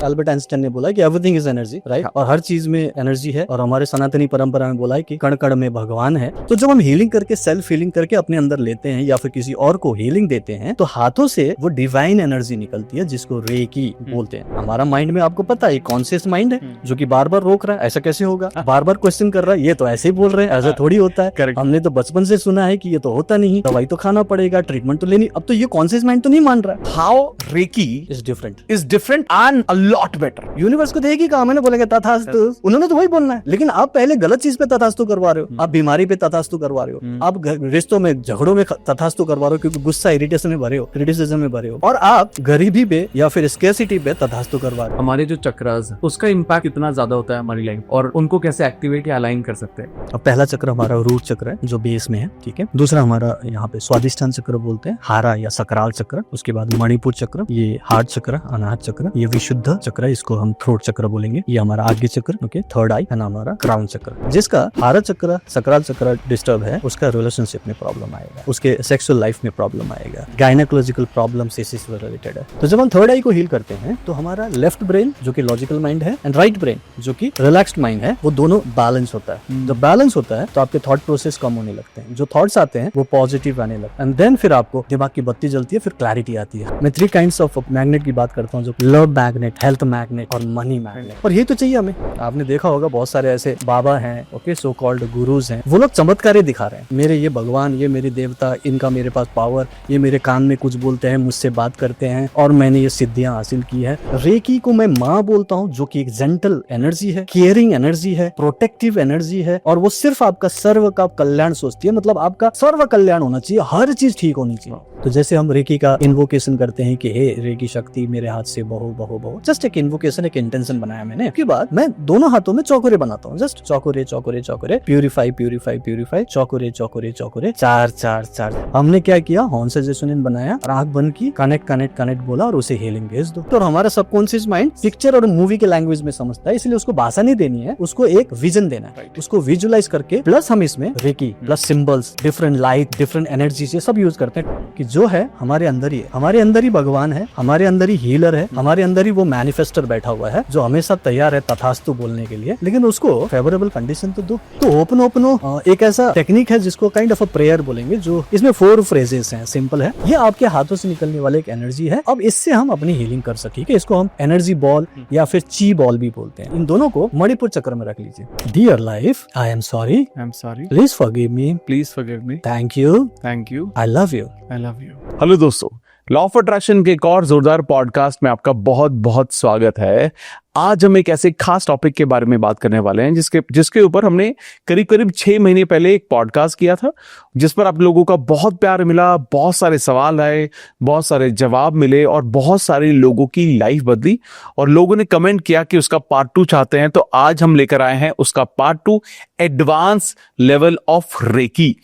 Albert Einstein ने बोला कि एवरीथिंग इज एनर्जी, राइट। और हर चीज में एनर्जी है, और हमारे सनातनी परंपरा में बोला है कि कण कण में भगवान है। तो जब हम हीलिंग करके, सेल्फ हीलिंग करके अपने अंदर लेते हैं या फिर किसी और को हीलिंग देते हैं, तो हाथों से वो डिवाइन एनर्जी निकलती है जिसको रेकी बोलते हैं। हमारा माइंड में आपको पता है कॉन्शियस माइंड है जो कि बार बार रोक रहा है, ऐसा कैसे होगा, बार बार क्वेश्चन कर रहा है, ये तो ऐसे ही बोल रहे हैं, ऐसा थोड़ी होता है। हमने तो बचपन से सुना है कि ये तो होता नहीं, दवाई तो खाना पड़ेगा, ट्रीटमेंट तो लेनी। अब तो ये कॉन्शियस माइंड तो नहीं मान रहा है। How reiki is different and a lot better. Universe को देगी कहा, मैंने बोलेगा तथास्तु, उन्होंने तो वही बोलना है। लेकिन आप पहले गलत चीज पे तथास्तु करवा रहे हो, आप बीमारी पे तथास्तु करवा रहे हो, आप रिश्तों में, झगड़ों में तथास्तु करवा रहे हो क्योंकि गुस्सा, इरिटेशन में भरे हो, क्रिटिसिज्म में भरे हो, और आप गरीबी पे या फिर स्कैर्सिटी पे तथास्तु करवा रहे हो। हमारे जो चक्रास है उसका इम्पैक्ट कितना ज्यादा होता है हमारी लाइफ, और उनको कैसे एक्टिवेट या अलाइन कर सकते हैं। अब पहला चक्र हमारा रूट चक्र है जो बेस में है, ठीक है। दूसरा हमारा यहाँ पे स्वादिष्ठान चक्र बोलते हैं, हारा या सकराल चक्र। उसके बाद मणिपुर चक्र, ये हार्ट चक्र, अनाहत चक्र, ये विशुद्ध चक्र है, इसको हम थ्रोट चक्र बोलेंगे। ये हमारा आगे चक्र, ओके, थर्ड आई है ना हमारा क्राउन चक्र। जिसका हारा चक्र, सकराल चक्र डिस्टर्ब है, उसका रिलेशनशिप में प्रॉब्लम आएगा, उसके सेक्सुअल लाइफ में प्रॉब्लम आएगा, गायनेकोलॉजिकल प्रॉब्लम से रिलेटेड है। तो जब हम थर्ड आई को हील करते हैं तो हमारा लेफ्ट ब्रेन जो कि लॉजिकल माइंड है एंड राइट ब्रेन जो कि रिलैक्स्ड माइंड है, वो दोनों बैलेंस होता है। जब बैलेंस होता है तो आपके थॉट प्रोसेस कम होने लगते हैं, जो थॉट्स आते हैं वो पॉजिटिव आने लगते हैं, एंड देन फिर आपको दिमाग की बत्ती जलती है, फिर क्लैरिटी आती है। मैं 3 काइंड्स ऑफ मैग्नेट की बात करता हूँ, जो लव मैग्नेट, हेल्थ मैग्नेट और मनी मैग्नेट। और ये तो चाहिए हमें। आपने देखा होगा बहुत सारे ऐसे बाबा हैं, ओके, सो कॉल्ड गुरुज हैं, वो लोग चमत्कार दिखा रहे हैं, मेरे ये भगवान, ये मेरी देवता, इनका मेरे पास पावर, ये मेरे कान में कुछ बोलते हैं, मुझसे बात करते हैं और मैंने ये सिद्धियां हासिल की है। रेकी को मैं माँ बोलता हूँ, जो कि एक जेंटल एनर्जी है, केयरिंग एनर्जी है, प्रोटेक्टिव एनर्जी है, और वो सिर्फ आपका सर्व का कल्याण सोचती है। मतलब आपका सर्व कल्याण होना चाहिए, हर चीज ठीक होनी चाहिए। तो जैसे हम रेकी का इन्वोकेशन करते हैं कि हे रेकी शक्ति मेरे हाथ से बहो बहो बहो, जस्ट एक इन्वोकेशन, एक इंटेंशन बनाया मैंने। उसके बाद मैं दोनों हाथों में चौकोरे बनाता हूँ, जस्ट चौकोरे चौकोरे चौकोरे, प्यूरिफाई प्यूरिफाई प्यूरिफाई, चौकोरे चौकोरे चौकोरे, 4 4 4। हमने क्या किया, हॉर्न से जेसोनिन बनाया और आंख बंद की, कनेक्ट कनेक्ट कनेक्ट बोला और उसे हीलिंग भेज दो। तो हमारा सबकॉन्शियस माइंड पिक्चर और मूवी के लैंग्वेज में समझता है, इसलिए उसको भाषा नहीं देनी है, उसको एक विजन देना है, उसको विजुअलाइज करके, प्लस हम इसमें reiki plus symbols, different light, different energy से सब यूज करते हैं कि जो है हमारे अंदर ही है, हमारे अंदर ही भगवान है, हमारे अंदर ही हीलर है, हमारे अंदर ही वो मैनिफेस्टर बैठा हुआ है जो हमेशा तैयार है तथास्तु बोलने के लिए, लेकिन उसको फेवरेबल कंडीशन तो दो। तो ओपन ओपनो एक ऐसा टेक्निक है जिसको काइंड ऑफ अ प्रेयर बोलेंगे, जो इसमें 4 फ्रेजेस हैं, सिंपल है। ये आपके हाथों से निकलने वाले एक एनर्जी है। अब इससे हम अपनी हीलिंग कर सके, इसको हम एनर्जी बॉल या फिर ची बॉल भी बोलते हैं। इन दोनों को मणिपुर चक्र में रख लीजिए। Dear life, I am sorry, please forgive me, please forgive me, thank you, I love you, I love you. Hello दोस्तों, लॉ ऑफ अट्रैक्शन के एक और जोरदार पॉडकास्ट में आपका बहुत बहुत स्वागत है। आज हम एक ऐसे खास टॉपिक के बारे में बात करने वाले हैं जिसके ऊपर हमने करीब करीब 6 महीने पहले एक पॉडकास्ट किया था, जिस पर आप लोगों का बहुत प्यार मिला, बहुत सारे सवाल आए, बहुत सारे जवाब मिले और बहुत सारे लोगों की लाइफ बदली, और लोगों ने कमेंट किया कि उसका पार्ट 2 चाहते हैं। तो आज हम लेकर आए हैं उसका part 2, advance level of reiki.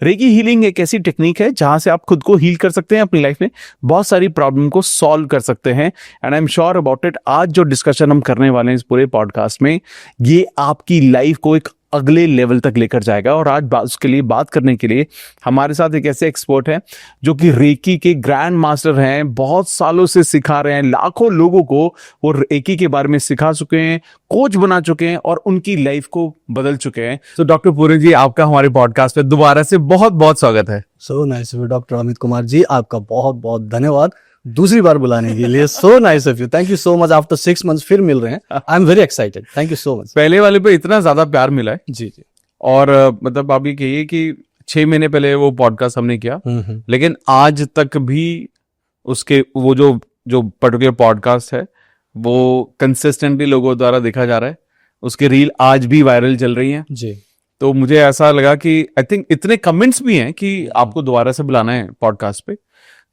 Reiki healing एक ऐसी टेक्निक है जहां से आप खुद को हील कर सकते हैं, अपनी लाइफ में बहुत सारी प्रॉब्लम को सॉल्व कर सकते हैं, and I am sure about it. आज जो डिस्कशन हम करने वाले हैं इस पूरे पॉडकास्ट में, ये आपकी लाइफ को एक अगले लेवल तक लेकर जाएगा। और आज उसके लिए बात करने के लिए हमारे साथ एक ऐसे एक्सपर्ट हैं जो कि रेकी के ग्रैंड मास्टर हैं, बहुत सालों से सिखा रहे हैं, लाखों लोगों को वो रेकी के बारे में सिखा चुके हैं, कोच बना चुके हैं और उनकी लाइफ को बदल चुके हैं। तो डॉक्टर पूरी जी, आपका हमारे पॉडकास्ट पे दोबारा से बहुत बहुत स्वागत है। So nice doctor Amit Kumar ji, आपका बहुत बहुत धन्यवाद दूसरी बार बुलाने के लिए। So nice of you, thank you so much. After 6 months फिर मिल रहे हैं, I am very excited, thank you so much. पहले वाले पे इतना ज्यादा प्यार मिला है जी जी, और मतलब आप ये कहिए कि 6 महीने पहले वो पॉडकास्ट हमने किया, लेकिन आज तक भी उसके वो जो पर्टिकुलर पॉडकास्ट है वो कंसिस्टेंटली लोगों द्वारा देखा जा रहा है, उसके रील आज भी वायरल चल रही हैं जी। तो मुझे ऐसा लगा कि आई थिंक इतने कमेंट्स भी हैं कि आपको दोबारा से बुलाना है पॉडकास्ट पे,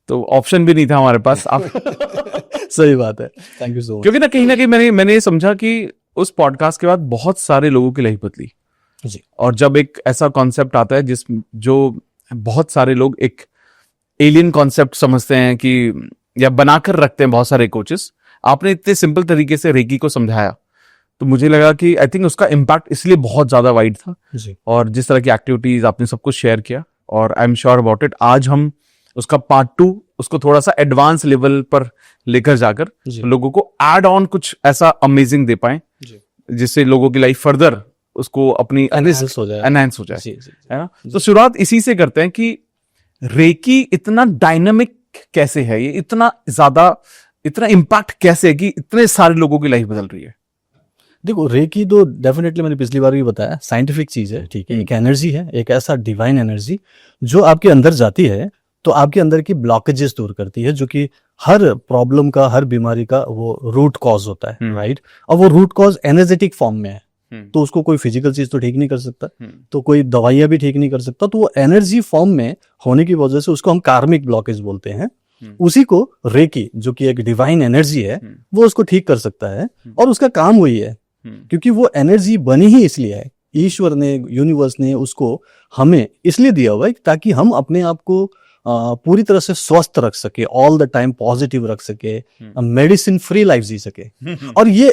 तो ऑप्शन भी नहीं था हमारे पास। आप सही बात है, थैंक यू सो मच। क्योंकि ना कहीं मैंने ये समझा कि उस पॉडकास्ट के बाद बहुत सारे लोगों की लाइफ बदली जी। और जब एक ऐसा कॉन्सेप्ट आता है जो बहुत सारे लोग एक एलियन कॉन्सेप्ट समझते हैं कि या बनाकर रखते हैं बहुत सारे कोचेस, आपने इतने सिंपल तरीके से रेकी को समझाया, तो मुझे लगा कि आई थिंक उसका इम्पैक्ट इसलिए बहुत ज्यादा वाइड था जी। और जिस तरह की एक्टिविटीज आपने सब कुछ शेयर किया, और I am sure about it, आज हम उसका पार्ट 2 उसको थोड़ा सा एडवांस लेवल पर लेकर जाकर जी। लोगों को ऐड ऑन कुछ ऐसा अमेजिंग दे पाए जिससे लोगों की लाइफ फर्दर उसको अपनी एनहांस हो जाए। एनहांस हो जाए, जी, जी। है ना। तो शुरुआत इसी से करते हैं कि रेकी इतना डायनामिक कैसे है, ये इतना ज्यादा इतना इम्पैक्ट कैसे है कि इतने सारे लोगों की लाइफ बदल रही है। देखो रेकी तो डेफिनेटली मैंने पिछली बार भी बताया साइंटिफिक चीज है, ठीक है। एक एनर्जी है, एक ऐसा डिवाइन एनर्जी जो आपके अंदर जाती है तो आपके अंदर की ब्लॉकेजेस दूर करती है, जो कि हर प्रॉब्लम का, हर बीमारी का वो रूट कॉज होता है, राइट। और वो रूट कॉज एनर्जेटिक फॉर्म में है, तो उसको कोई फिजिकल चीज तो ठीक नहीं कर सकता, तो कोई दवाइयां भी ठीक नहीं कर सकता, तो वो एनर्जी फॉर्म में होने की वजह से उसको हम कार्मिक ब्लॉकेज बोलते हैं। उसी को रेकी जो कि एक डिवाइन एनर्जी है वो उसको ठीक कर सकता है, और उसका काम वही है, क्योंकि वो एनर्जी बनी ही इसलिए है, ईश्वर ने, यूनिवर्स ने उसको हमें इसलिए दिया हुआ है ताकि हम अपने आप को पूरी तरह से स्वस्थ रख सके, ऑल द टाइम पॉजिटिव रख सके, मेडिसिन फ्री लाइफ जी सके। और ये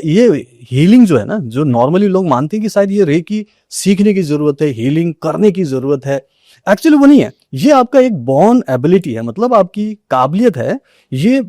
हीलिंग जो है ना, जो नॉर्मली लोग मानते हैं कि शायद ये रेकी सीखने की जरूरत है, हीलिंग करने की जरूरत है, एक्चुअली वो नहीं है। ये आपका एक बॉर्न एबिलिटी है, मतलब आपकी काबिलियत है, ये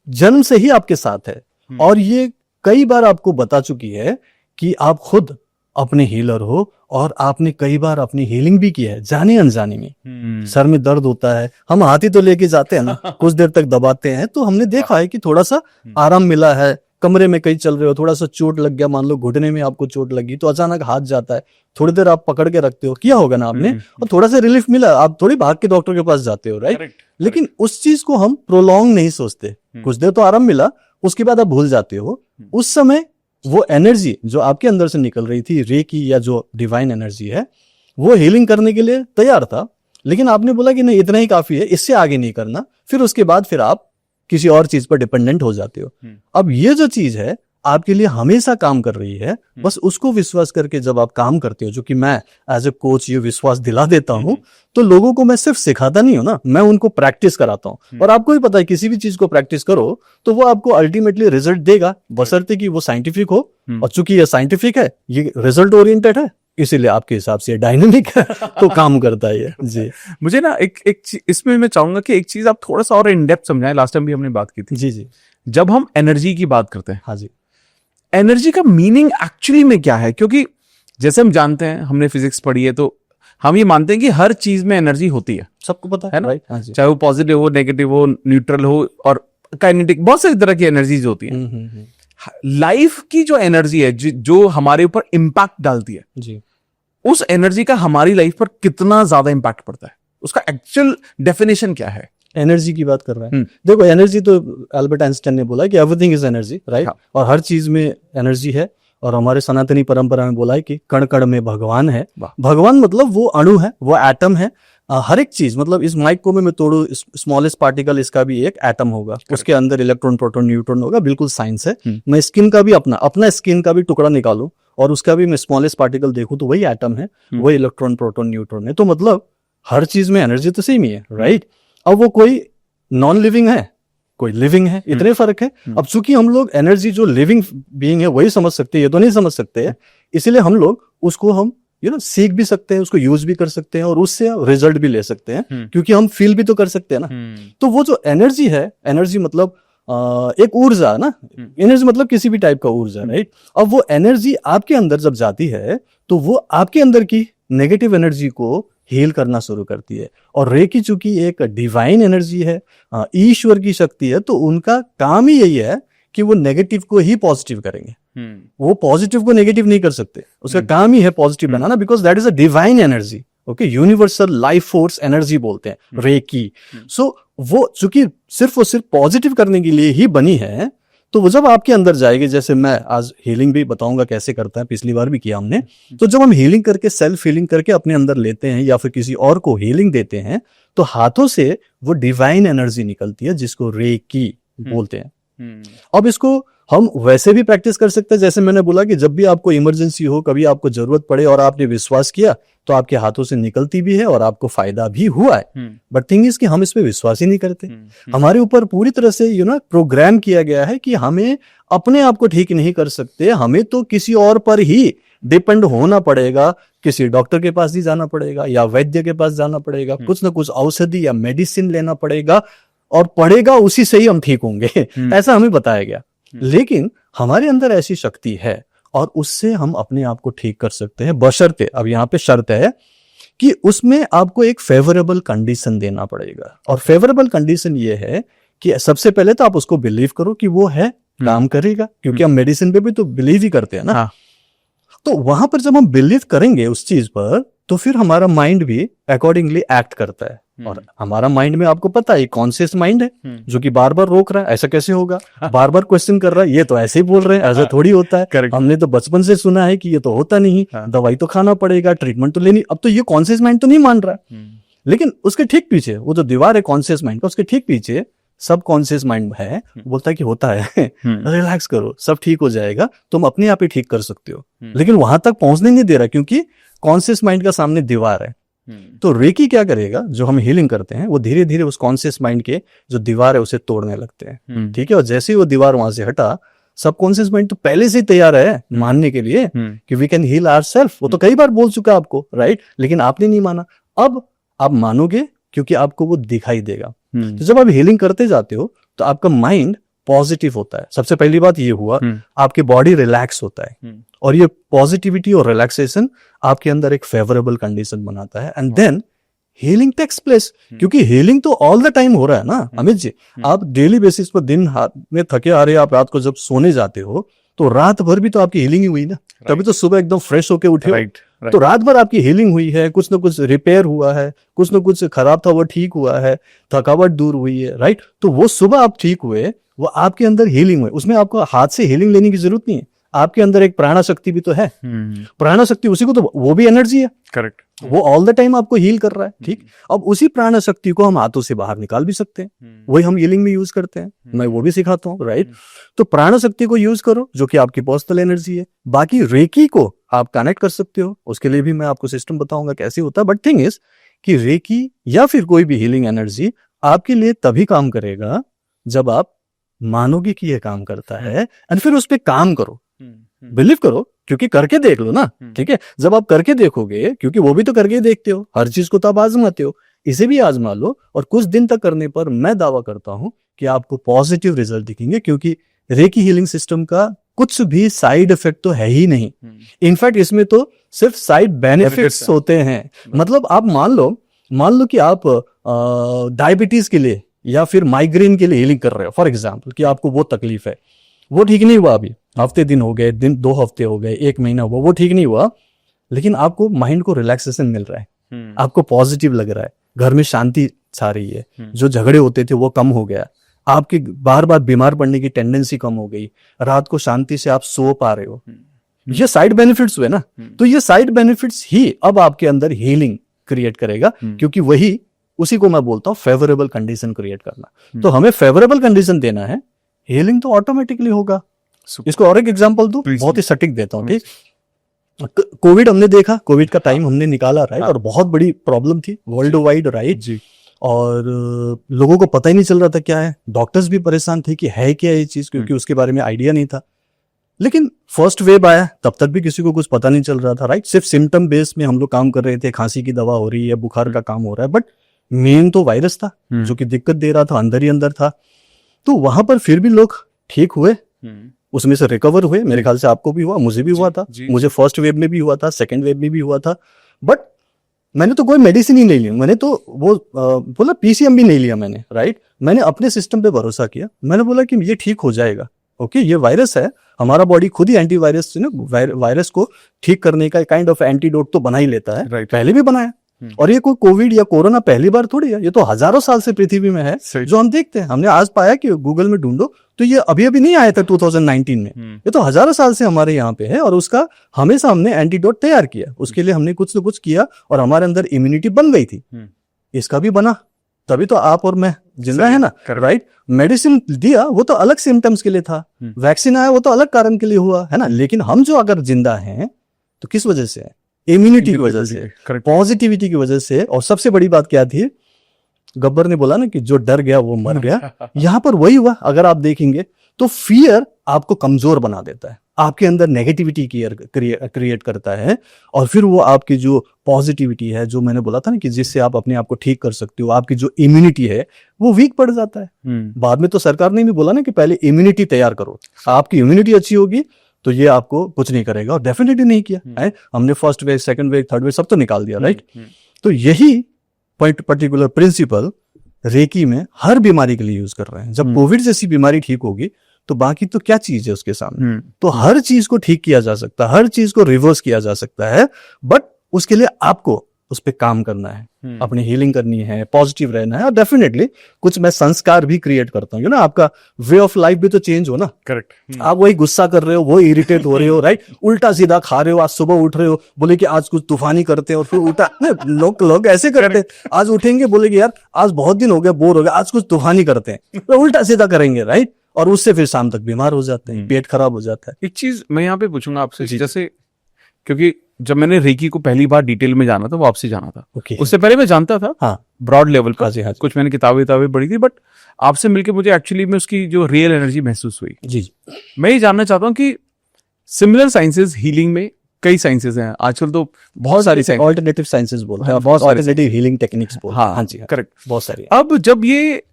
जन्म से ही आपके साथ है। और ये कई बार आपको बता चुकी है कि आप खुद अपने हीलर हो, और आपने कई बार अपनी हीलिंग भी की है जाने अनजाने में। सर में दर्द होता है, हम हाथी तो लेके जाते हैं ना, कुछ देर तक दबाते हैं, तो हमने देखा है कि थोड़ा सा आराम मिला है। कमरे में कहीं चल रहे हो, थोड़ा सा चोट लग गया, मान लो घुटने में आपको चोट लगी, तो अचानक हाथ जाता है, थोड़ी देर आप पकड़ के रखते हो, किया होगा ना आपने, और थोड़ा सा रिलीफ मिला, आप थोड़ी भाग के डॉक्टर के पास जाते हो, राइट। लेकिन उस चीज को हम प्रोलॉन्ग नहीं सोचते, कुछ देर तो आराम मिला, उसके बाद आप भूल जाते हो। उस समय वो एनर्जी जो आपके अंदर से निकल रही थी, रेकी या जो डिवाइन एनर्जी है, वो हीलिंग करने के लिए तैयार था, लेकिन आपने बोला कि नहीं इतना ही काफी है, इससे आगे नहीं करना, फिर उसके बाद फिर आप किसी और चीज पर डिपेंडेंट हो जाते हो। अब ये जो चीज है आपके लिए हमेशा काम कर रही है, बस उसको विश्वास करके जब आप काम करते हो, जो कि मैं एज ए कोच ये विश्वास दिला देता हूं, तो लोगों को मैं सिर्फ सिखाता नहीं हूं ना, मैं उनको प्रैक्टिस कराता हूं। और आपको भी पता है किसी भी चीज को प्रैक्टिस करो तो वो आपको अल्टीमेटली रिजल्ट देगा, बशर्ते कि वो साइंटिफिक हो। और चूंकि ये साइंटिफिक है, ये रिजल्ट ओरिएंटेड है, इसीलिए आपके हिसाब से डायनेमिक है, तो काम करता है ये। जी मुझे ना इसमें मैं चाहूंगा कि एक चीज आप थोड़ा सा और इन डेप्थ समझाएं। लास्ट टाइम भी हमने बात की थी। जी जी जब हम एनर्जी की बात करते हैं, हाँ जी, एनर्जी का मीनिंग एक्चुअली में क्या है? क्योंकि जैसे हम जानते हैं, हमने फिजिक्स पढ़ी है, तो हम ये मानते हैं कि हर चीज में एनर्जी होती है, सबको पता है ना, राइट। हाँ जी, चाहे वो पॉजिटिव हो, नेगेटिव हो, न्यूट्रल हो, और काइनेटिक, बहुत सारी तरह की एनर्जीज होती है। लाइफ की जो एनर्जी है, जो हमारे ऊपर इम्पैक्ट डालती है, जी, उस एनर्जी का हमारी लाइफ पर कितना ज्यादा इम्पैक्ट पड़ता है, उसका एक्चुअल डेफिनेशन क्या है? एनर्जी की बात कर रहे हैं। देखो एनर्जी तो अल्बर्ट आइंस्टाइन ने बोला है कि एवरीथिंग इज एनर्जी, राइट। और हर चीज में एनर्जी है, और हमारे सनातनी परंपरा में बोला है कि कण कण में भगवान है। भगवान मतलब वो अणु है, वो एटम है। हर एक चीज, मतलब इस माइक को मैं तोड़ू, स्मॉलेस्ट पार्टिकल इसका भी एक एटम होगा, उसके अंदर इलेक्ट्रॉन, प्रोटॉन, न्यूट्रॉन होगा, बिल्कुल साइंस है। मैं स्किन का भी अपना स्किन का भी टुकड़ा निकालूं और उसका भी मैं स्मॉलेस्ट पार्टिकल देखूं तो वही एटम है, वही इलेक्ट्रॉन, प्रोटॉन, न्यूट्रॉन है। तो मतलब हर चीज में एनर्जी तो सेम ही है, राइट। अब वो कोई नॉन लिविंग है, कोई लिविंग है, इतने फर्क है। अब चूंकि हम लोग एनर्जी जो लिविंग बीइंग है वही समझ सकते हैं, ये तो नहीं समझ सकते हैं, इसलिए हम लोग उसको हम सीख भी सकते हैं, उसको यूज भी कर सकते हैं, और उससे रिजल्ट भी ले सकते हैं, क्योंकि हम फील भी तो कर सकते हैं ना। तो वो जो एनर्जी है, एनर्जी मतलब एक ऊर्जा है ना, एनर्जी मतलब किसी भी टाइप का ऊर्जा, राइट। अब वो एनर्जी आपके अंदर जब जाती है तो वो आपके अंदर की नेगेटिव एनर्जी को हील करना शुरू करती है। और रेकी चूंकि एक डिवाइन एनर्जी है, ईश्वर की शक्ति है, तो उनका काम ही यही है कि वो नेगेटिव को ही पॉजिटिव करेंगे। वो पॉजिटिव को नेगेटिव नहीं कर सकते, उसका काम ही है positive banana, because that is a divine energy. Okay, universal life force energy बोलते हैं रेकी। सो वो चूंकि सिर्फ और सिर्फ पॉजिटिव करने के लिए ही बनी है, तो वो जब आपके अंदर जाएगी, जैसे मैं आज हीलिंग भी बताऊंगा कैसे करता है, पिछली बार भी किया हमने। तो जब हम हीलिंग करके, सेल्फ हीलिंग करके अपने अंदर लेते हैं या फिर किसी और को हीलिंग देते हैं, तो हाथों से वो डिवाइन एनर्जी निकलती है, जिसको रेकी बोलते हैं। अब इसको हम वैसे भी प्रैक्टिस कर सकते हैं, जैसे मैंने बोला कि जब भी आपको इमरजेंसी हो, कभी आपको जरूरत पड़े और आपने विश्वास किया, तो आपके हाथों से निकलती भी है और आपको फायदा भी हुआ है। बट थिंग इज कि हम इस पे विश्वास ही नहीं करते। हमारे ऊपर पूरी तरह से प्रोग्राम किया गया है कि हमें अपने आप को ठीक नहीं कर सकते, हमें तो किसी और पर ही डिपेंड होना पड़ेगा, किसी डॉक्टर के पास ही जाना पड़ेगा या वैद्य के पास जाना पड़ेगा, कुछ ना कुछ औषधि या मेडिसिन लेना पड़ेगा और पड़ेगा उसी से ही हम ठीक होंगे ऐसा हमें बताया गया। लेकिन हमारे अंदर ऐसी शक्ति है और उससे हम अपने आप को ठीक कर सकते हैं, बशर्ते, अब यहाँ पे शर्त है कि उसमें आपको एक फेवरेबल कंडीशन देना पड़ेगा। और फेवरेबल कंडीशन ये है कि सबसे पहले तो आप उसको बिलीव करो कि वो है, काम करेगा, क्योंकि हम मेडिसिन पे भी तो बिलीव ही करते हैं ना। हाँ। तो वहां पर जब हम बिलीव करेंगे उस चीज पर, तो फिर हमारा माइंड भी अकॉर्डिंगली एक्ट करता है। और हमारा माइंड में आपको पता है कॉन्शियस माइंड है जो कि बार बार रोक रहा है, ऐसा कैसे होगा, बार बार क्वेश्चन कर रहा है, ये तो ऐसे ही बोल रहे हैं, ऐसा थोड़ी होता है, Correct. हमने तो बचपन से सुना है कि ये तो होता नहीं, दवाई तो खाना पड़ेगा, ट्रीटमेंट तो लेनी। अब तो ये कॉन्शियस माइंड तो नहीं मान रहा है, लेकिन उसके ठीक पीछे वो जो दीवार है कॉन्शियस माइंड का, उसके ठीक पीछे सब कॉन्शियस माइंड है, बोलता है कि होता है रिलैक्स करो, सब ठीक हो जाएगा, तुम अपने आप ही ठीक कर सकते हो। लेकिन वहां तक पहुंचने नहीं दे रहा, क्योंकि कॉन्शियस माइंड का सामने दीवार है। तो रेकी क्या करेगा, जो हम हीलिंग करते हैं, वो धीरे धीरे उस कॉन्शियस माइंड के जो दीवार है उसे तोड़ने लगते हैं। ठीक है, और जैसे ही वो दीवार वहां से हटा, सबकॉन्शियस माइंड तो पहले से ही तैयार है मानने के लिए कि वी कैन हील आवरसेल्फ। वो तो कई बार बोल चुका आपको, राइट, लेकिन आपने नहीं माना। अब आप मानोगे क्योंकि आपको वो दिखाई देगा। तो जब आप हीलिंग करते जाते हो तो आपका माइंड पॉजिटिव होता है। सबसे पहली बात ये हुआ, आपकी बॉडी रिलैक्स होता है, और ये पॉजिटिविटी और रिलैक्सेशन आपके अंदर एक फेवरेबल कंडीशन बनाता है, and then healing takes place. क्योंकि हीलिंग तो ऑल द टाइम हो रहा है ना अमित जी। आप डेली बेसिस पर दिन में थके आ रहे, आप रात को जब सोने जाते हो तो रात भर भी तो आपकी हीलिंग ही हुई ना, तभी तो सुबह एकदम फ्रेश होके उठे हो। तो रात भर आपकी हीलिंग हुई है, कुछ ना कुछ रिपेयर हुआ है, कुछ ना कुछ खराब था वो ठीक हुआ है, थकावट दूर हुई है, राइट। तो वो सुबह आप ठीक हुए, वो आपके अंदर हीलिंग हुई, उसमें आपको हाथ से हीलिंग लेने की जरूरत नहीं है। आपके अंदर एक प्राणा शक्ति भी तो है, प्राणा शक्ति उसी को तो, वो भी एनर्जी है, करेक्ट, वो ऑल द टाइम आपको हील कर रहा है। ठीक, अब उसी प्राण शक्ति को हम हाथों से बाहर निकाल भी सकते हैं, वही हम हीलिंग में यूज करते हैं, मैं वो भी सिखाता हूँ, राइट। तो प्राण शक्ति को यूज करो जो कि आपकी पर्सनल एनर्जी है। बाकी रेकी को आप कनेक्ट कर सकते हो, उसके लिए भी मैं आपको सिस्टम बताऊंगा कैसे होता है। बट थिंग इज कि रेकी या फिर कोई भी हीलिंग एनर्जी आपके लिए तभी काम करेगा जब आप मानोगे कि यह काम करता है, एंड फिर उस पर काम करो, बिलीव करो, क्योंकि करके देख लो ना। ठीक है, जब आप करके देखोगे, क्योंकि वो भी तो करके देखते हो, हर चीज को तो आप आजमाते हो, इसे भी आजमा लो, और कुछ दिन तक करने पर मैं दावा करता हूं कि आपको पॉजिटिव रिजल्ट दिखेंगे। क्योंकि रेकी हीलिंग सिस्टम का कुछ भी साइड इफेक्ट तो है ही नहीं, इनफैक्ट इसमें तो सिर्फ साइड बेनिफिट्स होते हैं। मतलब आप मान लो कि आप डायबिटीज के लिए या फिर माइग्रेन के लिए हीलिंग कर रहे हो, फॉर एग्जाम्पल, कि आपको वो तकलीफ है, वो ठीक नहीं हुआ, अभी हफ्ते दिन हो गए, दिन 2 हफ्ते हो गए, 1 महीना हुआ, वो ठीक नहीं हुआ, लेकिन आपको माइंड को रिलैक्सेशन मिल रहा है, आपको पॉजिटिव लग रहा है, घर में शांति छा रही है, जो झगड़े होते थे वो कम हो गया, आपके बार बार बीमार पड़ने की टेंडेंसी कम हो गई, रात को शांति से आप सो पा रहे हो। ये साइड बेनिफिट्स हुए ना। तो ये साइड बेनिफिट्स ही अब आपके अंदर हीलिंग क्रिएट करेगा, क्योंकि वही, उसी को मैं बोलता हूँ फेवरेबल कंडीशन क्रिएट करना। तो हमें फेवरेबल कंडीशन देना है, हीलिंग तो ऑटोमेटिकली होगा। इसको और एक एग्जांपल दूं, बहुत ही सटीक देता हूं। ठीक, कोविड हमने देखा, कोविड का टाइम हमने निकाला, राइट, और बहुत बड़ी प्रॉब्लम थी वर्ल्ड वाइड, राइट जी, और लोगों को पता ही नहीं चल रहा था क्या है, डॉक्टर्स भी परेशान थे कि है क्या ये चीज, क्योंकि उसके बारे में आइडिया नहीं था। लेकिन फर्स्ट वेव आया, तब तक भी किसी को कुछ पता नहीं चल रहा था, राइट, सिर्फ सिम्टम बेस में हम लोग काम कर रहे थे, खांसी की दवा हो रही है, बुखार का काम हो रहा है, बट मेन तो वायरस था जो कि दिक्कत दे रहा था, अंदर ही अंदर था। तो वहां पर फिर भी लोग ठीक हुए, उसमें से रिकवर हुए। मेरे ख्याल से आपको भी हुआ, मुझे भी हुआ था, मुझे फर्स्ट वेव में भी हुआ था, सेकंड वेव में भी हुआ था, बट मैंने तो कोई मेडिसिन ही नहीं ली, मैंने तो वो बोला पीसीएम भी नहीं लिया मैंने, राइट। मैंने अपने सिस्टम पे भरोसा किया, मैंने बोला कि ये ठीक हो जाएगा, ओके, ये वायरस है, हमारा बॉडी खुद ही एंटीवायरस वायरस को ठीक करने का काइंड ऑफ एंटीडोट तो बना ही लेता है, पहले भी बनाया। और ये कोई कोविड या कोरोना पहली बार थोड़ी है, ये तो हजारों साल से पृथ्वी में है, जो हम देखते हैं। हमने आज पाया कि गूगल में ढूंढो तो ये अभी नहीं आया था 2019 में, ये तो हजारों साल से हमारे यहाँ पे है, और उसका हमेशा हमने एंटीडोट तैयार किया, उसके लिए हमने कुछ न कुछ किया, और हमारे अंदर इम्यूनिटी बन गई थी। इसका भी बना, तभी तो आप और मैं जिंदा है ना, राइट। मेडिसिन दिया वो तो अलग सिम्टम्स के लिए था, वैक्सीन आया वो तो अलग कारण के लिए हुआ है ना, लेकिन हम जो अगर जिंदा हैं तो किस वजह से है? इम्यूनिटी की वजह से, पॉजिटिविटी की वजह से। और सबसे बड़ी बात क्या थी, गब्बर ने बोला ना कि जो डर गया वो मर गया, यहाँ पर वही हुआ। अगर आप देखेंगे तो फियर आपको कमजोर बना देता है, आपके अंदर नेगेटिविटी क्रिएट करता है, और फिर वो आपकी जो पॉजिटिविटी है, जो मैंने बोला था ना कि जिससे आप अपने आप को ठीक कर सकते हो, आपकी जो इम्यूनिटी है वो वीक पड़ जाता है। बाद में तो सरकार ने भी बोला ना कि पहले इम्यूनिटी तैयार करो, आपकी इम्यूनिटी अच्छी होगी तो ये आपको कुछ नहीं करेगा, और डेफिनेटली नहीं किया है। हमने first wave, second wave, third wave सब तो निकाल दिया, राइट। तो यही पर्टिकुलर प्रिंसिपल रेकी में हर बीमारी के लिए यूज कर रहे हैं। जब कोविड जैसी बीमारी ठीक होगी तो बाकी तो क्या चीज है उसके सामने। तो हर चीज को ठीक किया जा सकता है, हर चीज को रिवर्स किया जा सकता है, बट उसके लिए आपको उस पर काम करना है, अपनी हीलिंग करनी है, पॉजिटिव रहना है, और डेफिनेटली कुछ मैं संस्कार भी क्रिएट करता हूँ, ना आपका वे ऑफ लाइफ भी तो चेंज हो ना। करेक्ट। आप वही गुस्सा कर रहे हो, वो इरिटेट हो रहे हो, राइट, उल्टा सीधा खा रहे हो, आज सुबह उठ रहे हो बोले कि आज कुछ तूफानी करते हैं, और फिर उल्टा लोग ऐसे करते हैं, आज उठेंगे बोले कि यार आज बहुत दिन हो गया, बोर हो गया, आज कुछ तूफानी करते हैं, तो उल्टा सीधा करेंगे, राइट, और उससे फिर शाम तक बीमार हो जाते हैं, पेट खराब हो जाता है। एक चीज मैं यहाँ पे पूछूंगा आपसे, जैसे क्योंकि जब मैंने रेकी को पहली बार डिटेल में जाना था वो आपसे जाना था, Okay. उससे पहले मैं जानता था हाँ, ब्रॉड लेवल पर, हाँ जी। कुछ मैंने किताबें पढ़ी थी, बट आपसे मिलके मुझे एक्चुअली में उसकी जो रियल एनर्जी महसूस हुई। जी। मैं ये जानना चाहता हूँ कि सिमिलर साइंसेज हीलिंग में कई साइंसेज हैं आजकल, तो बहुत सारी साइंस, ऑल्टरनेटिव साइंसेस बोलते हैं, हाँ, बहुत ऑल्टरनेटिव हीलिंग टेक्निक्स बोलते हैं। हाँ जी, करेक्ट, बहुत सारी। अब जब ये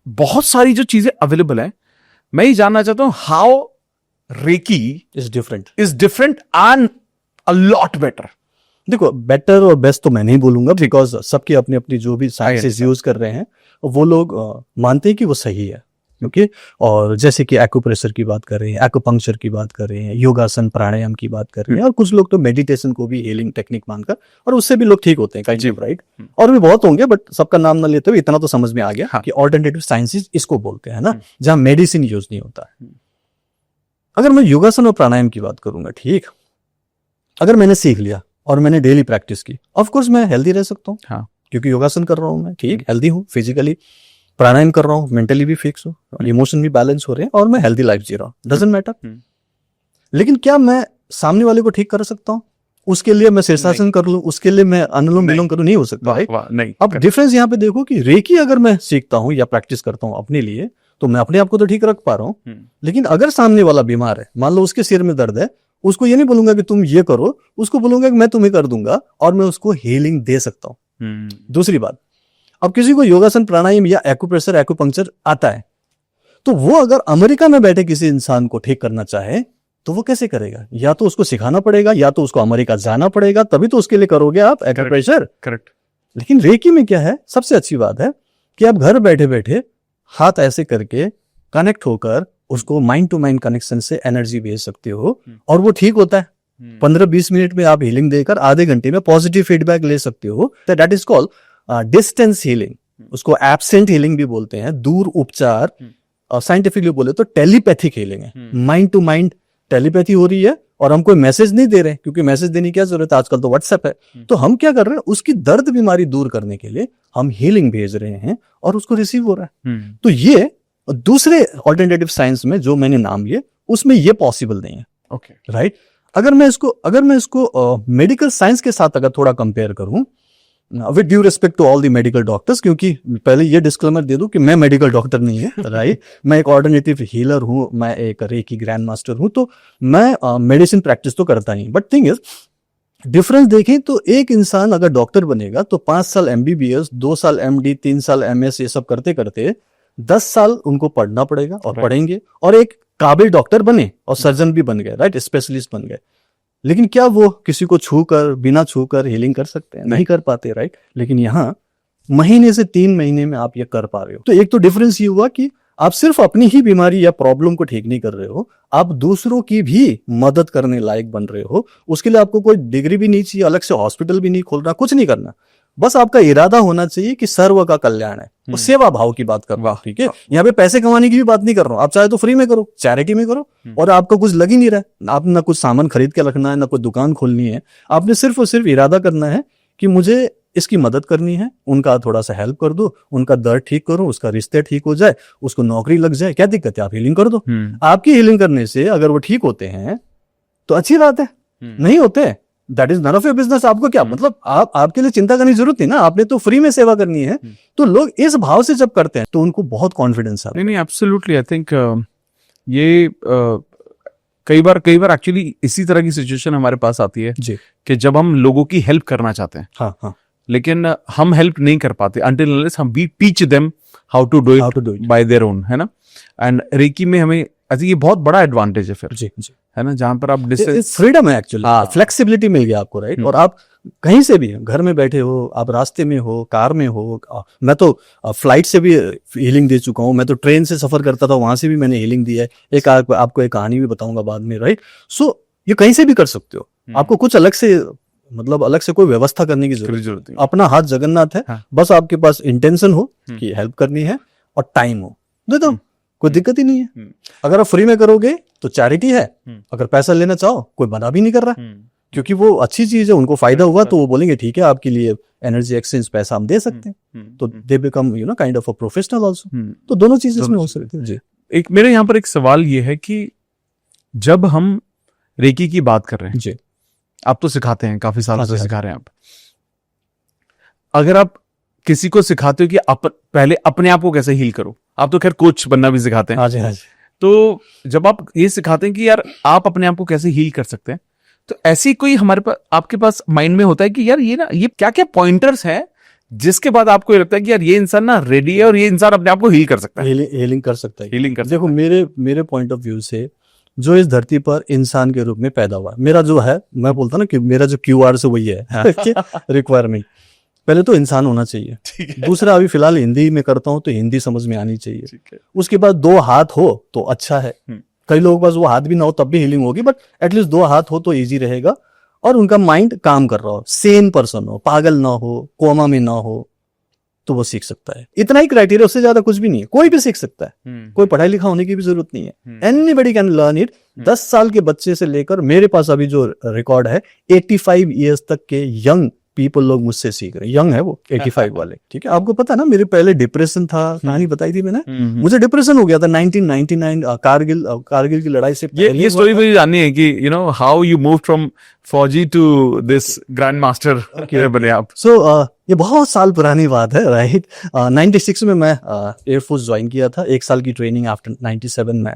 बहुत सारी जो चीजें अवेलेबल है, मैं ये जानना चाहता हूँ how reiki is different and a lot better. देखो, बेटर और बेस्ट तो मैं नहीं बोलूंगा, बिकॉज सबकी अपनी अपनी जो भी साइंसेस यूज कर रहे हैं वो लोग मानते हैं कि वो सही है, ओके। और जैसे कि एक्यूप्रेशर की बात कर रहे हैं, एक्यूपंक्चर की बात कर रहे हैं, योगासन प्राणायाम की बात कर रहे हैं, और कुछ लोग तो मेडिटेशन को भी हीलिंग टेक्निक मानकर, और उससे भी लोग ठीक होते हैं काइंड ऑफ, राइट। और भी बहुत होंगे, बट सबका नाम ना लेते हुए इतना तो समझ में आ गया। हाँ। कि ऑल्टरनेटिव साइंसेस इसको बोलते हैं ना, जहां मेडिसिन यूज नहीं होता है। अगर मैं योगासन और प्राणायाम की बात करूंगा, ठीक, अगर मैंने सीख लिया और मैंने डेली प्रैक्टिस की, ऑफ कोर्स मैं हेल्दी रह सकता हूँ। हाँ। क्योंकि योगासन कर रहा हूँ मैं, ठीक, हेल्दी हूँ फिजिकली, प्राणायाम कर रहा हूँ, मेंटली भी फिक्स हूँ, इमोशन भी बैलेंस हो रहे हैं, और मैं हेल्दी लाइफ जी रहा हूँ, डजंट मैटर। लेकिन क्या मैं सामने वाले को ठीक कर सकता हूँ? उसके लिए मैं शीर्षासन कर लूं, उसके लिए मैं अनुलोम विलोम करूं, नहीं हो सकता, राइट। नहीं। अब डिफरेंस यहाँ पे देखो कि रेकी अगर मैं सीखता हूँ या प्रैक्टिस करता हूँ अपने लिए, तो मैं अपने आप को तो ठीक रख पा रहा हूँ। लेकिन अगर सामने वाला बीमार है, मान लो उसके सिर में दर्द है, उसको ये नहीं बोलूंगा कि तुम ये करो, उसको बोलूंगा कि मैं तुम्हें कर दूंगा, और मैं उसको हीलिंग दे सकता हूँ। दूसरी बात, अब किसी को योगासन प्राणायाम या एक्यूप्रेशर एक्यूपंक्चर आता है, तो वो अगर अमेरिका में बैठे किसी इंसान को ठीक करना चाहे तो वो कैसे करेगा? या तो उसको सिखाना पड़ेगा, या तो उसको अमेरिका जाना पड़ेगा, तभी तो उसके लिए करोगे आप एक्यूप्रेशर। करेक्ट। लेकिन रेकी में क्या है, सबसे अच्छी बात है कि आप घर बैठे बैठे हाथ ऐसे करके कनेक्ट होकर उसको माइंड टू माइंड कनेक्शन से एनर्जी भेज सकते हो, और वो ठीक होता है। 15-20 मिनट में आप हीलिंग देकर आधे घंटे में पॉजिटिव फीडबैक ले सकते हो। That is called distance healing, उसको एब्सेंट हीलिंग भी बोलते हैं, दूर उपचार। साइंटिफिकली बोले तो टेलीपैथिक हीलिंग है, माइंड टू माइंड टेलीपैथी हो रही है, और हम कोई मैसेज नहीं दे रहे, क्योंकि मैसेज देने की क्या जरूरत है, आजकल तो व्हाट्सएप है। तो हम क्या कर रहे हैं, उसकी दर्द बीमारी दूर करने के लिए हम हीलिंग भेज रहे हैं, और उसको रिसीव हो रहा है। तो ये दूसरे ऑल्टरनेटिव साइंस में जो मैंने नाम लिए, उसमें ये पॉसिबल नहीं है, ओके, राइट। अगर मैं इसको मेडिकल साइंस के साथ अगर थोड़ा कंपेयर करूं, with due respect to all the medical doctors, क्योंकि पहले ये डिस्क्लेमर दे दूं कि मैं मेडिकल डॉक्टर नहीं है, राइट। मैं एक ऑल्टरनेटिव हीलर हूं, मैं एक रेकी ग्रैंड मास्टर हूं, तो मैं मेडिसिन प्रैक्टिस तो करता नहीं। बट थिंग इज, डिफरेंस देखें तो एक इंसान अगर डॉक्टर बनेगा तो 5 साल MBBS, 2 साल MD, 3 साल MS, ये सब करते करते 10 साल उनको पढ़ना पड़ेगा, और पढ़ेंगे, और एक काबिल डॉक्टर बने, और सर्जन भी बन गए, राइट, स्पेशलिस्ट बन गए। लेकिन क्या वो किसी को छूकर, बिना छूकर हीलिंग कर सकते हैं? नहीं कर पाते, राइट। लेकिन यहाँ महीने से 3 महीने में आप ये कर पा रहे हो। तो एक तो डिफरेंस ये हुआ कि आप सिर्फ अपनी ही बीमारी या प्रॉब्लम को ठीक नहीं कर रहे हो, आप दूसरों की भी मदद करने लायक बन रहे हो। उसके लिए आपको कोई डिग्री भी नहीं चाहिए, अलग से हॉस्पिटल भी नहीं खोलना, कुछ नहीं करना, बस आपका इरादा होना चाहिए कि सर्व का कल्याण है। वो सेवा भाव की बात कर रहा हूं, ठीक है। यहाँ पे पैसे कमाने की भी बात नहीं कर रहा हूं, आप चाहे तो फ्री में करो, चैरिटी में करो, और आपको कुछ लग ही नहीं रहा है, आपने ना कुछ सामान खरीद के रखना है, ना कोई दुकान खोलनी है, आपने सिर्फ और सिर्फ इरादा करना है कि मुझे इसकी मदद करनी है, उनका थोड़ा सा हेल्प कर दो, उनका दर्द ठीक करो, उसका रिश्ते ठीक हो जाए, उसको नौकरी लग जाए, क्या दिक्कत है, आप हीलिंग कर दो। आपकी हीलिंग करने से अगर वो ठीक होते हैं तो अच्छी बात है, नहीं होते that is none of your business. आपको क्या मतलब, आपके लिए चिंता करने की जरूरत नहीं ना, आपने तो फ्री में सेवा करनी है। तो लोग इस भाव से जब करते हैं तो उनको बहुत कॉन्फिडेंस आता है। नहीं, एब्सोल्युटली। आई थिंक ये कई बार एक्चुअली इसी तरह की सिचुएशन हमारे पास आती है जी कि जब हम लोगों की हेल्प करना चाहते हैं, हाँ हाँ लेकिन हम हेल्प नहीं कर पाते until unless हम we teach them how to do How to do it it. By their own, है ना। एंड रेकी में हमें आई थिंक ये बहुत बड़ा एडवांटेज है फिर, जी जी है ना, जहां पर आप डिस्टेंस फ्रीडम है एक्चुअली, हाँ। फ्लेक्सिबिलिटी मिल गया आपको, राइट। और आप कहीं से भी घर में बैठे हो, आप रास्ते में हो, कार में हो, मैं तो फ्लाइट से भी हीलिंग दे चुका हूँ, मैं तो ट्रेन से सफर करता था, वहां से भी मैंने हीलिंग दी है। एक आपको एक कहानी भी बताऊंगा बाद में, राइट। सो ये कहीं से भी कर सकते हो, आपको कुछ अलग से मतलब अलग से कोई व्यवस्था करने की जरूरत नहीं। अपना हाथ जगन्नाथ है, हाँ। बस आपके पास इंटेंशन हो कि हेल्प करनी है और टाइम हो, तो कोई दिक्कत ही नहीं है। अगर आप फ्री में करोगे तो चैरिटी है, अगर पैसा लेना चाहो कोई मना भी नहीं कर रहा, क्योंकि वो अच्छी चीज है, उनको फायदा हुआ तो वो बोलेंगे ठीक है आपके लिए एनर्जी एक्सचेंज पैसा हम दे सकते हैं, तो they become kind of a professional also. तो दोनों चीजें इसमें हो सकती है। जी एक मेरे यहाँ पर एक सवाल ये है कि जब हम रेकी की बात कर रहे हैं, जी आप तो सिखाते हैं, काफी सालों हाँ से जी, सिखा रहे हैं आप, अगर आप किसी को सिखाते हो कि आप पहले अपने आप को कैसे हील करो, आप तो खैर कोच बनना भी सिखाते हैं, हाँ जी हाँ जी तो जब आप ये सिखाते हैं कि यार आप अपने आप को कैसे हील कर सकते हैं, तो ऐसी कोई हमारे पास आपके पास माइंड में होता है कि यार ये क्या क्या पॉइंटर्स हैं जिसके बाद आपको ये लगता है कि यार ये इंसान ना रेडी है और ये इंसान अपने आप को हील कर सकता है, हीलिंग कर सकता है। हीलिंग कर देखो मेरे पॉइंट ऑफ व्यू से जो इस धरती पर इंसान के रूप में पैदा हुआ, मेरा जो है, मैं बोलता ना कि मेरा जो QR से वही है रिक्वायरमेंट, पहले तो इंसान होना चाहिए। दूसरा अभी फिलहाल हिंदी में करता हूं तो हिंदी समझ में आनी चाहिए। उसके बाद 2 हाथ हो तो अच्छा है, कई लोगों के पास वो हाथ भी ना हो तब भी हीलिंग होगी, बट एटलीस्ट 2 हाथ हो तो इजी रहेगा। और उनका माइंड काम कर रहा हो, सेन पर्सन हो, पागल ना हो, कोमा में ना हो, तो वो सीख सकता है। इतना ही क्राइटेरिया, उससे ज्यादा कुछ भी नहीं है, कोई भी सीख सकता है, कोई पढ़ाई लिखा होने की भी जरूरत नहीं है, एनीबॉडी कैन लर्न इट। 10 साल के बच्चे से लेकर मेरे पास अभी जो रिकॉर्ड है 85 ईयर्स तक के यंग पीपल लोग मुझसे सीख रहे हैं। यंग है वो 85 वाले, ठीक है। आपको पता है ना, मेरे पहले डिप्रेशन था, कहानी बताई थी मैंने, मुझे डिप्रेशन हो गया था 1999 कारगिल की लड़ाई से ये स्टोरी मुझे जाननी है कि you know how you move from फौजी टू दिस ग्रैंड मास्टर बने आप। सो ये बहुत साल पुरानी बात है, राइट। 96 में मैं एयरफोर्स ज्वाइन किया था, 1 साल की ट्रेनिंग आफ्टर 97 में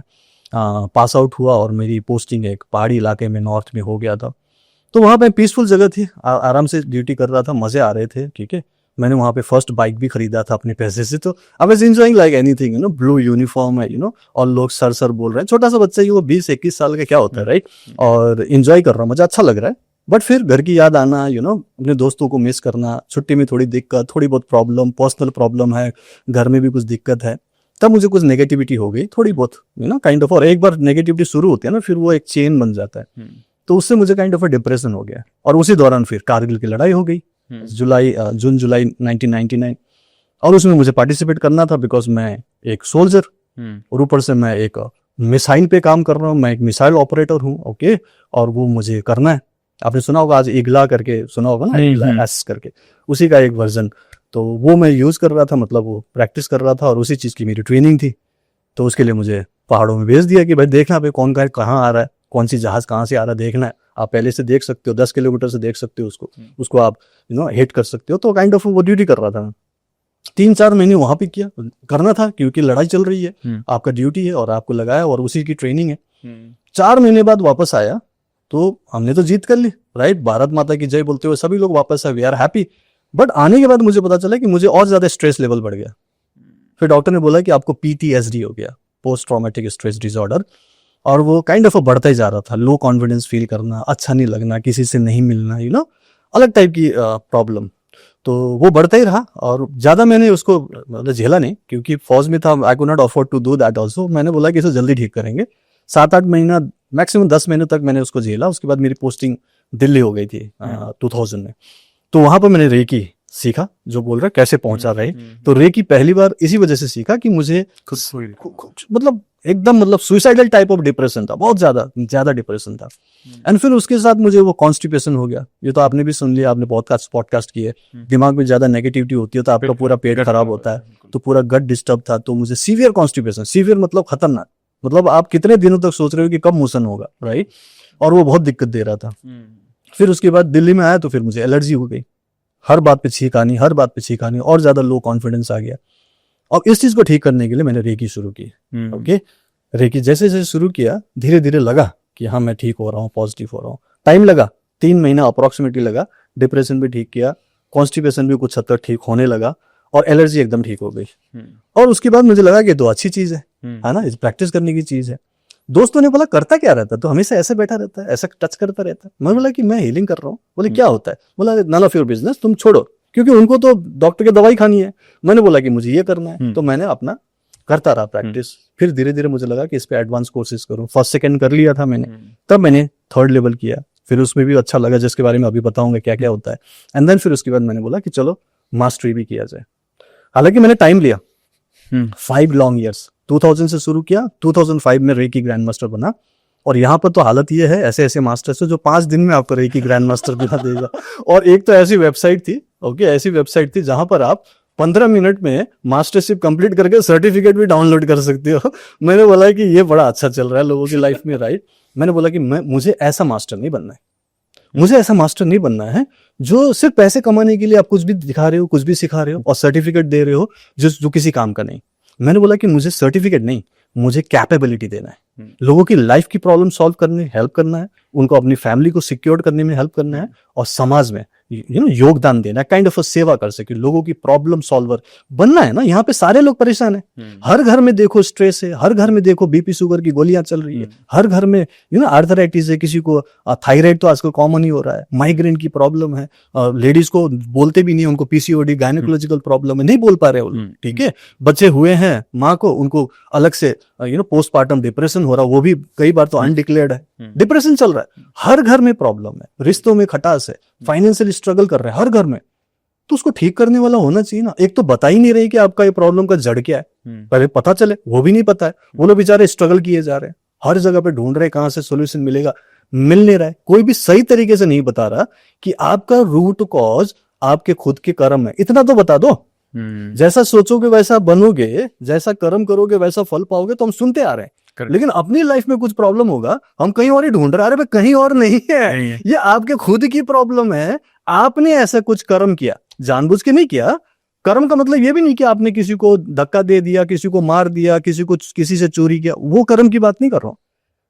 पास आउट हुआ और मेरी पोस्टिंग एक पहाड़ी इलाके में नॉर्थ में हो गया था। तो वहाँ पे पीसफुल जगह थी, आराम से ड्यूटी कर रहा था, मजे आ रहे थे, ठीक है। मैंने वहाँ पे फर्स्ट बाइक भी खरीदा था अपने पैसे से, तो I was enjoying like anything, blue uniform है, और लोग सर बोल रहे हैं, छोटा सा बच्चा ही वो 20-21 साल का क्या होता है, राइट। और एंजॉय कर रहा हूँ, मुझे अच्छा लग रहा है। बट फिर घर की याद आना, अपने दोस्तों को मिस करना, छुट्टी में थोड़ी दिक्कत, थोड़ी बहुत प्रॉब्लम, पर्सनल प्रॉब्लम है, घर में भी कुछ दिक्कत है, तब मुझे कुछ नेगेटिविटी हो गई थोड़ी बहुत, काइंड ऑफ। और एक बार नेगेटिविटी शुरू होती है ना, फिर वो एक चेन बन जाता है, तो उससे मुझे काइंड ऑफ डिप्रेशन हो गया। और उसी दौरान फिर कारगिल की लड़ाई हो गई, जून जुलाई 1999, और उसमें मुझे पार्टिसिपेट करना था बिकॉज मैं एक सोल्जर, और ऊपर से मैं एक मिसाइल पे काम कर रहा हूँ, मैं एक मिसाइल ऑपरेटर हूँ, ओके। और वो मुझे करना है, आपने सुना होगा आज इगला करके सुना होगा ना, इगला एस करके, उसी का एक वर्जन, तो वो मैं यूज कर रहा था, मतलब वो प्रैक्टिस कर रहा था, और उसी चीज की मेरी ट्रेनिंग थी। तो उसके लिए मुझे पहाड़ों में भेज दिया कि भाई देखना भाई कौन कहाँ आ रहा है, कौन सी जहाज कहाँ से आ रहा है, देखना है। आप पहले से देख सकते हो, 10 किलोमीटर से देख सकते हो उसको आप हिट कर सकते हो। तो काइंड ऑफ वो ड्यूटी कर रहा था, 3-4 महीने वहां पे किया, करना था क्योंकि लड़ाई चल रही है, आपका ड्यूटी है और आपको लगाया, और उसी की ट्रेनिंग है। 4 महीने बाद वापस आया तो हमने तो जीत कर ली, राइट। भारत माता की जय बोलते हुए सभी लोग वापस आए, वी आर हैप्पी। बट आने के बाद मुझे पता चला कि मुझे और ज्यादा स्ट्रेस लेवल बढ़ गया। फिर डॉक्टर ने बोला कि आपको PTSD हो गया, पोस्ट ट्रॉमेटिक स्ट्रेस डिसऑर्डर, और वो काइंड ऑफ बढ़ता ही जा रहा था। लो कॉन्फिडेंस फील करना, अच्छा नहीं लगना, किसी से नहीं मिलना, अलग टाइप की प्रॉब्लम। तो वो बढ़ता ही रहा, और ज्यादा मैंने उसको मतलब झेला नहीं, क्योंकि फौज में था, I could not afford to do that also. मैंने बोला कि इसे जल्दी ठीक करेंगे। 7-8 महीना, मैक्सिमम 10 महीने तक मैंने उसको झेला। उसके बाद मेरी पोस्टिंग दिल्ली हो गई थी 2000 में। तो वहां पर मैंने रेकी सीखा, जो बोल रहा है कैसे पहुंचा रहे। तो रेकी पहली बार इसी वजह से सीखा कि मुझे मतलब एकदम सुइसाइडल टाइप ऑफ डिप्रेशन था, बहुत ज्यादा डिप्रेशन था। एंड फिर उसके साथ मुझे वो कॉन्स्टिपेशन हो गया। ये तो आपने भी सुन लिया, आपने पॉडकास्ट किए, दिमाग में ज्यादा नेगेटिविटी होती है तो आपका पूरा पेट खराब होता है, तो पूरा गट डिस्टर्ब था। तो मुझे सीवियर कॉन्स्टिपेशन, सीवियर मतलब खतरनाक, मतलब आप कितने दिनों तक सोच रहे हो कि कब मोशन होगा, राइट। और वो बहुत दिक्कत दे रहा था। फिर उसके बाद दिल्ली में आया तो फिर मुझे एलर्जी हो गई, हर बात पे छींक आनी, और ज्यादा लो कॉन्फिडेंस आ गया। और इस चीज को ठीक करने के लिए मैंने रेकी शुरू की, ओके। रेकी जैसे जैसे शुरू किया धीरे धीरे लगा कि हाँ मैं ठीक हो रहा हूँ, पॉजिटिव हो रहा हूँ। टाइम लगा, 3 महीना अप्रोक्सीमेटली लगा। डिप्रेशन भी ठीक किया, कॉन्स्टिपेशन भी कुछ हद तक ठीक होने लगा और एलर्जी एकदम ठीक हो गई। और उसके बाद मुझे लगा कि तो अच्छी चीज है ना, इस प्रैक्टिस करने की चीज है। दोस्तों ने बोला करता क्या रहता है, तो हमेशा ऐसे बैठा रहता है, ऐसा टच करता रहता है। मैं बोला कि मैं हीलिंग कर रहा हूँ। बोले क्या होता है? बोला नन ऑफ योर बिजनेस, तुम छोड़ो, क्योंकि उनको तो डॉक्टर की दवाई खानी है। मैंने बोला कि मुझे ये करना है, तो मैंने अपना करता रहा प्रैक्टिस। फिर धीरे धीरे मुझे लगा कि इस पे एडवांस कोर्सेज करूं। फर्स्ट सेकंड कर लिया था मैंने, तब मैंने 3rd लेवल किया। फिर उसमें भी अच्छा लगा, जिसके बारे में अभी बताऊंगा क्या क्या होता है। एंड देन फिर उसके बाद मैंने बोला कि चलो मास्टरी भी किया जाए। हालांकि मैंने टाइम लिया, 5 लॉन्ग ईयर्स। 2000 से शुरू किया, 2005 में रेकी ग्रैंड मास्टर बना। और यहाँ पर तो हालत ये है, ऐसे ऐसे मास्टर्स है जो 5 दिन में आपको रेकी ग्रैंड मास्टर बना देगा। और एक तो ऐसी वेबसाइट थी, ऐसी वेबसाइट थी जहां पर आप 15 मिनट में मास्टरशिप कंप्लीट करके सर्टिफिकेट भी डाउनलोड कर सकते हो। मैंने बोला कि ये बड़ा अच्छा चल रहा है लोगों की लाइफ में, राइट। मैंने बोला कि मुझे ऐसा मास्टर नहीं बनना है, मुझे ऐसा मास्टर नहीं बनना है जो सिर्फ पैसे कमाने के लिए आप कुछ भी दिखा रहे हो, कुछ भी सिखा रहे हो और सर्टिफिकेट दे रहे हो जो किसी काम का नहीं। मैंने बोला कि मुझे सर्टिफिकेट नहीं, मुझे कैपेबिलिटी देना है। लोगों की लाइफ की प्रॉब्लम सॉल्व करने हेल्प करना है, उनको अपनी फैमिली को सिक्योर करने में हेल्प करना है और समाज में योगदान देना है, काइंड ऑफ सेवा कर सके, लोगों की प्रॉब्लम सॉल्वर बनना है ना। यहाँ पे सारे लोग परेशान हैं, हर घर में देखो स्ट्रेस है, हर घर में देखो बीपी शुगर की गोलियां चल रही है, हर घर में आर्थराइटिस है, किसी को थायराइड तो आजकल कॉमन ही हो रहा है, माइग्रेन की प्रॉब्लम है, लेडीज को बोलते भी नहीं, उनको पीसीओडी गायनेकोलॉजिकल प्रॉब्लम है, नहीं बोल पा रहे वो लोग, ठीक है। बच्चे हुए हैं माँ को, उनको अलग से पोस्टपार्टम डिप्रेशन हो रहा, वो भी कई बार तो अनडिक्लेयर्ड है, डिप्रेशन चल रहा है। हर घर में प्रॉब्लम है, रिश्तों में खटास है, फाइनेंशियल स्ट्रगल कर रहे हैं हर घर में। तो उसको ठीक करने वाला होना चाहिए ना। एक तो बता ही नहीं रही कि आपका ये प्रॉब्लम का जड़ क्या है, पहले पता चले, वो भी नहीं पता है। वो लोग बेचारे स्ट्रगल किए जा रहे हैं, हर जगह पे ढूंढ रहे कहां से सोल्यूशन मिलेगा, मिल नहीं रहा है। कोई भी सही तरीके से नहीं बता रहा कि आपका रूट कॉज आपके खुद के कर्म है। इतना तो बता दो, जैसा सोचोगे वैसा बनोगे, जैसा कर्म करोगे वैसा फल पाओगे। तो हम सुनते आ रहे हैं, लेकिन अपनी लाइफ में कुछ प्रॉब्लम होगा हम कहीं और ही ढूंढ रहे हैं। अरे कहीं और नहीं है, ये आपके खुद की प्रॉब्लम है। आपने ऐसा कुछ कर्म किया, जानबूझ के नहीं किया। कर्म का मतलब ये भी नहीं कि आपने किसी को धक्का दे दिया, किसी को मार दिया, किसी से चोरी किया, वो कर्म की बात नहीं कर रहा हूं।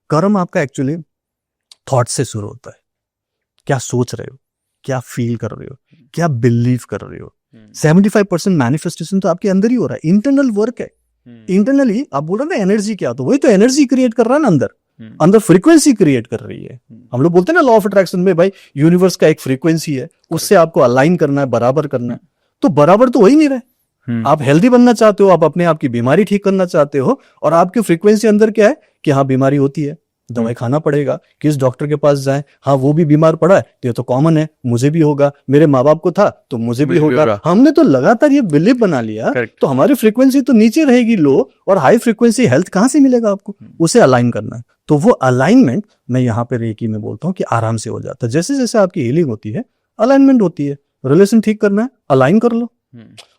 कर्म आपका एक्चुअली थॉट से शुरू होता है। क्या सोच रहे हो, क्या फील कर रहे हो, क्या बिलीव कर रहे हो। 75% मैनिफेस्टेशन तो आपके अंदर ही हो रहा है, इंटरनल वर्क है। इंटरनली आप बोल रहे हैं एनर्जी क्या, तो वही तो एनर्जी क्रिएट कर रहा है ना, अंदर फ्रीक्वेंसी क्रिएट कर रही है। हम लोग बोलते हैं ना लॉ ऑफ अट्रैक्शन में, भाई यूनिवर्स का एक फ्रीक्वेंसी है, उससे आपको अलाइन करना है, बराबर करना है। तो बराबर तो वही नहीं रहे। आप हेल्दी बनना चाहते हो, आप अपने आप की बीमारी ठीक करना चाहते हो, और आपकी फ्रीक्वेंसी अंदर क्या है कि हाँ बीमारी होती है, दवाई खाना पड़ेगा, किस डॉक्टर के पास जाएं, हाँ वो भी बीमार पड़ा है तो ये तो कॉमन है, मुझे भी होगा, मेरे माँ बाप को था तो मुझे भी होगा। हमने तो लगातार ये बिलीव बना लिया, तो हमारी फ्रीक्वेंसी तो नीचे रहेगी लो, और हाई फ्रीक्वेंसी हेल्थ कहाँ से मिलेगा आपको, उसे अलाइन करना है। तो वो अलाइनमेंट मैं यहाँ पे रेकी में बोलता हूँ कि आराम से हो जाता है। जैसे जैसे आपकी हीलिंग होती है अलाइनमेंट होती है। रिलेशन ठीक करना है, अलाइन कर लो,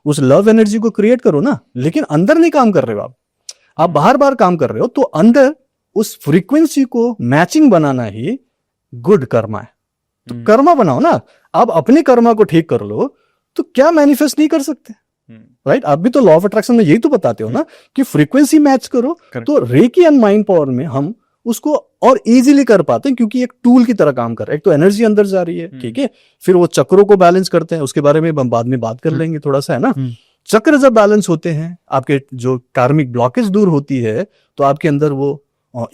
उस लव एनर्जी को क्रिएट करो ना। लेकिन अंदर नहीं काम कर रहे हो आप बाहर बाहर काम कर रहे हो, तो अंदर उस फ्रीक्वेंसी को मैचिंग बनाना ही गुड कर्मा है। तो कर्मा बनाओ ना। आप अपने कर्मा को ठीक कर लो तो क्या मैनिफेस्ट नहीं कर सकते, राइट। आप भी तो लॉ ऑफ अट्रैक्शन में यही तो बताते हो ना कि फ्रीक्वेंसी मैच करो। तो रेकी एंड माइंड पावर में हम उसको और इजीली कर पाते हैं, क्योंकि एक टूल की तरह काम कर रहा है। एक तो एनर्जी अंदर जा रही है, ठीक है, फिर वो चक्रों को बैलेंस करते हैं, उसके बारे में हम बाद में बात कर लेंगे थोड़ा सा, है ना। चक्र जब बैलेंस होते हैं, आपके जो कार्मिक ब्लॉकेज दूर होती है, तो आपके अंदर वो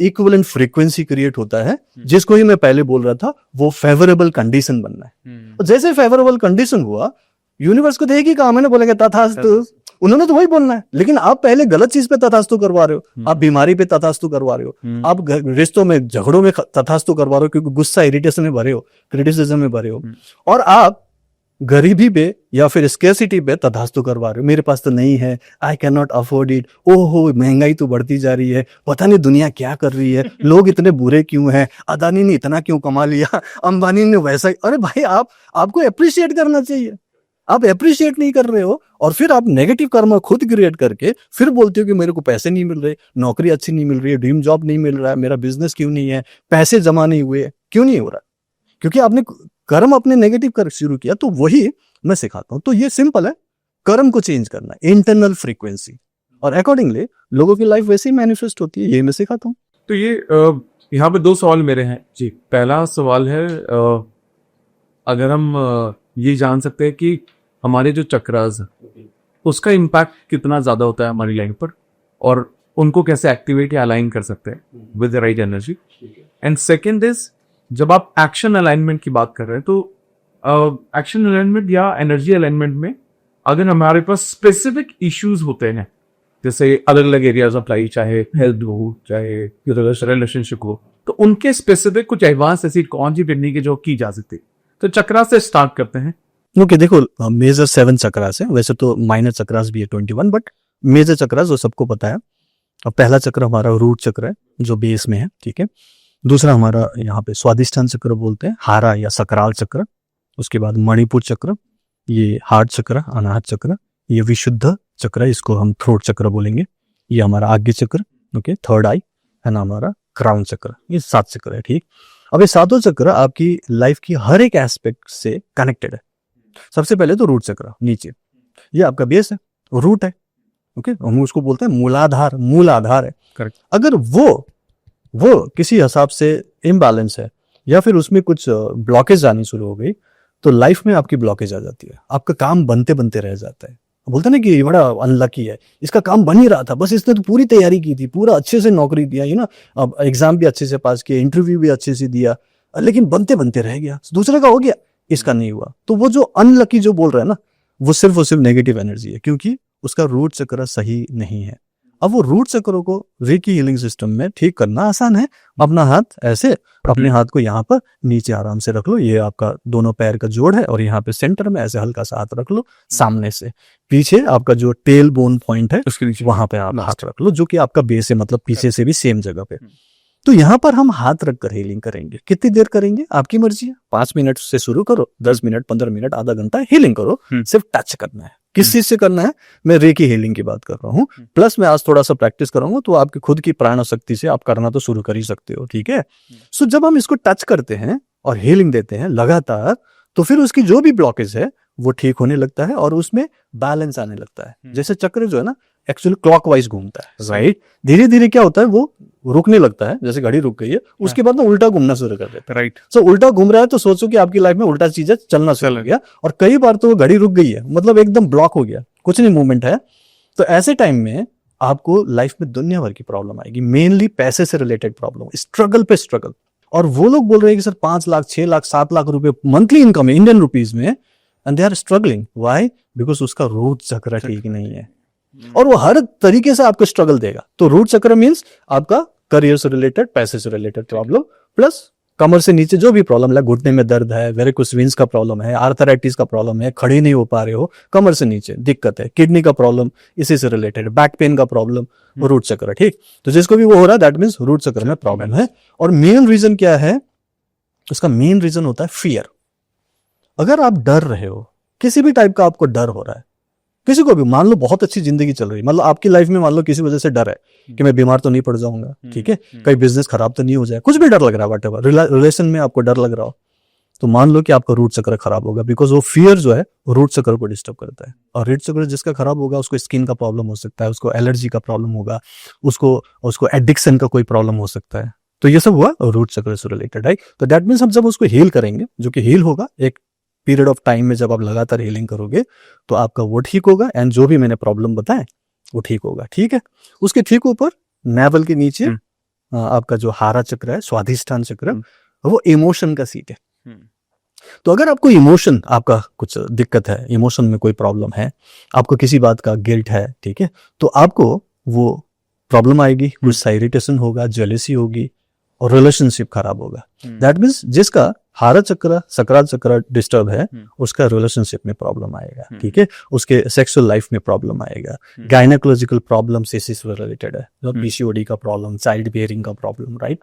इक्विवेलेंट फ्रीक्वेंसी क्रिएट होता है, जिसको ही मैं पहले बोल रहा था, वो फेवरेबल कंडीशन बनना है। और जैसे फेवरेबल कंडीशन हुआ, यूनिवर्स को तो एक ही काम है ना, बोलेंगे तथास्तु, उन्होंने तो वही बोलना है। लेकिन आप पहले गलत चीज पे तथास्तु करवा रहे हो, आप बीमारी पे तथास्तु करवा रहे हो, आप रिश्तों में झगड़ों में तथास्तु करवा रहे हो, क्योंकि गुस्सा इरिटेशन में भरे हो, क्रिटिसिज्म में भरे हो, और आप गरीबी पे या फिर स्केर्सिटी पे तथास्तु करवा रहे हो। मेरे पास तो नहीं है, I can not afford it, ओहो महंगाई तो बढ़ती जा रही है, पता नहीं दुनिया क्या कर रही है, लोग इतने बुरे क्यों हैं, अदानी ने इतना क्यों कमा लिया, अंबानी ने वैसा। अरे भाई आपको अप्रिशिएट करना चाहिए, आप अप्रिशिएट नहीं कर रहे हो, और फिर आप नेगेटिव कर्म खुद क्रिएट करके फिर बोलते हो कि मेरे को पैसे नहीं मिल रहे, नौकरी अच्छी नहीं मिल रही है, ड्रीम जॉब नहीं मिल रहा है, मेरा बिजनेस क्यों नहीं है, पैसे जमा नहीं हुए, क्यों नहीं हो रहा, क्योंकि आपने कर्म अपने नेगेटिव कर शुरू किया। तो वही मैं सिखाता हूं। तो ये सिंपल है, कर्म को चेंज करना, इंटरनल फ्रीक्वेंसी, और अकॉर्डिंगली लोगों की लाइफ वैसे ही मैनिफेस्ट होती है, ये मैं सिखाता हूँ। तो ये यहाँ पे दो सवाल मेरे हैं जी। पहला सवाल है, अगर हम ये जान सकते हैं कि हमारे जो चक्रास है उसका इम्पैक्ट कितना ज्यादा होता है हमारी लाइफ पर, और उनको कैसे एक्टिवेट या अलाइन कर सकते हैं with the right energy. And second is, जब आप एक्शन अलाइनमेंट की बात कर रहे हैं तो एक्शन अलाइनमेंट या एनर्जी अलाइनमेंट में अगर हमारे पास स्पेसिफिक इश्यूज होते हैं, जैसे अलग अलग एरियाज ऑफ लाइफ, चाहे हेल्थ हो चाहे रिलेशनशिप हो, तो उनके स्पेसिफिक कुछ एडवांस ऐसी कौन सी टेक्निक है जो की जा सकती है। तो चक्रा से स्टार्ट करते हैं। ओके, देखो मेजर 7 चक्रास है, वैसे तो माइनर चक्रास भी है 21, बट मेजर चक्रास वो सबको पता है। अब पहला चक्र हमारा रूट चक्र है जो बेस में है, ठीक है। दूसरा हमारा यहाँ पे स्वादिष्ठान चक्र बोलते हैं, हारा या सकराल चक्र। उसके बाद मणिपुर चक्र, ये हार्ट चक्र, अनाहत चक्र, ये विशुद्ध चक्र है, इसको हम थ्रोट चक्र बोलेंगे। ये हमारा आज्ञा चक्र, ओके, थर्ड आई है ना, हमारा क्राउन चक्र। ये 7 चक्र है, ठीक। अब ये सातों चक्र आपकी लाइफ की हर एक एस्पेक्ट से कनेक्टेड है। सबसे पहले तो रूट चक्र नीचे, ये आपका बेस है, रूट है, ओके, हम उसको बोलते हैं मूलाधार, मूल आधार है। करेक्ट। अगर वो किसी हिसाब से इम्बैलेंस है या फिर उसमें कुछ ब्लॉकेज आनी शुरू हो गई, तो लाइफ में आपकी ब्लॉकेज आ जाती है, आपका काम बनते बनते रह जाता है। बोलते हैं ना कि ये बड़ा अनलकी है, इसका काम बन ही रहा था, बस इसने तो पूरी तैयारी की थी, पूरा अच्छे से नौकरी दिया, यू ना, अब एग्जाम भी अच्छे से पास किया, इंटरव्यू भी अच्छे से दिया, लेकिन बनते बनते रह गया, दूसरे का हो गया, इसका नहीं हुआ। तो वो जो अनलकी जो बोल रहा है ना, वो सिर्फ नेगेटिव एनर्जी है, क्योंकि उसका रूट चक्र सही नहीं है। अब वो रूट चक्रों को रेकी हीलिंग सिस्टम में ठीक करना आसान है। अपना हाथ ऐसे, अपने हाथ को यहाँ पर नीचे आराम से रख लो, ये आपका दोनों पैर का जोड़ है, और यहाँ पे सेंटर में ऐसे हल्का सा हाथ रख लो, सामने से पीछे आपका जो टेल बोन पॉइंट है उसके नीचे वहां पे आप हाथ रख लो, जो कि आपका बेस है, मतलब पीछे से भी सेम जगह पे। तो यहाँ पर हम हाथ रखकर हीलिंग करेंगे। कितनी देर करेंगे आपकी मर्जी है, 5 मिनट से शुरू करो, 10 मिनट, 15 मिनट, आधा घंटा हीलिंग करो। सिर्फ टच करना है। किस चीज से करना है, मैं रेकी हीलिंग की बात कर रहा हूँ, प्लस मैं आज थोड़ा सा प्रैक्टिस करूंगा, तो आपकी खुद की प्राण शक्ति से आप करना तो शुरू कर ही सकते हो, ठीक है। सो जब हम इसको टच करते हैं और हीलिंग देते हैं लगातार, तो फिर उसकी जो भी ब्लॉकेज है वो ठीक होने लगता है और उसमें बैलेंस आने लगता है। जैसे चक्र जो है ना, एक्चुअली क्लॉकवाइज घूमता है, राइट। धीरे धीरे क्या होता है, वो रुकने लगता है, जैसे घड़ी रुक गई है, उसके बाद ना उल्टा घूमना शुरू कर देता है, राइट। सो उल्टा घूम रहा है, तो सोचो कि आपकी लाइफ में उल्टा चीजें चलना शुरू हो गया, और कई बार तो वो घड़ी रुक गई है, मतलब एकदम ब्लॉक हो गया, कुछ नहीं मूवमेंट है। तो ऐसे टाइम में आपको लाइफ में दुनिया भर की प्रॉब्लम आएगी, मेनली पैसे से रिलेटेड प्रॉब्लम, स्ट्रगल पे स्ट्रगल। और वो लोग बोल रहे हैं कि सर 5 लाख 6 लाख 7 लाख रुपए मंथली इनकम है इंडियन रुपीज में, and they are struggling. Why? Because उसका रूट चक्र ठीक नहीं है, और वो हर तरीके से आपको स्ट्रगल देगा। तो रूट चक्र मीन्स आपका करियर से रिलेटेड, पैसे से रिलेटेड प्रॉब्लम, प्लस कमर से नीचे जो भी प्रॉब्लम है, घुटने में दर्द है, वेरिकोस वेन्स का प्रॉब्लम है, आर्थराइटिस का प्रॉब्लम है, खड़े नहीं हो पा रहे हो, कमर से नीचे दिक्कत है, किडनी का प्रॉब्लम इसी से रिलेटेड, बैक पेन का प्रॉब्लम, रूट चक्र, ठीक। तो जिसको भी वो हो रहा है, दैट मीन्स रूट चक्र में प्रॉब्लम है। और मेन रीजन क्या है, उसका मेन रीजन होता है फियर। अगर आप डर रहे हो, किसी भी टाइप का आपको डर हो रहा है, किसी को भी, मान लो बहुत अच्छी जिंदगी चल रही है, मतलब आपकी लाइफ में मान लो किसी वजह से डर है कि मैं बीमार तो नहीं पड़ जाऊंगा, ठीक है, कहीं बिजनेस खराब तो नहीं हो जाए, कुछ भी डर लग रहा है, व्हाटएवर, रिलेशन में आपको डर लग रहा हो, तो मान लो कि आपका रूट चक्र खराब होगा, बिकॉज वो फियर जो है रूट चक्र को डिस्टर्ब करता है। और रूट चक्र जिसका खराब होगा, उसको स्किन का प्रॉब्लम हो सकता है, उसको एलर्जी का प्रॉब्लम होगा, उसको एडिक्शन का कोई प्रॉब्लम हो सकता है। तो ये सब हुआ रूट चक्र से रिलेटेड, राइट। तो दैट मीन्स हम जब उसको हील करेंगे, जो कि हील होगा एक पीरियड ऑफ टाइम में, जब आप लगातार हीलिंग करोगे तो आपका वो ठीक होगा, एंड जो भी मैंने प्रॉब्लम बताए वो ठीक होगा, ठीक है। उसके ठीक ऊपर नेवल के नीचे आपका जो हारा चक्र है, स्वादिष्ठान चक्र, वो इमोशन का सीट है। तो अगर आपको इमोशन, आपका कुछ दिक्कत है, इमोशन में कोई प्रॉब्लम है, आपको किसी बात का गिल्ट है, ठीक है, तो आपको वो प्रॉब्लम आएगी, गुस्सा, इरिटेशन होगा, जेलसी होगी, और रिलेशनशिप खराब होगा। दैट मीन्स जिसका हारा चक्र, सकराल चक्र डिस्टर्ब है, उसका रिलेशनशिप में प्रॉब्लम आएगा, ठीक है, उसके सेक्सुअल लाइफ में प्रॉब्लम आएगा, गायनेकोलॉजिकल प्रॉब्लम से रिलेटेड है, पीसीओडी का प्रॉब्लम, चाइल्ड बियरिंग का प्रॉब्लम, राइट।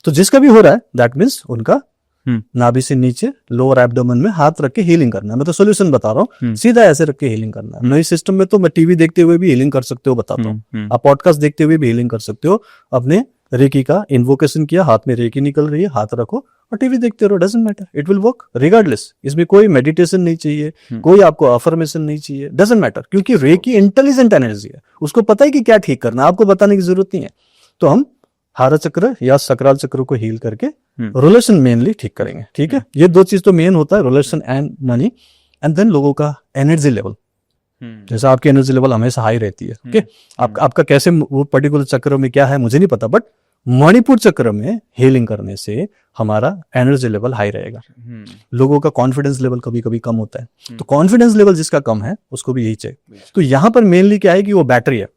तो जिसका भी हो रहा है, दैट मीन्स उनका नाभि से नीचे लोअर एब्डोमेन में हाथ रख के हीलिंग करना है। मैं तो सोल्यूशन बता रहा हूँ, सीधा ऐसे रख के हीलिंग करना है। नई सिस्टम में तो मैं टीवी देखते हुए भी हीलिंग कर सकते हो, बताता हूँ, आप पॉडकास्ट देखते हुए भी हीलिंग कर सकते हो। अपने रेकी का इन्वोकेशन किया, हाथ में रेकी निकल रही है, हाथ रखो और टीवी देखते रहो, doesn't matter, it will work regardless. इसमें कोई मेडिटेशन नहीं चाहिए, कोई आपको अफर्मेशन नहीं चाहिए, डजंट मैटर, क्योंकि रेकी इंटेलिजेंट एनर्जी है, उसको पता है कि क्या ठीक करना, आपको बताने की जरूरत नहीं है। तो हम हारा चक्र या सकराल चक्र को हील करके रिलेशन मेनली ठीक करेंगे, ठीक है। ये दो चीज तो मेन होता है, relation and money, and then लोगों का एनर्जी लेवल। जैसा आपकी एनर्जी लेवल हमेशा हाई रहती है, ओके, आपका कैसे वो पर्टिकुलर चक्र में क्या है मुझे नहीं पता, बट मणिपुर चक्र में हीलिंग करने से हमारा एनर्जी लेवल हाई रहेगा। लोगों का कॉन्फिडेंस लेवल कभी कभी कम होता है, तो कॉन्फिडेंस लेवल जिसका कम है उसको भी यही चाहिए। तो यहाँ पर मेनली क्या है कि वो बैटरी है।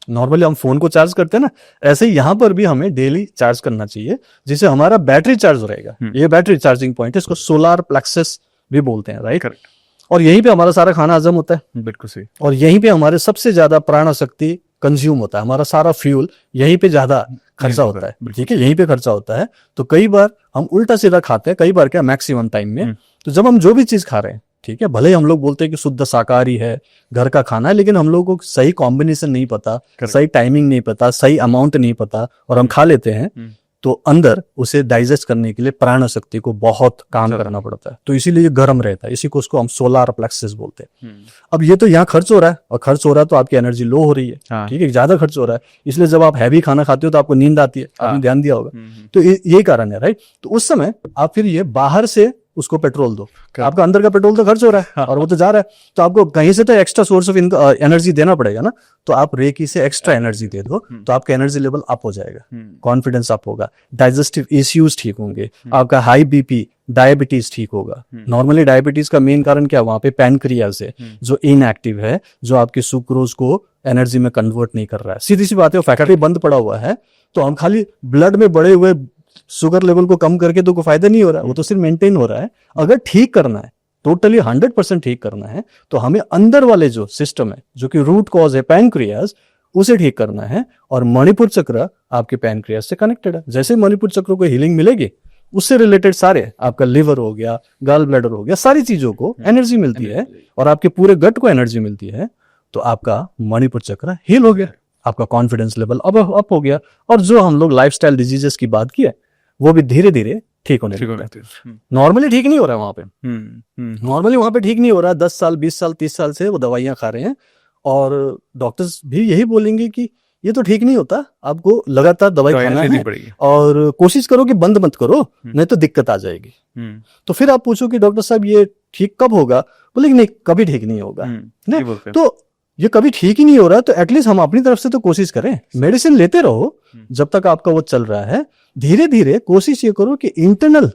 नॉर्मली हम फोन को चार्ज करते हैं ना, ऐसे ही यहाँ पर भी हमें डेली चार्ज करना चाहिए, जिससे हमारा बैटरी चार्ज रहेगा। ये बैटरी चार्जिंग पॉइंट है, इसको सोलार प्लेक्सस भी बोलते हैं, राइट। करेक्ट। और यहीं पे हमारा सारा खाना हजम होता है, बिल्कुल सही। और यहीं पे हमारे सबसे ज्यादा प्राण शक्ति कंज्यूम होता है, हमारा सारा फ्यूल यहीं पे ज्यादा खर्चा होता है, ठीक है, यहीं पे खर्चा होता है। तो कई बार हम उल्टा सीधा खाते हैं, कई बार क्या मैक्सिमम टाइम में। तो जब हम जो भी चीज खा रहे हैं, ठीक है, भले ही हम लोग बोलते हैं कि शुद्ध शाकाहारी है, घर का खाना है, लेकिन हम लोगों को सही कॉम्बिनेशन नहीं पता, सही टाइमिंग नहीं पता, सही अमाउंट नहीं पता, और हम खा लेते हैं, तो अंदर उसे डाइजेस्ट करने के लिए प्राण शक्ति को बहुत काम करना पड़ता है, तो इसीलिए ये गर्म रहता है, इसी को उसको हम सोलार प्लेक्सस बोलते हैं। अब ये तो यहाँ खर्च हो रहा है, और खर्च हो रहा है तो आपकी एनर्जी लो हो रही है, ठीक है, ज्यादा खर्च हो रहा है, इसलिए जब आप हैवी खाना खाते हो तो आपको नींद आती है, आपने ध्यान दिया होगा। तो यही कारण है, राइट। तो उस समय आप फिर ये बाहर से उसको पेट्रोल दो, आपका अंदर का पेट्रोल तो खर्च हो रहा है और वो तो जा रहा है, तो आपको कहीं से तो एक्स्ट्रा सोर्स ऑफ एनर्जी देना पड़ेगा ना। तो आप रेकी से एक्स्ट्रा एनर्जी दे दो, तो आपका एनर्जी लेवल अप हो जाएगा, कॉन्फिडेंस अप होगा, डाइजेस्टिव इश्यूज ठीक होंगे, आपका हाई बीपी, डायबिटीज ठीक होगा। नॉर्मली डायबिटीज का मेन कारण क्या है, वहां पे पैनक्रियाज है जो इनएक्टिव है, जो आपके सुक्रोज को एनर्जी में कन्वर्ट नहीं कर रहा है। सीधी सी बात है, वो फैक्ट्री बंद पड़ा हुआ है, तो हम खाली ब्लड में बढ़े हुए शुगर लेवल को कम करके तो कोई फायदा नहीं हो रहा है, वो तो सिर्फ मेंटेन हो रहा है। अगर ठीक करना है, टोटली 100% ठीक करना है, तो हमें अंदर वाले जो सिस्टम है, जो कि रूट कॉज है पैनक्रियाज, उसे ठीक करना है। और मणिपुर चक्र आपके पैनक्रियाज से कनेक्टेड है। जैसे मणिपुर चक्र को हीलिंग मिलेगी, उससे रिलेटेड सारे, आपका लिवर हो गया, गॉल ब्लैडर हो गया, सारी चीजों को एनर्जी मिलती है, और आपके पूरे गट को एनर्जी मिलती है, तो आपका मणिपुर चक्र हील हो गया, आपका कॉन्फिडेंस लेवल अप हो गया। और जो हम लोग लाइफस्टाइल डिजीजेस की बात की है, वो भी धीरे धीरे ठीक होने लगता है। नॉर्मली ठीक नहीं हो रहा है वहां पे, नॉर्मली वहां पे ठीक नहीं हो रहा है। 10 साल 20 साल 30 साल से वो दवाइयां खा रहे हैं, और डॉक्टर्स भी यही बोलेंगे कि ये तो ठीक नहीं होता, आपको लगातार दवाई खाना है, और कोशिश करो कि बंद मत करो, नहीं तो दिक्कत आ जाएगी। तो फिर आप पूछो कि डॉक्टर साहब ये ठीक कब होगा, बोले नहीं, कभी ठीक नहीं होगा। तो ये कभी ठीक ही नहीं हो रहा, तो एटलीस्ट हम अपनी तरफ से तो कोशिश करें, मेडिसिन लेते रहो जब तक आपका वो चल रहा है। धीरे धीरे कोशिश ये करो कि इंटरनल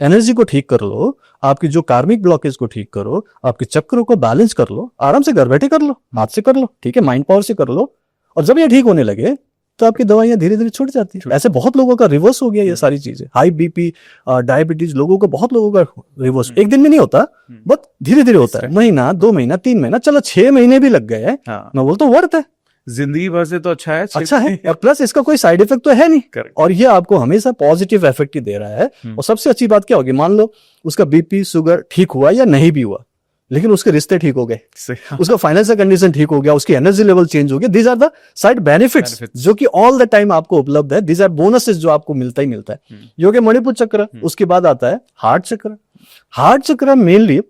एनर्जी को ठीक कर लो, आपकी जो कार्मिक ब्लॉकेज को ठीक करो, आपके चक्रों को बैलेंस कर लो, आराम से घर बैठे कर लो, हाथ से कर लो, ठीक है, माइंड पावर से कर लो। और जब ये ठीक होने लगे तो आपकी दवाइयां धीरे धीरे छूट जाती है। ऐसे बहुत लोगों का रिवर्स हो गया, ये सारी चीजें, हाई बीपी, डायबिटीज, लोगों का, बहुत लोगों का रिवर्स एक दिन में नहीं होता, बट धीरे धीरे होता है, महीना 2 महीना 3 महीना, चलो 6 महीने भी लग गए, मैं बोलता हूँ वर्थ है, जिंदगी भर से तो अच्छा है, अच्छा है, प्लस इसका कोई साइड इफेक्ट तो है नहीं, और ये आपको हमेशा पॉजिटिव इफेक्ट ही दे रहा है। और सबसे अच्छी बात क्या होगी, मान लो उसका बीपी शुगर ठीक हुआ या नहीं भी हुआ, लेकिन उसके रिश्ते ठीक हो गए, उसका फाइनेंशियल कंडीशन ठीक हो गया, उसकी एनर्जी लेवल चेंज हो गया, these are the side benefits जो कि ऑल द टाइम आपको उपलब्ध है, दीज आर बोनसेस जो आपको मिलता ही मिलता है। ये हो गया मणिपुर चक्र। उसके बाद आता है हार्ट चक्र। हार्ट चक्र मेनली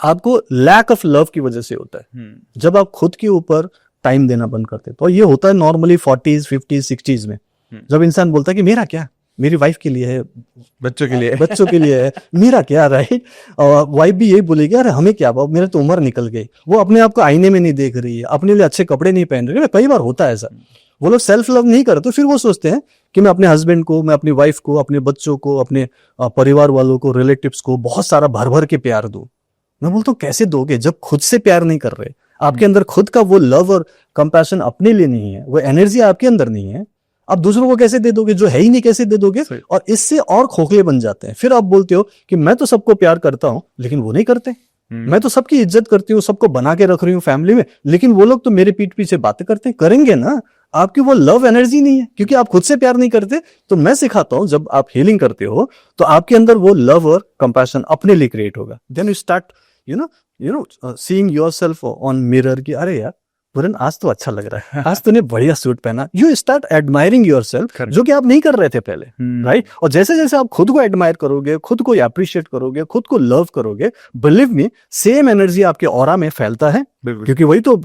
आपको लैक ऑफ लव की वजह से होता है, जब आप खुद के ऊपर टाइम देना बंद करते हैं। तो ये होता है नॉर्मली 40s 50s 60s में, जब इंसान बोलता है कि मेरा क्या, मेरी वाइफ के लिए है, बच्चों के लिए है, मेरा क्या, राइट। और वाइफ भी यही बोलेगी, अरे हमें क्या, मेरे तो उम्र निकल गई, वो अपने आप को आईने में नहीं देख रही है, अपने लिए अच्छे कपड़े नहीं पहन रही है। कई बार होता है ऐसा, वो लोग सेल्फ लव नहीं करते, फिर वो सोचते हैं कि मैं अपने हस्बैंड को, मैं अपनी वाइफ को, अपने बच्चों को, अपने परिवार वालों को, रिलेटिव्स को बहुत सारा भर भर के प्यार दूं। मैं बोलता हूँ कैसे दोगे जब खुद से प्यार नहीं कर रहे, आपके अंदर खुद का वो लव और कंपैशन अपने लिए नहीं है, वो एनर्जी आपके अंदर नहीं है, आप दूसरों को कैसे दे दोगे, जो है ही नहीं कैसे दे दोगे। और इससे और खोखले बन जाते हैं। फिर आप बोलते हो कि मैं तो सबको प्यार करता हूं, लेकिन वो नहीं करते। मैं तो सबकी इज्जत करती हूँ, सबको बना के रख रही हूँ फैमिली में, लेकिन वो लोग तो मेरे पीठ पीछे बातें करते हैं। करेंगे ना, आपकी वो लव एनर्जी नहीं है, क्योंकि आप खुद से प्यार नहीं करते। तो मैं सिखाता हूं, जब आप हीलिंग करते हो तो आपके अंदर वो लव और कंपैशन अपने लिए क्रिएट होगा। Then you start you know seeing yourself on mirror कि अरे यार पुरन आज तो अच्छा लग रहा है, आज तूने बढ़िया सूट पहना, you start admiring yourself, Correct. जो कि आप नहीं कर रहे थे पहले, राइट? और जैसे जैसे आप खुद को एडमायर करोगे, खुद को अप्रिशिएट करोगे, खुद को लव करोगे, बिलीव मी सेम एनर्जी आपके ऑरा में फैलता है, बिल्कुल क्योंकि वही तो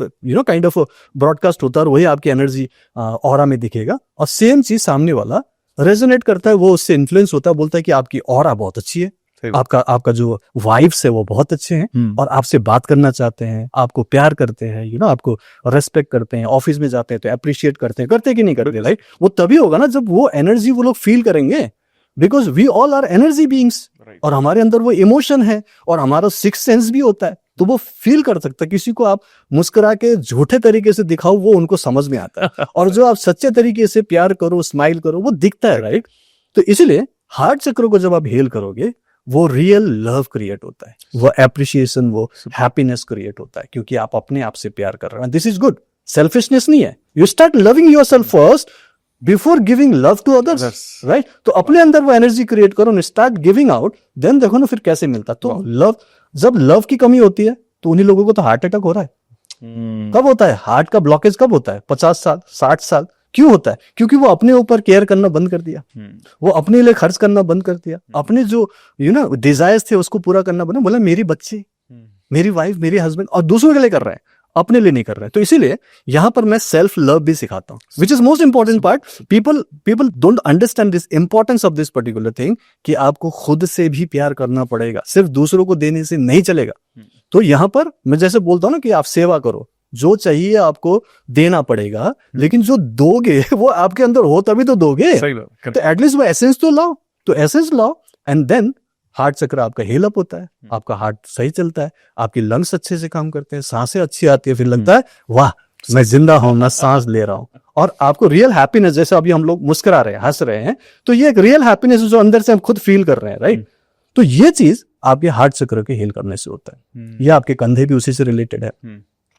काइंड ऑफ ब्रॉडकास्ट होता है और वही आपकी एनर्जी ऑरा में दिखेगा, और सेम चीज सामने वाला रेजोनेट करता है, वो उससे इन्फ्लुएंस होता है, बोलता है कि आपकी ऑरा बहुत अच्छी है, आपका जो वाइब्स है वो बहुत अच्छे हैं, और आपसे बात करना चाहते हैं, आपको प्यार करते हैं, आपको रेस्पेक्ट करते हैं, ऑफिस में जाते हैं तो अप्रिशिएट करते कि नहीं करते, राइट? वो तभी होगा ना जब वो एनर्जी वो लोग फील करेंगे, because we all are energy beings, और हमारे अंदर वो इमोशन है और हमारा सिक्स सेंस भी होता है, तो वो फील कर सकता है। किसी को आप मुस्कुरा के झूठे तरीके से दिखाओ, वो उनको समझ में आता है, और जो आप सच्चे तरीके से प्यार करो, स्माइल करो, वो दिखता है, राइट? तो इसलिए हार्ट चक्र को जब आप हील करोगे, वो रियल लव क्रिएट होता है, वो एप्रिशिएशन, वो हैप्पीनेस क्रिएट होता है, क्योंकि आप अपने आप से प्यार कर रहे हैं। दिस इज गुड, सेल्फिशनेस नहीं है। You start loving yourself first before giving love to others, right? तो अपने अंदर वो एनर्जी क्रिएट करो, स्टार्ट गिविंग आउट, देन देखो ना फिर कैसे मिलता। तो लव, जब लव की कमी होती है तो उन्हीं लोगों को तो हार्ट अटैक हो रहा है। कब होता है हार्ट का ब्लॉकेज? कब होता है? 50 साल, 60 साल। क्यों होता है? क्योंकि वो अपने ऊपर केयर करना बंद कर दिया, वो अपने लिए खर्च करना बंद कर दिया, अपने जो डिजायर्स थे उसको पूरा करना बंद, बोला मेरी बच्ची, मेरी वाइफ, मेरी हस्बैंड, और दूसरों के लिए कर रहे हैं, अपने लिए नहीं कर रहे हैं। तो इसीलिए यहां पर मैं सेल्फ लव भी सिखाता हूं, which is most important part. People don't understand this importance of this particular thing, कि आपको खुद से भी प्यार करना पड़ेगा, सिर्फ दूसरों को देने से नहीं चलेगा। तो यहां पर मैं जैसे बोलता हूं ना कि आप सेवा करो, जो चाहिए आपको देना पड़ेगा, लेकिन जो दोगे वो आपके अंदर हो तभी तो दोगे। तो एटलीस्ट वो एसेंस तो लाओ, तो एसेंस लाओ, एंड देन हार्ट चक्र आपका हील अप होता है, आपका हार्ट सही चलता है, आपकी लंग्स अच्छे से काम करते हैं, सांसें अच्छी आती है, फिर लगता है वाह मैं जिंदा हूं, मैं सांस ले रहा हूं, और आपको रियल हैप्पीनेस, जैसे अभी हम लोग मुस्कुरा रहे हैं, हंस रहे हैं, तो ये एक रियल हैप्पीनेस जो अंदर से हम खुद फील कर रहे हैं, राइट? तो ये चीज आपके हार्ट चक्र के हील करने से होता है। ये आपके कंधे भी उसी से रिलेटेड है,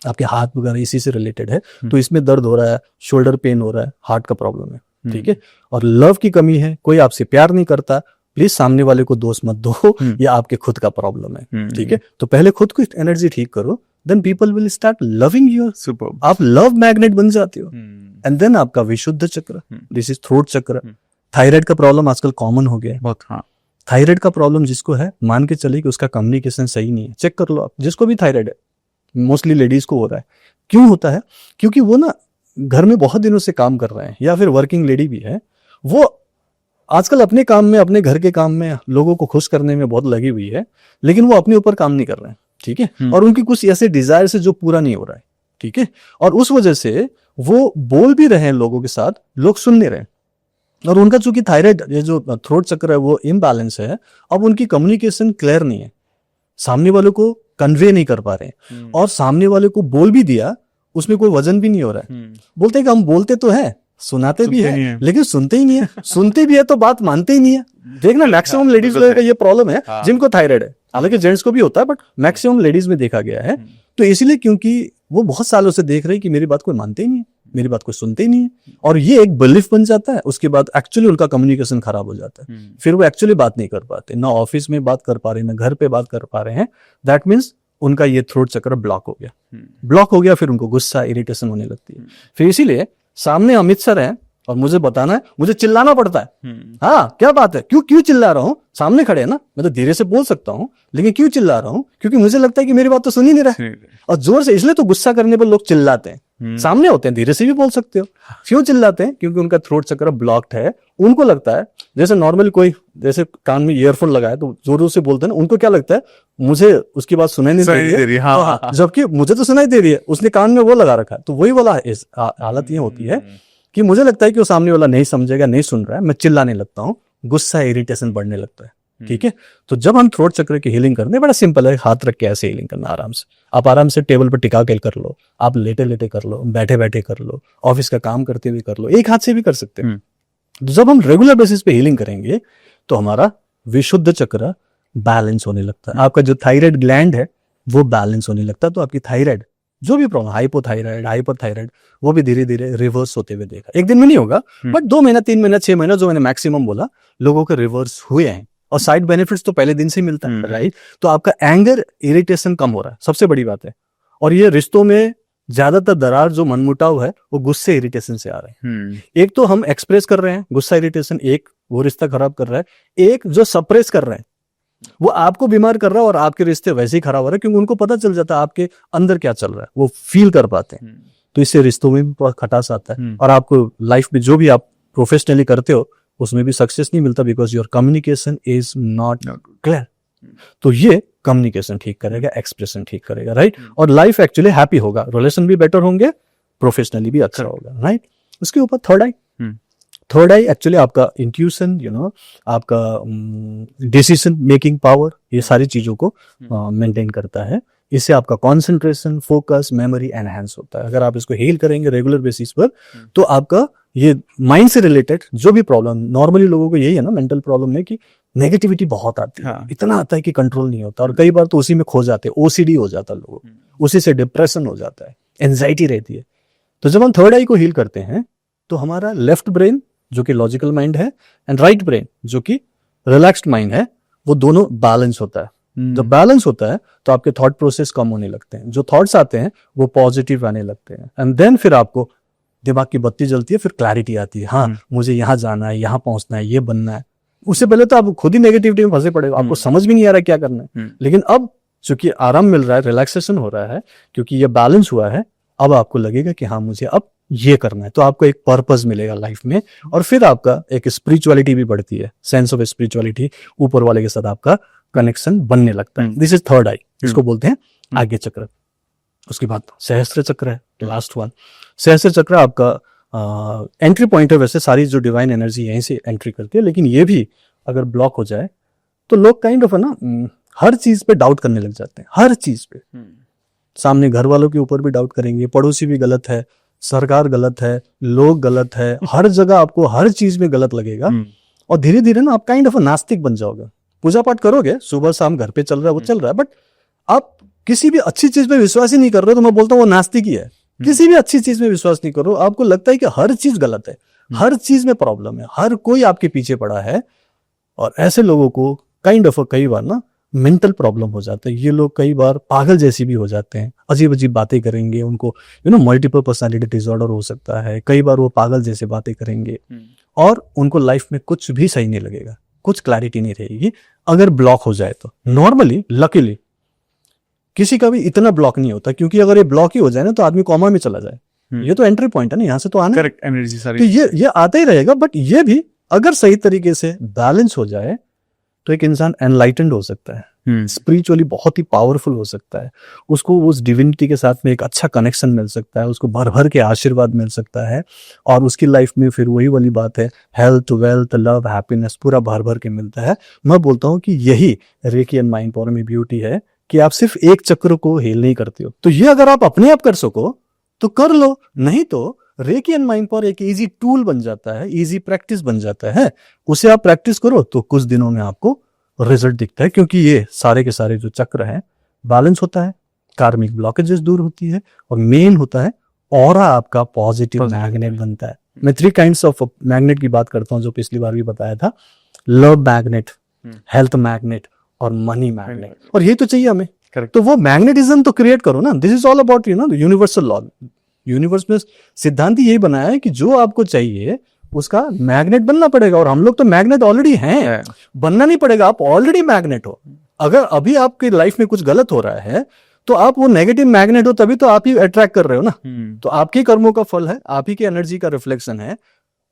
आपके हाथ वगैरह इसी से रिलेटेड है। तो इसमें दर्द हो रहा है, शोल्डर पेन हो रहा है, हार्ट का प्रॉब्लम है, ठीक है? और लव की कमी है, कोई आपसे प्यार नहीं करता, प्लीज सामने वाले को दोष मत दो, ये आपके खुद का प्रॉब्लम है, ठीक है? तो पहले खुद को एनर्जी ठीक करो, then people will start loving you. Superb. आप लव मैग्नेट बन जाते हो, एंड देन आपका विशुद्ध चक्र, दिस इज थ्रोट चक्र। थायराइड का प्रॉब्लम आजकल कॉमन हो गया है बहुत। हाँ, थायराइड का प्रॉब्लम जिसको है, मान के चलिए कि उसका कम्युनिकेशन सही नहीं है, चेक कर लो आप, जिसको भी थायराइड है, मोस्टली लेडीज को हो रहा है। क्यों होता है? क्योंकि वो ना घर में बहुत दिनों से काम कर रहे हैं, या फिर वर्किंग लेडी भी है, वो आजकल अपने काम में, अपने घर के काम में, लोगों को खुश करने में बहुत लगी हुई है, लेकिन वो अपने ऊपर काम नहीं कर रहे हैं, ठीक है? और उनकी कुछ ऐसे डिजायर से जो पूरा नहीं हो रहा है, ठीक है? और उस वजह से वो बोल भी रहे हैं लोगों के साथ, लोग सुन नहीं रहे, और उनका चूंकि थायराइड, ये जो थ्रोट चक्र है वो इम्बैलेंस है, अब उनकी कम्युनिकेशन क्लियर नहीं है, सामने वालों को कन्वे नहीं कर पा रहे हैं, और सामने वाले को बोल भी दिया, उसमें कोई वजन भी नहीं हो रहा है। बोलते हैं कि हम बोलते तो है, सुनाते भी है, लेकिन सुनते ही नहीं है, सुनते भी है तो बात मानते ही नहीं है। देखना मैक्सिमम लेडीज लोगों का ये प्रॉब्लम है, जिनको थायराइड है, हालांकि जेंट्स को भी होता है, बट मैक्सिमम लेडीज में देखा गया है। तो इसलिए क्योंकि वो बहुत सालों से देख रहे हैं कि मेरी बात कोई मानते ही नहीं है, मेरी बात कोई सुनते ही नहीं है, और ये एक बिलीफ बन जाता है। उसके बाद एक्चुअली उनका कम्युनिकेशन खराब हो जाता है, फिर वो एक्चुअली बात नहीं कर पाते, ना ऑफिस में बात कर पा रहे, ना घर पे बात कर पा रहे हैं। दैट मीन्स उनका ये थ्रोट चक्र ब्लॉक हो गया, ब्लॉक हो गया, फिर उनको गुस्सा, इरिटेशन होने लगती है। फिर इसीलिए सामने अमित सर है और मुझे बताना है, मुझे चिल्लाना पड़ता है। हाँ, क्या बात है, क्यों चिल्ला रहा हूँ? सामने खड़े हैं ना, मैं तो धीरे से बोल सकता हूँ, लेकिन क्यों चिल्ला रहा हूँ? क्योंकि मुझे लगता है कि मेरी बात तो सुन ही नहीं रहा, और जोर से, इसलिए तो गुस्सा करने पर लोग चिल्लाते हैं। सामने होते हैं, धीरे से भी बोल सकते हो। क्यों चिल्लाते हैं? क्योंकि उनका थ्रोट चक्र ब्लॉक्ड है। उनको लगता है जैसे नॉर्मल कोई जैसे कान में ईयरफोन लगाए तो जोरों से बोलते हैं ना, उनको क्या लगता है मुझे उसकी बात सुनाई नहीं दे रही है, हाँ, जबकि मुझे तो सुनाई दे रही है, उसने कान में वो लगा रखा है। तो वही वाला हालत ये होती है कि मुझे लगता है कि वो सामने वाला नहीं समझेगा, नहीं सुन रहा है, मैं चिल्लाने लगता हूँ, गुस्सा, इरिटेशन बढ़ने लगता है, ठीक है? तो जब हम थ्रोट चक्र की हीलिंग करते हैं, बड़ा सिंपल है, हाथ रख के ऐसे हीलिंग करना, आराम से। आप आराम से टेबल पर टिका के कर लो, आप लेटे लेटे कर लो, बैठे बैठे कर लो, ऑफिस का काम करते हुए कर लो, एक हाथ से भी कर सकते हैं। तो जब हम रेगुलर बेसिस पे हीलिंग करेंगे तो हमारा विशुद्ध चक्र बैलेंस होने लगता है, आपका जो थायराइड ग्लैंड है वो बैलेंस होने लगता है। तो आपकी थायराइड जो भी प्रॉब्लम, हाइपोथायराइड, हाइपरथायराइड, वो भी धीरे धीरे रिवर्स होते हुए देखा। एक दिन में नहीं होगा, बट 2 महीना, 3 महीना, 6 महीना, जो मैंने मैक्सिमम बोला, लोगों के रिवर्स हुए हैं। और साइड बेनिफिट्स तो पहले दिन से ही मिलता है, राइट? तो आपका एंगर, इरिटेशन कम हो रहा है, सबसे बड़ी बात है। और ये रिश्तों में ज्यादातर दरार जो मनमुटाव है वो गुस्से इरिटेशन से आ रहे हैं। एक तो हम एक्सप्रेस कर रहे हैं गुस्सा इरिटेशन, एक वो रिश्ता खराब कर रहा है, एक जो सप्रेस कर रहे हैं वो आपको बीमार कर रहा है और आपके रिश्ते वैसे ही खराब हो रहे हैं, क्योंकि उनको पता चल जाता है आपके अंदर क्या चल रहा है, वो फील कर पाते हैं। तो इससे रिश्तों में भी खटास आता है और आपको लाइफ में जो भी आप प्रोफेशनली करते हो उसमें भी सक्सेस नहीं मिलता, because your communication is not clear. तो ये कम्युनिकेशन ठीक करेगा, एक्सप्रेशन ठीक करेगा, राइट। और लाइफ एक्चुअली हैप्पी होगा, रिलेशन भी बेटर होंगे, प्रोफेशनली भी अच्छा होगा, राइट। उसके ऊपर थर्ड आई एक्चुअली आपका इंट्यूशन, आपका डिसीजन मेकिंग पावर, ये सारी चीजों को मेंटेन करता है। इससे आपका कंसंट्रेशन, फोकस, मेमोरी एनहांस होता है। अगर आप इसको हील करेंगे रेगुलर बेसिस पर तो आपका ये माइंड से रिलेटेड जो भी प्रॉब्लम, नॉर्मली लोगों को यही है ना मेंटल प्रॉब्लम में कि नेगेटिविटी बहुत आती है, इतना आता है कि कंट्रोल नहीं होता और कई बार तो उसी में खो जाते हैं, ओसीडी हो जाता है लोगों को, उसी से डिप्रेशन हो जाता है, एंजाइटी रहती है। तो जब हम थर्ड आई को हील करते हैं तो हमारा लेफ्ट ब्रेन जो कि लॉजिकल माइंड है एंड राइट ब्रेन जो कि रिलैक्स्ड माइंड है, वो दोनों बैलेंस होता है। जब बैलेंस होता है तो आपके थॉट प्रोसेस कम होने लगते हैं, जो थॉट्स आते हैं वो पॉजिटिव आने लगते हैं एंड देन फिर आपको दिमाग की बत्ती जलती है, फिर क्लैरिटी आती है, हाँ मुझे यहाँ जाना है, यहाँ पहुंचना है, ये बनना है। उससे पहले तो आप खुद ही नेगेटिविटी में फंसे पड़े, आपको समझ भी नहीं आ रहा क्या करना है। लेकिन अब चूंकि आराम मिल रहा है, रिलैक्सेशन हो रहा है, क्योंकि ये बैलेंस हुआ है, अब आपको लगेगा कि हाँ मुझे अब ये करना है, तो आपको एक पर्पस मिलेगा लाइफ में और फिर आपका एक स्पिरिचुअलिटी भी बढ़ती है, सेंस ऑफ स्पिरिचुअलिटी, ऊपर वाले के साथ आपका कनेक्शन बनने लगता है। दिस इज थर्ड आई, इसको बोलते हैं आज्ञा चक्र। उसके बाद सहस्त्र चक्र है लास्ट वन। सहस्त्र चक्र आपका एंट्री पॉइंट है, वैसे सारी जो डिवाइन एनर्जी यहीं से एंट्री करती है, लेकिन ये भी अगर ब्लॉक हो जाए तो लोग काइंड ऑफ है ना हर चीज पे डाउट करने लग जाते हैं, हर चीज पे। सामने घर वालों के ऊपर भी डाउट करेंगे, पड़ोसी भी गलत है, सरकार गलत है, लोग गलत है, हर जगह आपको हर चीज में गलत लगेगा और धीरे धीरे ना आप काइंड ऑफ नास्तिक बन जाओगे। पूजा पाठ करोगे, सुबह शाम घर पे चल रहा है, वो चल रहा है, बट आप किसी भी अच्छी चीज पे विश्वास ही नहीं कर रहे, तो मैं बोलता हूँ वो नास्तिक ही है। किसी भी अच्छी चीज में विश्वास नहीं करो, आपको लगता है कि हर चीज गलत है, हर चीज में प्रॉब्लम है, हर कोई आपके पीछे पड़ा है। और ऐसे लोगों को काइंड ऑफ कई बार ना मेंटल प्रॉब्लम हो जाता है, ये लोग कई बार पागल जैसी भी हो जाते हैं, अजीब अजीब बातें करेंगे, उनको मल्टीपल पर्सनालिटी डिसऑर्डर हो सकता है, कई बार वो पागल जैसे बातें करेंगे और उनको लाइफ में कुछ भी सही नहीं लगेगा, कुछ क्लैरिटी नहीं रहेगी अगर ब्लॉक हो जाए तो। नॉर्मली लकीली किसी का भी इतना ब्लॉक नहीं होता, क्योंकि अगर ये ब्लॉक ही हो जाए ना तो आदमी कोमा में चला जाए। ये तो एंट्री पॉइंट है ना, यहाँ से तो आना, करेक्ट, एनर्जी सारी, तो ये आता ही रहेगा। बट ये भी अगर सही तरीके से बैलेंस हो जाए तो एक इंसान एनलाइटेंड हो सकता है, स्पिरिचुअली बहुत ही पावरफुल हो सकता है, उसको उस डिविनिटी के साथ में एक अच्छा कनेक्शन मिल सकता है, उसको भर भर के आशीर्वाद मिल सकता है और उसकी लाइफ में फिर वही वाली बात है, हेल्थ, वेल्थ, लव, हैप्पीनेस पूरा भर भर के मिलता है। मैं बोलता हूँ कि यही रेकी एंड माइंड पावर में ब्यूटी है कि आप सिर्फ एक चक्र को हील नहीं करते हो। तो ये अगर आप अपने आप कर सको तो कर लो, नहीं तो रेकी एंड माइंड पावर एक इजी टूल बन जाता है, इजी प्रैक्टिस बन जाता है। उसे आप प्रैक्टिस करो तो कुछ दिनों में आपको रिजल्ट दिखता है, क्योंकि ये सारे के सारे जो चक्र हैं बैलेंस होता है, कार्मिक ब्लॉकेजेस दूर होती है और मेन होता है ऑरा आपका पॉजिटिव मैग्नेट बनता है। मैं 3 काइंड्स ऑफ मैग्नेट की बात करता हूँ जो पिछली बार भी बताया था, लव मैग्नेट, हेल्थ मैग्नेट और मनी मैग्नेट। और ये तो चाहिए हमें, तो वो मैग्नेटिज्म तो क्रिएट करो ना। This is all about universal law. Universe में सिद्धांत यही बनाया है कि जो आपको चाहिए उसका मैग्नेट बनना पड़ेगा, और हम लोग तो मैग्नेट ऑलरेडी हैं, बनना नहीं पड़ेगा, आप ऑलरेडी मैग्नेट हो। अगर अभी आपकी लाइफ में कुछ गलत हो रहा है तो आप वो नेगेटिव मैग्नेट हो, तभी तो आप ही अट्रैक्ट कर रहे हो ना। तो आपके कर्मों का फल है, आप ही की एनर्जी का रिफ्लेक्शन है,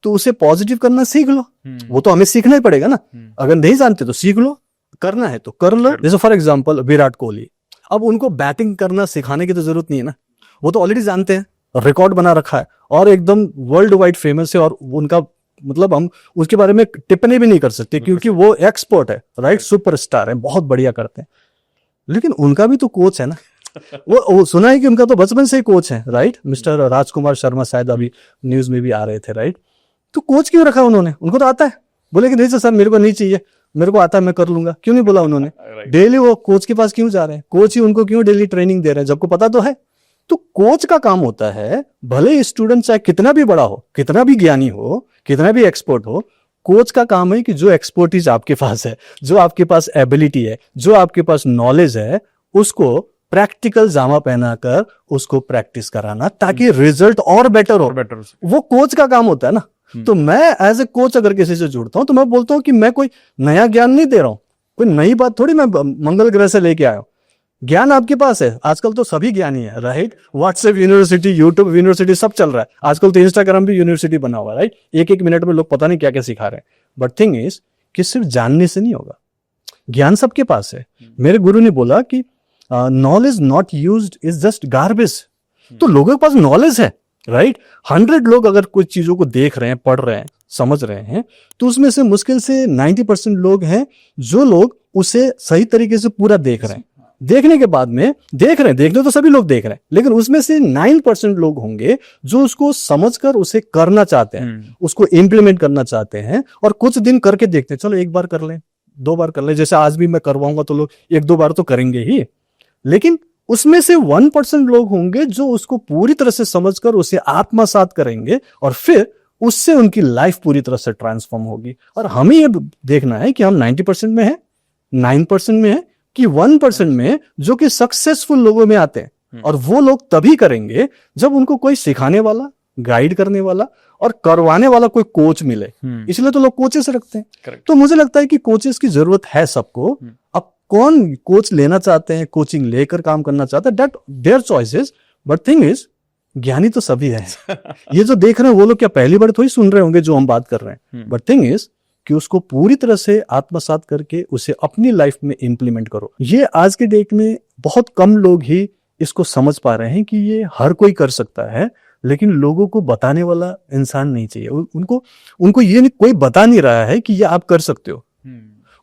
तो उसे पॉजिटिव करना सीख लो। वो तो हमें सीखना ही पड़ेगा ना, अगर नहीं जानते तो सीख लो, करना है तो कर लो। जैसे फॉर एग्जाम्पल विराट कोहली, अब उनको बैटिंग करना सिखाने की तो जरूरत नहीं है ना, वो तो ऑलरेडी जानते हैं, रिकॉर्ड बना रखा है और एकदम वर्ल्ड वाइड फेमस है, और उनका मतलब हम उसके बारे में टिप्पणी भी नहीं कर सकते क्योंकि वो एक्सपर्ट है, राइट, सुपरस्टार है, बहुत बढ़िया करते हैं। लेकिन उनका भी तो कोच है ना, वो सुना है कि उनका तो बचपन से ही कोच है, राइट, मिस्टर राजकुमार शर्मा, शायद अभी न्यूज में भी आ रहे थे, राइट। तो कोच क्यों रखा उन्होंने? उनको तो आता है। बोले कि नहीं सर मेरे को नहीं चाहिए, मेरे को आता है, मैं कर लूंगा। क्यों नहीं बोला उन्होंने? डेली वो कोच के पास क्यों जा रहे हैं? कोच ही उनको क्यों डेली ट्रेनिंग दे रहे हैं, जबको पता तो है। तो कोच का काम होता है, भले स्टूडेंट चाहे कितना भी बड़ा हो, कितना भी ज्ञानी हो, कितना भी एक्सपर्ट हो, कोच का काम है कि जो एक्सपर्टीज आपके पास है, जो आपके पास एबिलिटी है, जो आपके पास नॉलेज है, उसको प्रैक्टिकल जामा पहनाकर उसको प्रैक्टिस कराना ताकि रिजल्ट और बेटर हो। बेटर वो कोच का काम होता है ना। तो मैं एज ए कोच अगर किसी से जुड़ता हूं तो मैं बोलता हूं कि मैं कोई नया ज्ञान नहीं दे रहा हूं, कोई नई बात थोड़ी मैं मंगल ग्रह से लेके आया हूं। ज्ञान आपके पास है, आजकल तो सभी ज्ञानी है, right. WhatsApp university, YouTube university, सब चल रहा है आजकल तो। इंस्टाग्राम भी यूनिवर्सिटी बना हुआ है, राइट। एक एक मिनट में लोग पता नहीं क्या क्या सिखा रहे हैं। बट थिंग इज कि सिर्फ जानने से नहीं होगा, ज्ञान सबके पास है। मेरे गुरु ने बोला कि knowledge not used is just garbage. तो लोगों के पास नॉलेज है, राइट। 100 लोग अगर कुछ चीजों को देख रहे हैं, पढ़ रहे हैं, समझ रहे हैं, तो उसमें से मुश्किल से 90% लोग हैं जो लोग उसे सही तरीके से पूरा देख रहे हैं। देखने के बाद में देख रहे हैं, देखने तो सभी लोग देख रहे हैं, लेकिन उसमें से 9% लोग होंगे जो उसको समझकर उसे करना चाहते हैं, उसको इम्प्लीमेंट करना चाहते हैं और कुछ दिन करके देखते हैं, चलो एक बार कर लें, 2 बार कर लें, जैसे आज भी मैं करवाऊंगा तो लोग 1-2 बार तो करेंगे ही। लेकिन उसमें से 1% लोग होंगे जो उसको पूरी तरह से समझकर उसे आत्मसात करेंगे और फिर उससे उनकी लाइफ पूरी तरह से ट्रांसफॉर्म होगी। और हमें ये देखना है कि हम 90% में है, 9% में है कि 1% में जो कि सक्सेसफुल लोगों में आते हैं। और वो लोग तभी करेंगे जब उनको कोई सिखाने वाला, गाइड करने वाला और करवाने वाला कोई कोच मिले। इसलिए तो लोग कोचेस रखते हैं। तो मुझे लगता है कि कोचेस की जरूरत है सबको। अब कौन कोच लेना चाहते हैं, कोचिंग लेकर काम करना चाहते हैं, that there choices. But thing is ज्ञानी तो सभी है। ये जो देख रहे हैं वो लोग क्या पहली बार थोड़ी सुन रहे होंगे जो हम बात कर रहे हैं। बट थिंग इज कि उसको पूरी तरह से आत्मसात करके उसे अपनी लाइफ में इंप्लीमेंट करो। ये आज के डेट में बहुत कम लोग ही इसको समझ पा रहे हैं कि ये हर कोई कर सकता है, लेकिन लोगों को बताने वाला इंसान नहीं चाहिए। उनको ये कोई बता नहीं रहा है कि ये आप कर सकते हो।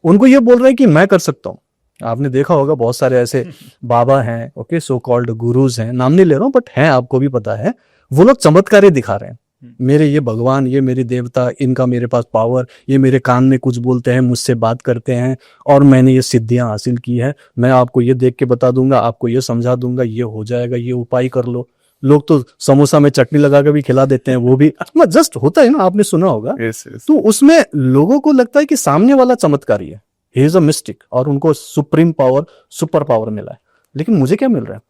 उनको ये बोल रहे हैं कि मैं कर सकता हूँ। आपने देखा होगा बहुत सारे ऐसे बाबा हैं, ओके, सो कॉल्ड गुरुज हैं, नाम नहीं ले रहा हूं बट हैं, आपको भी पता है। वो लोग चमत्कार दिखा रहे हैं, मेरे ये भगवान, ये मेरे देवता, इनका मेरे पास पावर, ये मेरे कान में कुछ बोलते हैं, मुझसे बात करते हैं और मैंने ये सिद्धियां हासिल की है, मैं आपको ये देख के बता दूंगा, आपको ये समझा दूंगा, ये हो जाएगा, ये उपाय कर लो। लोग तो समोसा में चटनी लगा के भी खिला देते हैं, वो भी जस्ट होता है ना, आपने सुना होगा। तो उसमें लोगों को लगता है कि सामने वाला चमत्कारी है, ही इज अ मिस्टिक, और उनको सुप्रीम पावर, सुपर पावर मिला है। लेकिन मुझे क्या मिल रहा है?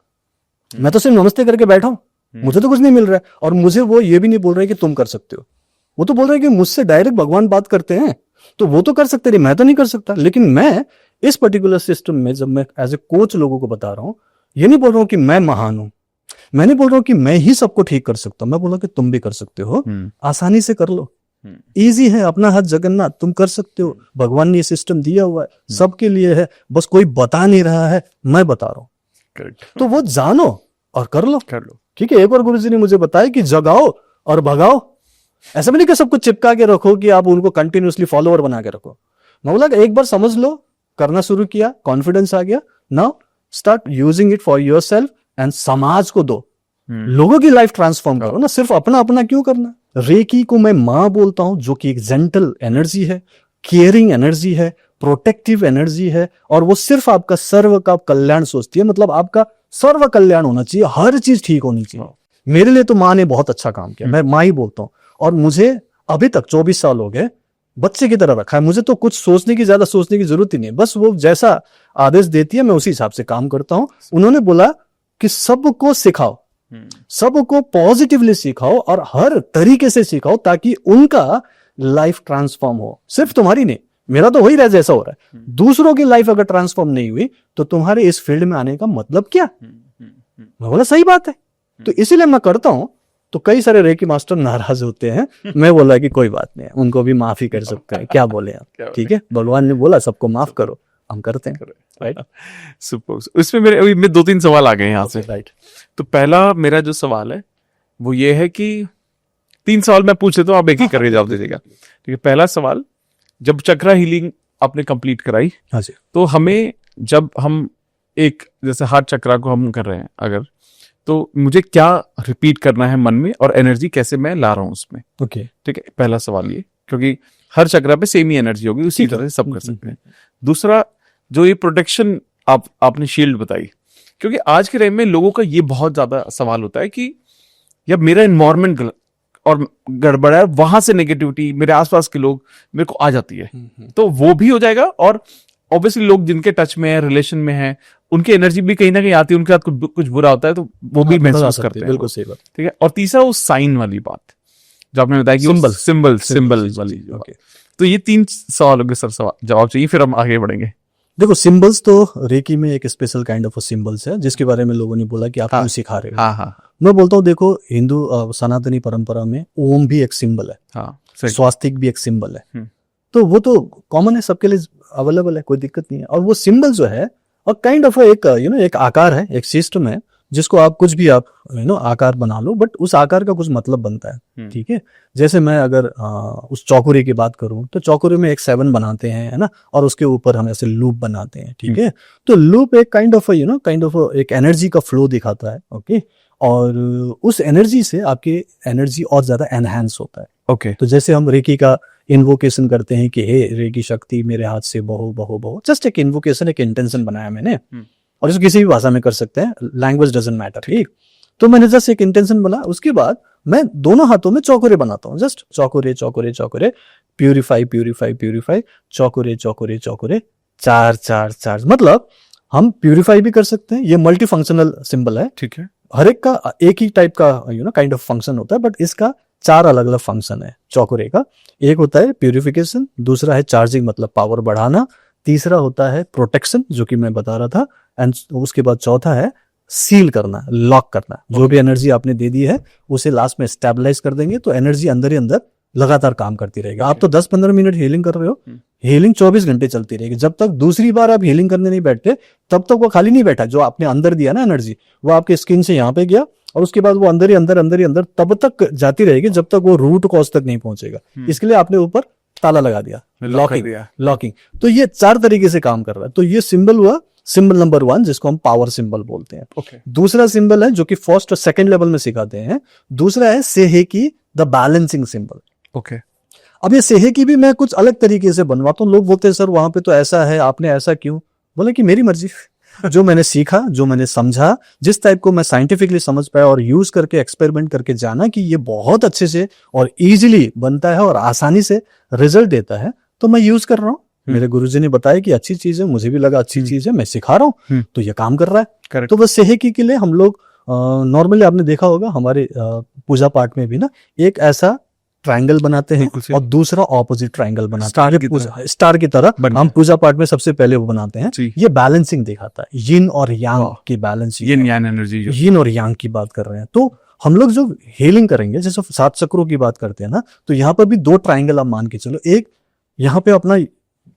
मैं तो सिर्फ नमस्ते करके बैठा हूं, मुझे तो कुछ नहीं मिल रहा है। और मुझे वो ये भी नहीं बोल रहे कि तुम कर सकते हो, वो तो बोल रहे हैं कि मुझसे डायरेक्ट भगवान बात करते हैं, तो वो तो कर सकते रहे, मैं तो नहीं कर सकता। लेकिन मैं इस पर्टिकुलर सिस्टम में जब मैं एज ए कोच लोगों को बता रहा हूं, ये नहीं बोल रहा हूं कि मैं महान हूं, मैं नहीं बोल रहा हूं कि मैं ही सबको ठीक कर सकता हूं, मैं बोल रहा हूं कि तुम भी कर सकते हो, आसानी से कर लो, इजी है, अपना हाथ जगन्नाथ, तुम कर सकते हो। भगवान ने ये सिस्टम दिया हुआ है, सबके लिए है, बस कोई बता नहीं रहा है, मैं बता रहा हूं। तो वो जानो और कर लो। ठीक है। एक और गुरुजी ने मुझे बताया कि जगाओ और भगाओ। ऐसा भी नहीं कि सब कुछ चिपका के रखो कि आप उनको कंटिन्यूअसली फॉलोअर बना के रखो। मैं बोला एक बार समझ लो, करना शुरू किया, कॉन्फिडेंस आ गया, now start using it for yourself and समाज को दो, लोगों की लाइफ ट्रांसफॉर्म करो ना, सिर्फ अपना अपना क्यों करना। रेकी को मैं मां बोलता हूं, जो कि एक जेंटल एनर्जी है, केयरिंग एनर्जी है, प्रोटेक्टिव एनर्जी है, और वो सिर्फ आपका सर्व का कल्याण सोचती है। मतलब आपका सर्व कल्याण होना चाहिए, हर चीज ठीक होनी चाहिए। मेरे लिए तो माँ ने बहुत अच्छा काम किया, मैं माँ ही बोलता हूँ। और मुझे अभी तक 24 साल हो गए, बच्चे की तरह रखा है। मुझे तो कुछ सोचने की, ज्यादा सोचने की जरूरत ही नहीं, बस वो जैसा आदेश देती है मैं उसी हिसाब से काम करता हूँ। उन्होंने बोला कि सबको सिखाओ, सबको पॉजिटिवली सिखाओ और हर तरीके से सिखाओ ताकि उनका लाइफ ट्रांसफॉर्म हो। सिर्फ तुम्हारी नहीं, मेरा तो वही रह जैसा हो रहा है, दूसरों की लाइफ अगर ट्रांसफॉर्म नहीं हुई तो तुम्हारे इस फील्ड में आने का मतलब क्या। मैं बोला सही बात है, तो इसीलिए मैं करता हूं। तो कई सारे रेकी मास्टर नाराज होते हैं, मैं बोला कि कोई बात नहीं, उनको भी माफी कर सकते हैं, क्या बोले आप, ठीक है, भगवान ने बोला सबको माफ करो, हम करते हैं, राइट। सुपर। इसमें मेरे 2-3 सवाल आ गए यहाँ से, राइट। तो पहला मेरा जो सवाल है वो ये है कि 3 सवाल मैं पूछ लेता हूँ, आप एक एक करके जवाब दे देगा, ठीक है। पहला सवाल, जब चक्रा हीलिंग आपने कंप्लीट कराई, हाँ जी, तो हमें, जब हम एक जैसे हार्ट चक्रा को हम कर रहे हैं अगर, तो मुझे क्या रिपीट करना है मन में और एनर्जी कैसे मैं ला रहा हूँ उसमें, ओके, ठीक है। पहला सवाल ये, क्योंकि हर चक्रा पे सेम ही एनर्जी होगी, उसी तरह से सब कर सकते हैं। दूसरा, जो ये प्रोटेक्शन आपने शील्ड बताई, क्योंकि आज के टाइम में लोगों का ये बहुत ज्यादा सवाल होता है कि या मेरा एनवायरमेंट और गड़बड़ है, वहां से नेगेटिविटी मेरे आसपास के लोग मेरे को आ जाती है, तो वो भी हो जाएगा। और ऑब्वियसली लोग जिनके टच में है, रिलेशन में है, उनकी एनर्जी भी कहीं ना कहीं आती है, उनके साथ कुछ बुरा होता है तो वो भी महसूस करते हैं। बिल्कुल सही बात। ठीक है। और तीसरा वो साइन वाली बात जो आपने बताया कि सिंबल वाली जो बात। तो ये 3 सवाल हो गए सर, सवाल जवाब चाहिए, फिर हम आगे बढ़ेंगे। देखो सिंबल्स तो रेकी में एक स्पेशल काइंड ऑफ सिंबल्स है जिसके बारे में लोगों ने बोला कि आप क्यों सिखा रहे हो। हाँ। मैं बोलता हूँ देखो हिंदू सनातनी परंपरा में ओम भी एक सिंबल है, हाँ, सही। स्वास्तिक भी एक सिंबल है, तो वो तो कॉमन है, सबके लिए अवेलेबल है, कोई दिक्कत नहीं है। और वो सिंबल जो है और काइंड ऑफ एक एक आकार है, एक सिस्टम है जिसको आप कुछ भी आप आकार बना लो, बट उस आकार का कुछ मतलब बनता है। ठीक है। जैसे मैं अगर उस चौकुरे की बात करूं तो चौकुरे में एक 7 बनाते हैं, है ना, और उसके ऊपर हम ऐसे लूप बनाते हैं। ठीक है। तो लूप एक काइंड ऑफ एक एनर्जी का फ्लो दिखाता है। ओके। और उस एनर्जी से आपकी एनर्जी और ज्यादा एनहांस होता है। ओके। तो जैसे हम रेकी का इन्वोकेशन करते हैं कि हे रेकी शक्ति मेरे हाथ से बहो बहो बहो, जस्ट एक इन्वोकेशन, एक इंटेंशन बनाया मैंने, और इसको किसी भी भाषा में कर सकते हैं, लैंग्वेज डजंट मैटर। ठीक। तो मैंने जस्ट एक इंटेंशन बना, उसके बाद मैं दोनों हाथों में चौकुरे बनाता हूँ, जस्ट चौकुरे चौकुरे चौकुरे, प्यूरिफाई प्यूरिफाई प्यूरिफाई, चौकुरे चौकुरे चौकुरे, 4 मतलब हम प्यूरिफाई भी कर सकते हैं। ये मल्टी फंक्शनल सिंबल है। ठीक है। हर एक का एक ही टाइप का काइंड ऑफ फंक्शन होता है, बट इसका 4 अलग अलग फंक्शन है चौकुरे का। एक होता है प्यूरिफिकेशन, दूसरा है चार्जिंग मतलब पावर बढ़ाना, तीसरा होता है प्रोटेक्शन जो कि मैं बता रहा था, एंड उसके बाद चौथा है सील करना, लॉक करना। जो भी एनर्जी आपने दे दी है उसे लास्ट में स्टेबलाइज कर देंगे, तो एनर्जी अंदर ही अंदर लगातार काम करती रहेगी। आप तो 10-15 मिनट हीलिंग कर रहे हो, हीलिंग 24 घंटे चलती रहेगी। जब तक दूसरी बार आप हीलिंग करने नहीं बैठते तब तक वो खाली नहीं बैठा। जो आपने अंदर दिया ना एनर्जी, वो आपके स्किन से यहाँ पे गया और उसके बाद वो अंदर ही अंदर तब तक जाती रहेगी जब तक वो रूट कॉज तक नहीं पहुंचेगा। इसके लिए आपने ऊपर ताला लगा दिया, लॉकिंग। तो ये 4 तरीके से काम कर रहा है। तो ये सिंबल हुआ सिंबल नंबर 1 जिसको हम पावर सिंबल बोलते हैं। दूसरा सिंबल है जो कि फर्स्ट और सेकंड लेवल में सिखाते हैं, दूसरा है सेहेकी द बैलेंसिंग सिंबल। ओके। अब ये सेहेकी भी मैं कुछ अलग तरीके से बनवाता हूँ। लोग बोलते हैं सर वहां पे तो ऐसा है, आपने ऐसा क्यों? बोले कि मेरी मर्जी जो मैंने सीखा, जो मैंने समझा, जिस टाइप को मैं साइंटिफिकली समझ पाया और यूज करके एक्सपेरिमेंट करके जाना कि ये बहुत अच्छे से और इजीली बनता है और आसानी से रिजल्ट देता है, तो मैं यूज कर रहा हूँ। मेरे गुरुजी ने बताया कि अच्छी चीज है, मुझे भी लगा अच्छी चीज है, मैं सिखा रहा हूँ, तो ये काम कर रहा है। तो बस सेहेकी के लिए हम लोग नॉर्मली आपने देखा होगा हमारे पूजा पाठ में भी ना एक ऐसा ट्रायंगल बनाते हैं और दूसरा ऑपोजिट ट्रायंगल बनाते हैं, स्टार की तरह हम पूजा पाठ में सबसे पहले वो बनाते हैं। ये बैलेंसिंग दिखाता है, यिन और यांग की बैलेंसिंग, यिन यांग एनर्जी, यिन और यांग की बात कर रहे हैं। तो हम लोग जो हीलिंग करेंगे, जैसे 7 चक्रों की बात करते हैं ना, तो यहाँ पर भी 2 ट्रायंगल आप मान के चलो। एक यहाँ पे अपना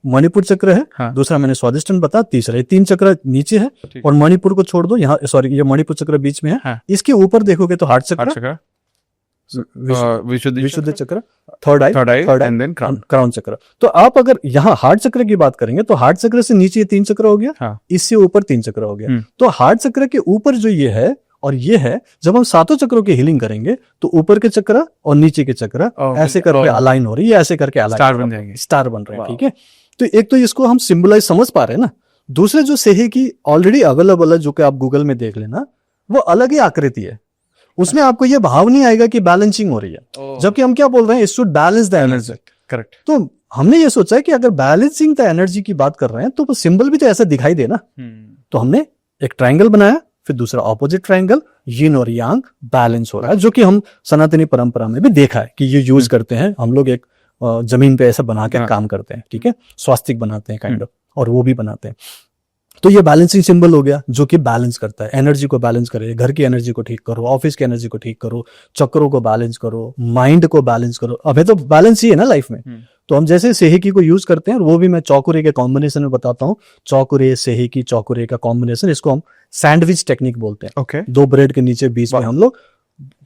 मणिपुर चक्र है, हाँ। दूसरा मैंने स्वादिष्टान बताया, तीसरा, ये 3 चक्र नीचे है और मणिपुर को छोड़ दो, यहाँ सॉरी ये मणिपुर चक्र बीच में है, हाँ। इसके ऊपर देखोगे तो हार्ट चक्र, विशुद्ध चक्र, third eye and then crown चक्र। तो आप अगर यहाँ हार्ट चक्र की बात करेंगे तो हार्ट चक्र से नीचे 3 चक्र हो गया, हाँ। इससे ऊपर 3 चक्र हो गया। तो हार्ट चक्र के ऊपर जो ये है और ये है, जब हम 7 चक्रों की हीलिंग करेंगे तो ऊपर के चक्र और नीचे के चक्र ऐसे करके अलाइन हो रही है, ऐसे करके स्टार बन रहे हैं। ठीक है। तो एक तो इसको हम सिंबलाइज समझ पा रहे हैं ना। दूसरे जो सेहेकी ऑलरेडी अवेलेबल है, जो कि आप गूगल में देख लेना, वो अलग ही आकृति है, उसमें आपको ये भाव नहीं आएगा कि बैलेंसिंग हो रही है, जबकि हम क्या बोल रहे हैं, it should balance the energy. Correct. तो हमने ये सोचा है कि अगर बैलेंसिंग द एनर्जी की बात कर रहे हैं तो सिंबल भी तो ऐसा दिखाई दे ना। तो हमने एक ट्रायंगल बनाया, फिर दूसरा ऑपोजिट ट्रायंगल, यिन और यांग बैलेंस हो रहा है, जो कि हम सनातनी परंपरा में भी देखा है कि ये यूज करते हैं। हम लोग एक जमीन पे ऐसा बना के काम करते हैं, ठीक है, स्वास्तिक बनाते हैं काइंड ऑफ, और वो भी बनाते हैं। तो ये बैलेंसिंग सिंबल हो गया जो कि बैलेंस करता है, एनर्जी को बैलेंस करे, घर की एनर्जी को ठीक करो, ऑफिस की एनर्जी को ठीक करो, चक्रों को बैलेंस करो, माइंड को बैलेंस करो। अबे तो बैलेंस ही है ना लाइफ में। तो हम जैसे सेहेकी को यूज करते हैं, और वो भी मैं चौकुरे के कॉम्बिनेशन में बताता हूँ। चौकुरे सेहेकी चौकुरे का कॉम्बिनेशन, इसको हम सैंडविच टेक्निक बोलते हैं। okay. 2 ब्रेड के नीचे बीच में हम लोग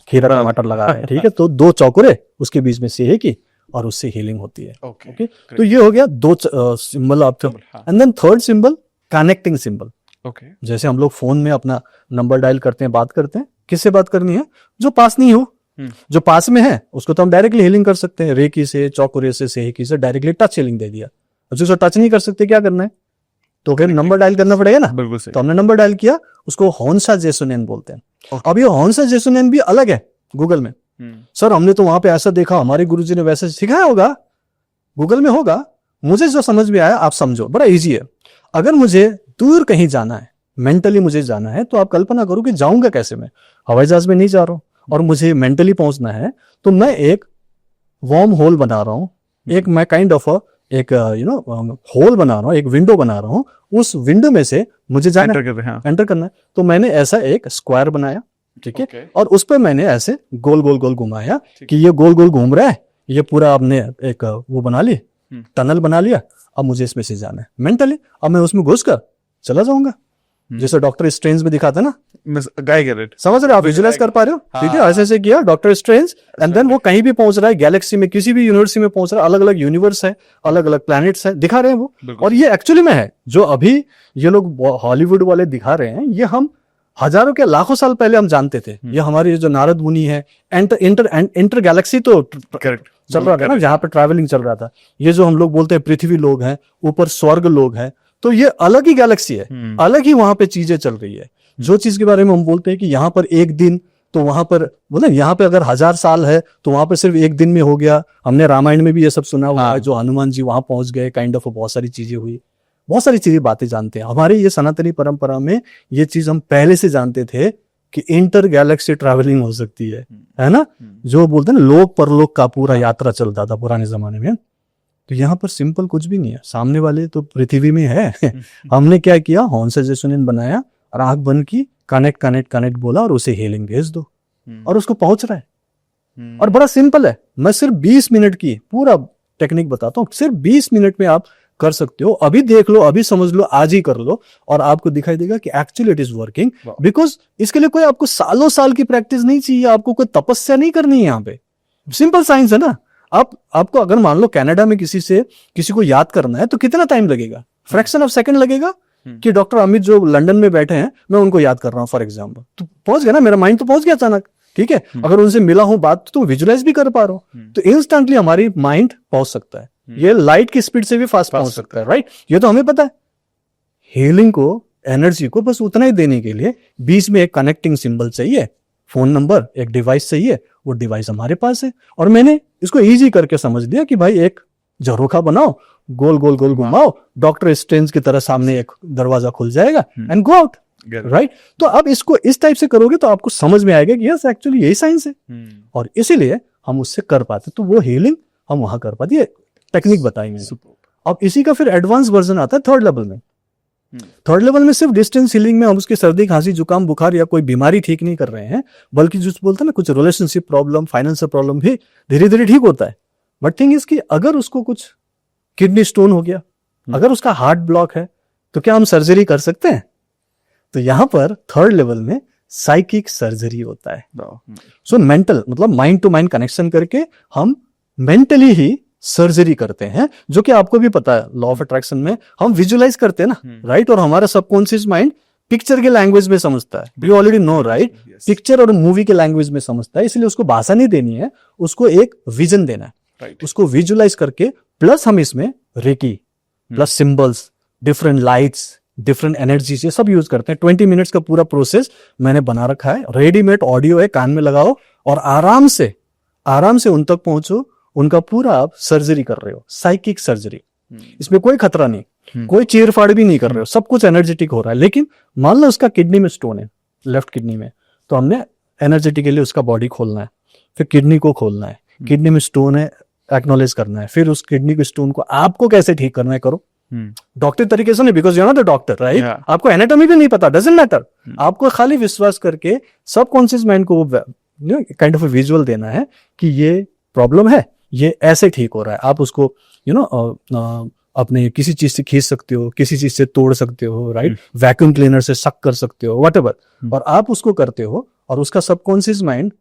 खीरा टमाटर लगा रहे हैं, ठीक है। तो 2 चौकुरे, उसके बीच में सेहेकी, और उससे हीलिंग होती है। ओके। तो ये हो गया 2 सिंबल आपके। And then third symbol connecting symbol. Okay. जैसे हम लोग फोन में अपना नंबर डायल करते हैं, बात करते हैं, किससे बात करनी है? जो पास नहीं हो, जो पास में है उसको तो हम डायरेक्टली हीलिंग कर सकते हैं, रेकी से, चौकुरे से, सेहेकी से डायरेक्टली टच हीलिंग दे दिया। जिसको टच नहीं कर सकते, क्या करना है? तो फिर नंबर डायल करना पड़ेगा ना। बिल्कुल सही। तो हमने नंबर डायल किया, उसको होन्सा जेसुनेन बोलते हैं। अब ये होन्सा जेसुनेन भी अलग है गूगल में। सर हमने तो वहां पे ऐसा देखा, हमारे गुरुजी ने वैसे सिखाया होगा, गूगल में होगा, मुझे जो समझ में आया आप समझो, बड़ा इजी है। अगर मुझे दूर कहीं जाना है, मेंटली मुझे जाना है, तो आप कल्पना करो कि जाऊंगा कैसे मैं? हवाई जहाज में नहीं जा रहा हूँ, और मुझे मेंटली पहुंचना है, तो मैं एक वार्म होल बना रहा हूँ, एक मैं काइंड ऑफ एक होल बना रहा हूँ, एक विंडो बना रहा हूँ, उस विंडो में से मुझे जाना एंटर करते हैं, हाँ। एंटर करना है। तो मैंने ऐसा एक स्क्वायर बनाया, ठीक है, Okay. और उस पर मैंने ऐसे गोल गोल गोल घुमाया ठीक। कि ये गोल गोल घूम रहा है, ये पूरा आपने एक वो बना ली, टनल बना लिया। अब मुझे इसमें से जाना है मेंटली, अब मैं उसमें घुस कर चला जाऊंगा, जैसे डॉक्टर स्ट्रेंज में दिखाता है ना, गाय गेट इट। समझ रहे हो आप? विजुलाइज कर पा रहे हो? ठीक है, ऐसे ऐसे किया डॉक्टर स्ट्रेंज, एंड देन वो कहीं भी पहुंच रहा है, गैलेक्सी में किसी भी यूनिवर्स में पहुंच रहा है, अलग अलग यूनिवर्स है, अलग अलग प्लैनेट्स है, दिखा रहे हैं वो। बिल्कुल। और ये एक्चुअली में है जो अभी ये लोग हॉलीवुड वाले दिखा रहे हैं, ये हम हजारों के लाखों साल पहले हम जानते थे। ये हमारी जो नारद मुनि है, इंटर गैलेक्सी तो करेक्ट चल रहा था ना, जहां पे ट्रैवलिंग चल रहा था। ये जो हम लोग बोलते हैं पृथ्वी लोग हैं, ऊपर स्वर्ग लोग हैं, तो ये अलग ही गैलेक्सी है, अलग ही वहां पे चीजें चल रही है। जो चीज के बारे में हम बोलते हैं कि यहाँ पर एक दिन, तो वहां पर बोले यहाँ पे अगर 1000 साल है तो वहां पर सिर्फ एक दिन में हो गया। हमने रामायण में भी ये सब सुना हुआ है, जो हनुमान जी वहां पहुंच गए, काइंड ऑफ बहुत सारी चीजें हुई, बहुत सारी चीजें बातें जानते हैं। हमारे ये सनातनी परंपरा में ये चीज हम पहले से जानते थे कि इंटर गैलेक्सी ट्रैवलिंग हो सकती है ना, जो बोलते हैं ना लोक परलोक का पूरा यात्रा चलता था पुराने जमाने में। तो यहाँ पर सिंपल कुछ भी नहीं है, सामने वाले तो पृथ्वी में है। हमने क्या किया, हॉर्न से जेसोनिन बनाया और आंख बंद की, कनेक्ट कनेक्ट कनेक्ट बोला और उसे हीलिंग भेज दो, और उसको पहुंच रहा है। और बड़ा सिंपल है, मैं सिर्फ 20 मिनट की पूरा टेक्निक बताता हूँ, सिर्फ 20 मिनट में आप कर सकते हो। अभी देख लो, अभी समझ लो, आज ही कर लो, और आपको दिखाई देगा कि actually it is working. Because इसके लिए कोई आपको सालों साल की प्रैक्टिस नहीं चाहिए, आपको कोई तपस्या नहीं करनी है। यहाँ पे सिंपल साइंस है ना। आपको अगर मान लो कनाडा में किसी को याद करना है तो कितना टाइम लगेगा? फ्रैक्शन ऑफ सेकंड लगेगा। कि डॉक्टर अमित जो लंदन में बैठे हैं, मैं उनको याद कर रहा हूं फॉर एग्जाम्पल, तो पहुंच गया ना, मेरा माइंड तो पहुंच गया अचानक, ठीक है। अगर उनसे मिला हूं, बात तो विजुलाइज भी कर पा रहा हूं, तो इंस्टेंटली हमारी माइंड पहुंच सकता है। ये लाइट की स्पीड से भी फास्ट पहुंच सकता है, राइट? ये तो हमें पता है। हीलिंग को, एनर्जी को बस उतना ही देने के लिए बीच में एक कनेक्टिंग सिंबल चाहिए, फोन नंबर, एक डिवाइस चाहिए, वो डिवाइस हमारे पास है। और मैंने इसको इजी करके समझ दिया कि भाई एक झरोखा बनाओ, गोल गोल गोल घुमाओ, डॉक्टर स्ट्रेंज की तरह सामने एक दरवाजा खुल जाएगा, एंड गो आउट, राइट? तो अब इसको इस टाइप से करोगे तो आपको समझ में आएगा कि यस एक्चुअली यही साइंस है, और इसीलिए हम उससे कर पाते। तो वो हीलिंग हम वहां कर पाते, टेक्निक बताई मैंने। अब इसी का फिर एडवांस वर्जन आता है थर्ड लेवल में। थर्ड लेवल में सिर्फ डिस्टेंस हीलिंग में हम उसकी सर्दी, खांसी, जुकाम, बुखार या कोई बीमारी ठीक नहीं कर रहे हैं, बल्कि जो बोलते हैं ना, कुछ रिलेशनशिप प्रॉब्लम, फाइनेंशियल प्रॉब्लम भी धीरे धीरे ठीक होता है। बट थिंग इज कि अगर उसको कुछ किडनी स्टोन हो गया, अगर उसका हार्ट ब्लॉक है, तो क्या हम सर्जरी कर सकते हैं? तो यहां पर थर्ड लेवल में साइकिक सर्जरी होता है। सो मेंटल मतलब माइंड टू माइंड कनेक्शन करके हम मेंटली ही सर्जरी करते हैं, जो कि आपको भी पता है, लॉ ऑफ अट्रैक्शन में हम विजुलाइज करते हैं ना, राइट? और हमारा सबकॉन्शियस माइंड पिक्चर के लैंग्वेज में समझता है, you already know, right? Picture और मूवी के लैंग्वेज में समझता है, इसलिए उसको भाषा नहीं देनी है, उसको एक विजन देना है, उसको विजुलाइज करके, प्लस हम इसमें reiki plus symbols, different lights, different energies, ये सब यूज करते हैं। 20 मिनट्स का पूरा प्रोसेस मैंने बना रखा है, रेडीमेड ऑडियो है, कान में लगाओ और आराम से उन तक पहुंचो, उनका पूरा आप सर्जरी कर रहे हो, साइकिक सर्जरी। इसमें कोई खतरा नहीं, कोई चीरफाड़ भी नहीं कर रहे हो, सब कुछ एनर्जेटिक हो रहा है। लेकिन मान लो उसका किडनी में स्टोन है, लेफ्ट किडनी में, तो हमने एनर्जेटिक के लिए उसका बॉडी खोलना है, फिर किडनी को खोलना है, किडनी में स्टोन है, एक्नॉलेज करना है, फिर उस किडनी के स्टोन को आपको कैसे ठीक करना है करो, डॉक्टर तरीके से नहीं, because you are not the doctor, right? आपको एनाटॉमी भी नहीं पता, डजंट मैटर। आपको खाली विश्वास करके सबकॉन्शियस माइंड को काइंड ऑफ विजुअल देना है कि ये प्रॉब्लम है, ये ऐसे ठीक हो रहा है। आप उसको अपने किसी चीज से खींच सकते हो, किसी चीज से तोड़ सकते हो, राइट? वैक्यूम क्लीनर से सक कर सकते हो, व्हाटएवर, और आप उसको करते हो, और उसका सबकॉन्शियस माइंड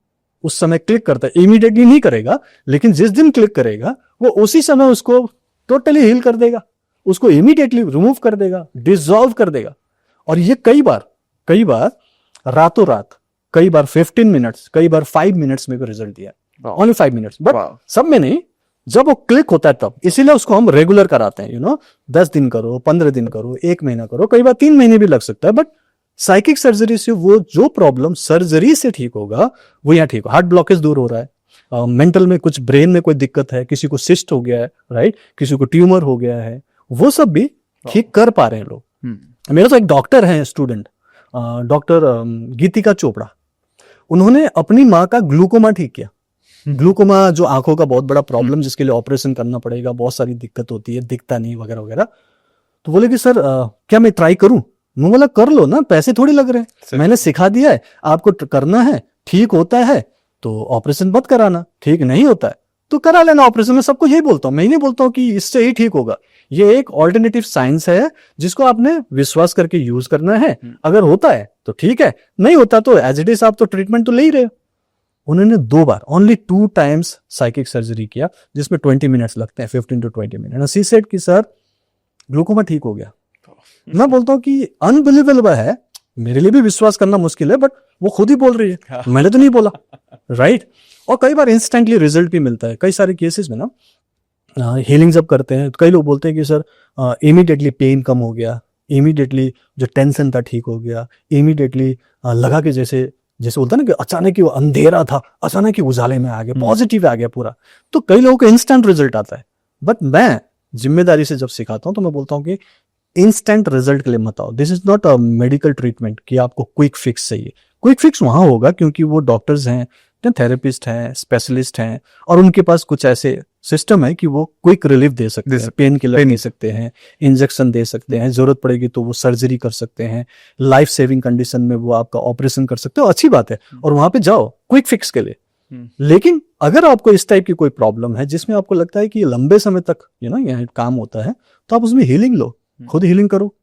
उस समय क्लिक करता है। इमीडिएटली नहीं करेगा, लेकिन जिस दिन क्लिक करेगा वो उसी समय उसको टोटली हील कर देगा, उसको इमीडिएटली रिमूव कर देगा, डिसॉल्व कर देगा। और ये कई बार रातों रात, कई बार 15 मिनट्स, कई बार 5 मिनट्स में रिजल्ट दिया, ओनली 5 मिनट्स, बट सब में नहीं, जब वो क्लिक होता है तब। इसीलिए उसको हम रेगुलर कराते हैं, 10 दिन करो, 15 दिन करो, 1 महीना करो, कई बार 3 महीने भी लग सकता है। बट साइकिक सर्जरी से वो जो प्रॉब्लम सर्जरी से ठीक होगा वो यहाँ ठीक हो। हार्ट ब्लॉकेज दूर हो रहा है, मेंटल में कुछ, ब्रेन में कोई दिक्कत है, किसी को सिस्ट हो गया है, राइट? किसी को ट्यूमर हो गया है, वो सब भी ठीक कर पा रहे हैं लोग। मेरा तो एक डॉक्टर है स्टूडेंट, डॉक्टर गीतिका चोपड़ा, उन्होंने अपनी माँ का ग्लूकोमा ठीक किया। ग्लूकोमा जो आंखों का बहुत बड़ा प्रॉब्लम, जिसके लिए ऑपरेशन करना पड़ेगा, बहुत सारी दिक्कत होती है, दिखता नहीं वगैरह वगैरह। तो बोले कि सर क्या मैं ट्राई करूं? मैं बोला कर लो ना, पैसे थोड़ी लग रहे हैं, मैंने सिखा दिया है, आपको करना है, ठीक होता है तो ऑपरेशन मत कराना, ठीक नहीं होता है तो करा लेना ऑपरेशन। मैं सबको यही बोलता हूँ, मैं नहीं बोलता हूँ कि इससे ही ठीक होगा। ये एक ऑल्टरनेटिव साइंस है जिसको आपने विश्वास करके यूज करना है। अगर होता है तो ठीक है, नहीं होता तो एज इट इज आप तो ट्रीटमेंट तो ले ही रहे हो। उन्होंने 2 बार, ओनली 2 टाइम्स साइकिक सर्जरी किया, जिसमें 20 मिनट्स लगते हैं, 15 to 20 मिनट। सी सेड कि सर ग्लूकोमा ठीक हो गया। मैं बोलता हूँ कि अनबिलीवेबल है, मेरे लिए भी विश्वास करना मुश्किल है, बट वो खुद ही बोल रही है, मैंने तो नहीं बोला, राइट। और कई बार इंस्टेंटली रिजल्ट भी मिलता है। कई सारे केसेस में ना हीलिंग जब करते हैं तो कई लोग बोलते हैं कि सर इमीडिएटली पेन कम हो गया, इमीडिएटली जो टेंशन था ठीक हो गया, इमीडिएटली लगा कि जैसे बोलता है ना कि अचानक ही वो अंधेरा था, अचानक ही उजाले में आ गया, पॉजिटिव आ गया पूरा। तो कई लोगों को इंस्टेंट रिजल्ट आता है, बट मैं जिम्मेदारी से जब सिखाता हूँ तो मैं बोलता हूँ कि इंस्टेंट रिजल्ट के लिए मत आओ। This is not a medical treatment कि आपको क्विक फिक्स चाहिए। क्विक फिक्स वहां होगा क्योंकि वो डॉक्टर्स हैं, थेरेपिस्ट हैं, स्पेशलिस्ट हैं, और उनके पास कुछ ऐसे सिस्टम है कि वो क्विक रिलीफ दे सकते हैं, पेन किलर दे सकते हैं, इंजेक्शन दे सकते हैं, जरूरत पड़ेगी तो वो सर्जरी कर सकते हैं, लाइफ सेविंग कंडीशन में वो आपका ऑपरेशन कर सकते हो, अच्छी बात है, और वहां पे जाओ क्विक फिक्स के लिए। लेकिन अगर आपको इस टाइप की कोई प्रॉब्लम है जिसमें आपको लगता है कि लंबे समय तक यहाँ काम होता है, तो आप उसमें हीलिंग लो, खुद हीलिंग करो,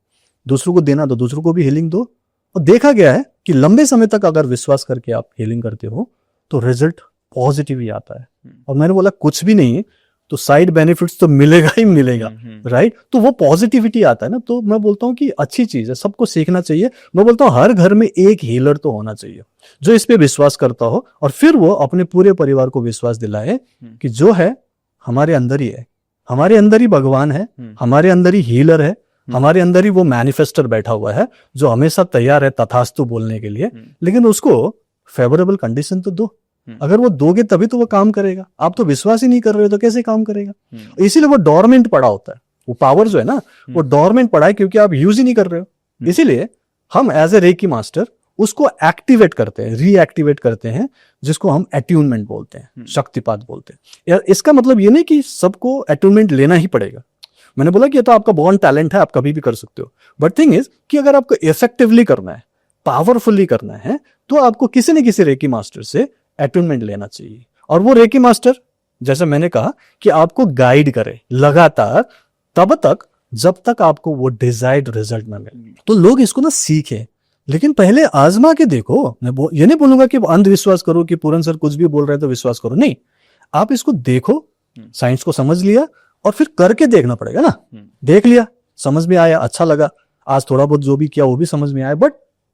दूसरों को देना दो, दूसरों को भी हीलिंग दो। और देखा गया है कि लंबे समय तक अगर विश्वास करके आप हीलिंग करते हो तो रिजल्ट पॉजिटिव ही आता है। और मैंने बोला कुछ भी नहीं तो साइड बेनिफिट्स तो मिलेगा ही मिलेगा, राइट। तो वो पॉजिटिविटी आता है ना, तो मैं बोलता हूँ कि अच्छी चीज है, सबको सीखना चाहिए। मैं बोलता हूँ हर घर में एक हीलर तो होना चाहिए जो इस पे विश्वास करता हो, और फिर वो अपने पूरे परिवार को विश्वास दिलाए कि जो है हमारे अंदर ही है, हमारे अंदर ही भगवान है, हमारे अंदर ही हीलर है, हमारे अंदर ही वो मैनिफेस्टर बैठा हुआ है जो हमेशा तैयार है तथास्तु बोलने के लिए। लेकिन उसको फेवरेबल कंडीशन तो दो, अगर वो दोगे तभी तो वो काम करेगा। आप तो विश्वास ही नहीं कर रहे हो तो कैसे काम करेगा? इसीलिए वो डोरमेंट पड़ा होता है, वो पावर जो है ना वो डोरमेंट पड़ा है क्योंकि आप यूज ही नहीं कर रहे हो। इसीलिए हम एज ए रेकी मास्टर उसको एक्टिवेट करते हैं, रीएक्टिवेट करते हैं, जिसको हम अट्यूनमेंट बोलते हैं, शक्तिपात बोलते हैं। यार इसका मतलब ये नहीं कि सबको अट्यूनमेंट लेना ही पड़ेगा। मैंने बोला कि ये तो आपका बॉर्न टैलेंट है, आप कभी भी कर सकते हो, बट थिंग इज कि अगर आपको इफेक्टिवली करना है, पावरफुली करना है, तो आपको किसी न किसी रेकी मास्टर से अट्यूनमेंट लेना चाहिए। और वो रेकी मास्टर, जैसे मैंने कहा, कि आपको गाइड करे लगातार तब तक जब तक आपको वो डिजायर्ड रिजल्ट ना मिले। तो लोग इसको ना सीखे, लेकिन पहले आजमा के देखो। मैं ये नहीं बोलूंगा कि अंधविश्वास करो कि पूरन सर कुछ भी बोल रहे हैं तो विश्वास करो, नहीं। आप इसको देखो, साइंस को समझ लिया और फिर करके देखना पड़ेगा ना। देख लिया, समझ में आया, अच्छा लगा, आज थोड़ा बहुत जो भी किया वो भी समझ में आया, बट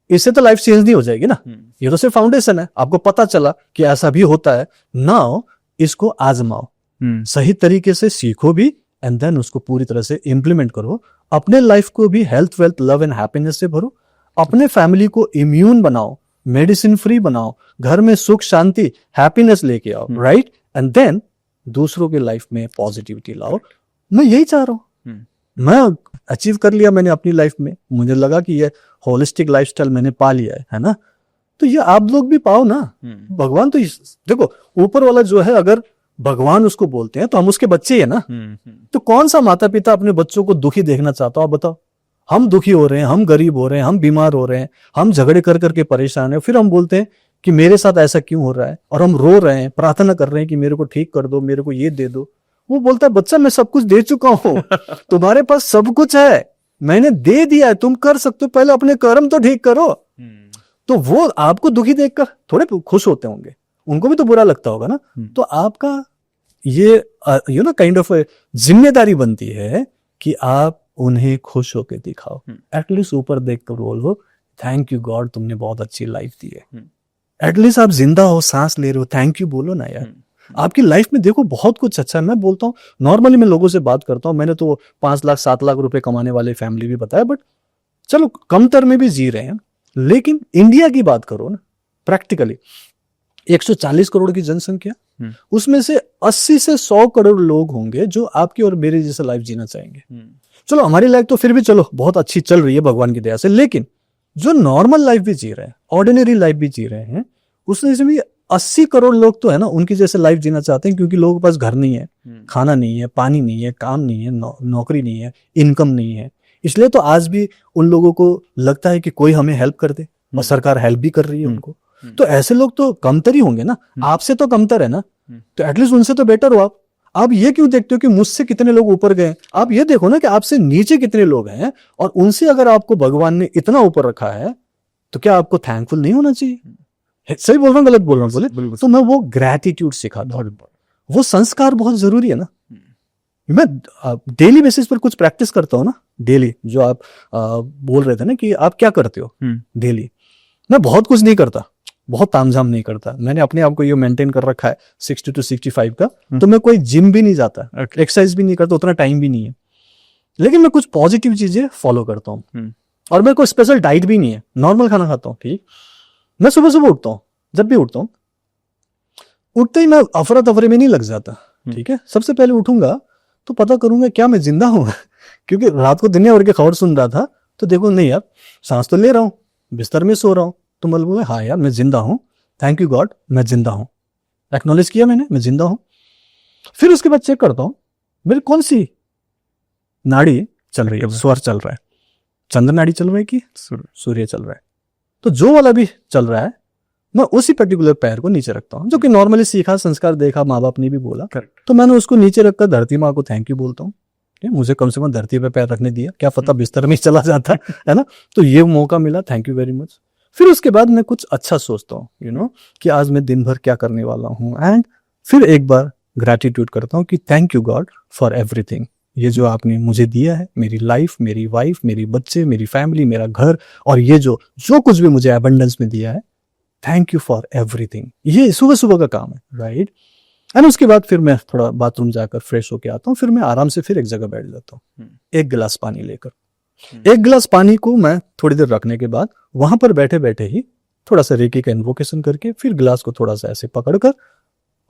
इससे तो लाइफ चेंज नहीं हो जाएगी ना। ये तो सिर्फ फाउंडेशन है, आपको पता चला कि ऐसा भी होता है। नाउ इसको आजमाओ, सही तरीके से सीखो भी, एंड देन उसको पूरी तरह से इंप्लीमेंट करो। अपने लाइफ को भी health, wealth, love and happiness से भरो, अपने फैमिली को इम्यून बनाओ, मेडिसिन फ्री बनाओ, घर में सुख, शांति, हैप्पीनेस लेके आओ, राइट। एंड देन दूसरों के लाइफ में पॉजिटिविटी लाओ। मैं यही चाह रहा हूं, मैं अचीव कर लिया मैंने अपनी लाइफ में। मुझे लगा कि ये होलिस्टिक लाइफस्टाइल मैंने पा लिया है ना, तो ये आप लोग भी पाओ ना। भगवान तो देखो, ऊपर वाला जो है, अगर भगवान उसको बोलते हैं तो हम उसके बच्चे ही है ना। तो कौन सा माता पिता अपने बच्चों को दुखी देखना चाहता हो? आप बताओ। हम दुखी हो रहे हैं, हम गरीब हो रहे हैं, हम बीमार हो रहे हैं, हम झगड़े कर करके परेशान है, फिर हम बोलते हैं कि मेरे साथ ऐसा क्यों हो रहा है, और हम रो रहे हैं, प्रार्थना कर रहे हैं कि मेरे को ठीक कर दो, मेरे को ये दे दो। वो बोलता है बच्चा मैं सब कुछ दे चुका हूं, तुम्हारे पास सब कुछ है, मैंने दे दिया है, तुम कर सकते हो, पहले अपने कर्म तो ठीक करो। तो वो आपको दुखी देखकर थोड़े खुश होते होंगे, उनको भी तो बुरा लगता होगा ना। तो आपका ये काइंड ऑफ जिम्मेदारी बनती है कि आप उन्हें खुश होकर दिखाओ। एटलीस्ट ऊपर देखकर बोलो थैंक यू गॉड, तुमने बहुत अच्छी लाइफ दी है। एटलीस्ट आप जिंदा हो, सांस ले रहे हो, थैंक यू बोलो ना यार। आपकी लाइफ में देखो बहुत कुछ अच्छा है। मैं बोलता हूँ, नॉर्मली मैं लोगों से बात करता हूँ, मैंने तो 5 लाख 7 लाख रुपए कमाने वाले फैमिली भी बताया, बट चलो कम तर में भी जी रहे हैं। लेकिन इंडिया की बात करो ना, प्रैक्टिकली 140 करोड़ की जनसंख्या, उसमें से 80 से 100 करोड़ लोग होंगे जो आपकी और मेरे जैसा लाइफ जीना चाहेंगे। चलो हमारी लाइफ तो फिर भी चलो बहुत अच्छी चल रही है भगवान की दया से, लेकिन जो नॉर्मल लाइफ भी जी रहे हैं, ऑर्डिनरी लाइफ भी जी रहे हैं, उसमें भी 80 करोड़ लोग तो है ना उनकी जैसे लाइफ जीना चाहते हैं, क्योंकि लोगों के पास घर नहीं है, खाना नहीं है, पानी नहीं है, काम नहीं है, नौकरी नहीं है, इनकम नहीं है। इसलिए तो आज भी उन लोगों को लगता है कि कोई हमें हेल्प कर दे, और सरकार हेल्प भी कर रही है उनको। तो ऐसे लोग तो कमतर ही होंगे ना, आपसे तो कमतर है ना, तो एटलीस्ट उनसे तो बेटर हो आप ये क्यों देखते हो कि मुझसे कितने लोग ऊपर गए? आप ये देखो ना कि आपसे नीचे कितने लोग हैं, और उनसे अगर आपको भगवान ने इतना ऊपर रखा है तो क्या आपको थैंकफुल नहीं होना चाहिए? सही बोल रहा हूँ, गलत बोल रहा हूँ? बोले तो मैं वो ग्रैटिट्यूड सिखाता हूँ, वो संस्कार बहुत जरूरी है ना। मैं डेली बेसिस पर कुछ प्रैक्टिस करता हूँ ना, डेली जो आप बोल रहे थे ना कि आप क्या करते हो डेली। मैं बहुत कुछ नहीं करता, बहुत तामझाम नहीं करता, मैंने अपने आप को ये मेंटेन कर रखा है 60 to 65 का। तो मैं कोई जिम भी नहीं जाता, एक्सरसाइज भी नहीं करता, उतना टाइम भी नहीं है, लेकिन मैं कुछ पॉजिटिव चीजें फॉलो करता हूँ। और मैं कोई स्पेशल डाइट भी नहीं है, नॉर्मल खाना खाता हूँ। ठीक, मैं सुबह सुबह उठता हूँ, जब भी उठता हूँ, उठते ही मैं अफरा तफरे में नहीं लग जाता। ठीक है, सबसे पहले उठूंगा तो पता करूंगा क्या मैं जिंदा हूँ क्योंकि रात को दुनिया भर की खबर सुन रहा था, तो देखो नहीं यार, सांस तो ले रहा हूँ, बिस्तर में सो रहा हूँ, तो मतलब बोले हाँ यार मैं जिंदा हूँ, थैंक यू गॉड मैं जिंदा हूँ, एक्नॉलेज किया मैंने, मैं जिंदा हूँ। फिर उसके बाद चेक करता हूँ मेरी कौन सी नाड़ी चल रही है, स्वर चल रहा है, चंद्र नाड़ी चल रहा है कि सूर्य चल रहा है। तो जो वाला भी चल रहा है मैं उसी पर्टिकुलर पैर को नीचे रखता हूँ, जो कि नॉर्मली सीखा, संस्कार देखा, माँ बाप ने भी बोला, तो मैंने उसको नीचे रखकर धरती माँ को थैंक यू बोलता हूँ, मुझे कम से कम धरती पे पैर रखने दिया, क्या पता बिस्तर में ही चला जाता है ना। तो ये मौका मिला, थैंक यू वेरी मच। फिर उसके बाद मैं कुछ अच्छा सोचता हूँ कि आज मैं दिन भर क्या करने वाला हूँ, एंड फिर एक बार ग्रैटिट्यूड करता हूँ कि thank you God for everything, ये जो आपने मुझे दिया है, मेरी लाइफ, मेरी वाइफ, मेरी बच्चे, मेरी फैमिली, मेरा घर, और ये जो कुछ भी मुझे एबंडेंस में दिया है, थैंक यू फॉर एवरीथिंग। ये सुबह सुबह का काम है, राइट। एंड उसके बाद फिर मैं थोड़ा बाथरूम जाकर फ्रेश होके आता हूँ, फिर मैं आराम से फिर एक जगह बैठ जाता हूँ, एक गिलास पानी लेकर। एक गिलास पानी को मैं थोड़ी देर रखने के बाद वहां पर बैठे बैठे ही थोड़ा सा रेकी का इन्वोकेशन करके फिर गिलास को थोड़ा सा ऐसे पकड़कर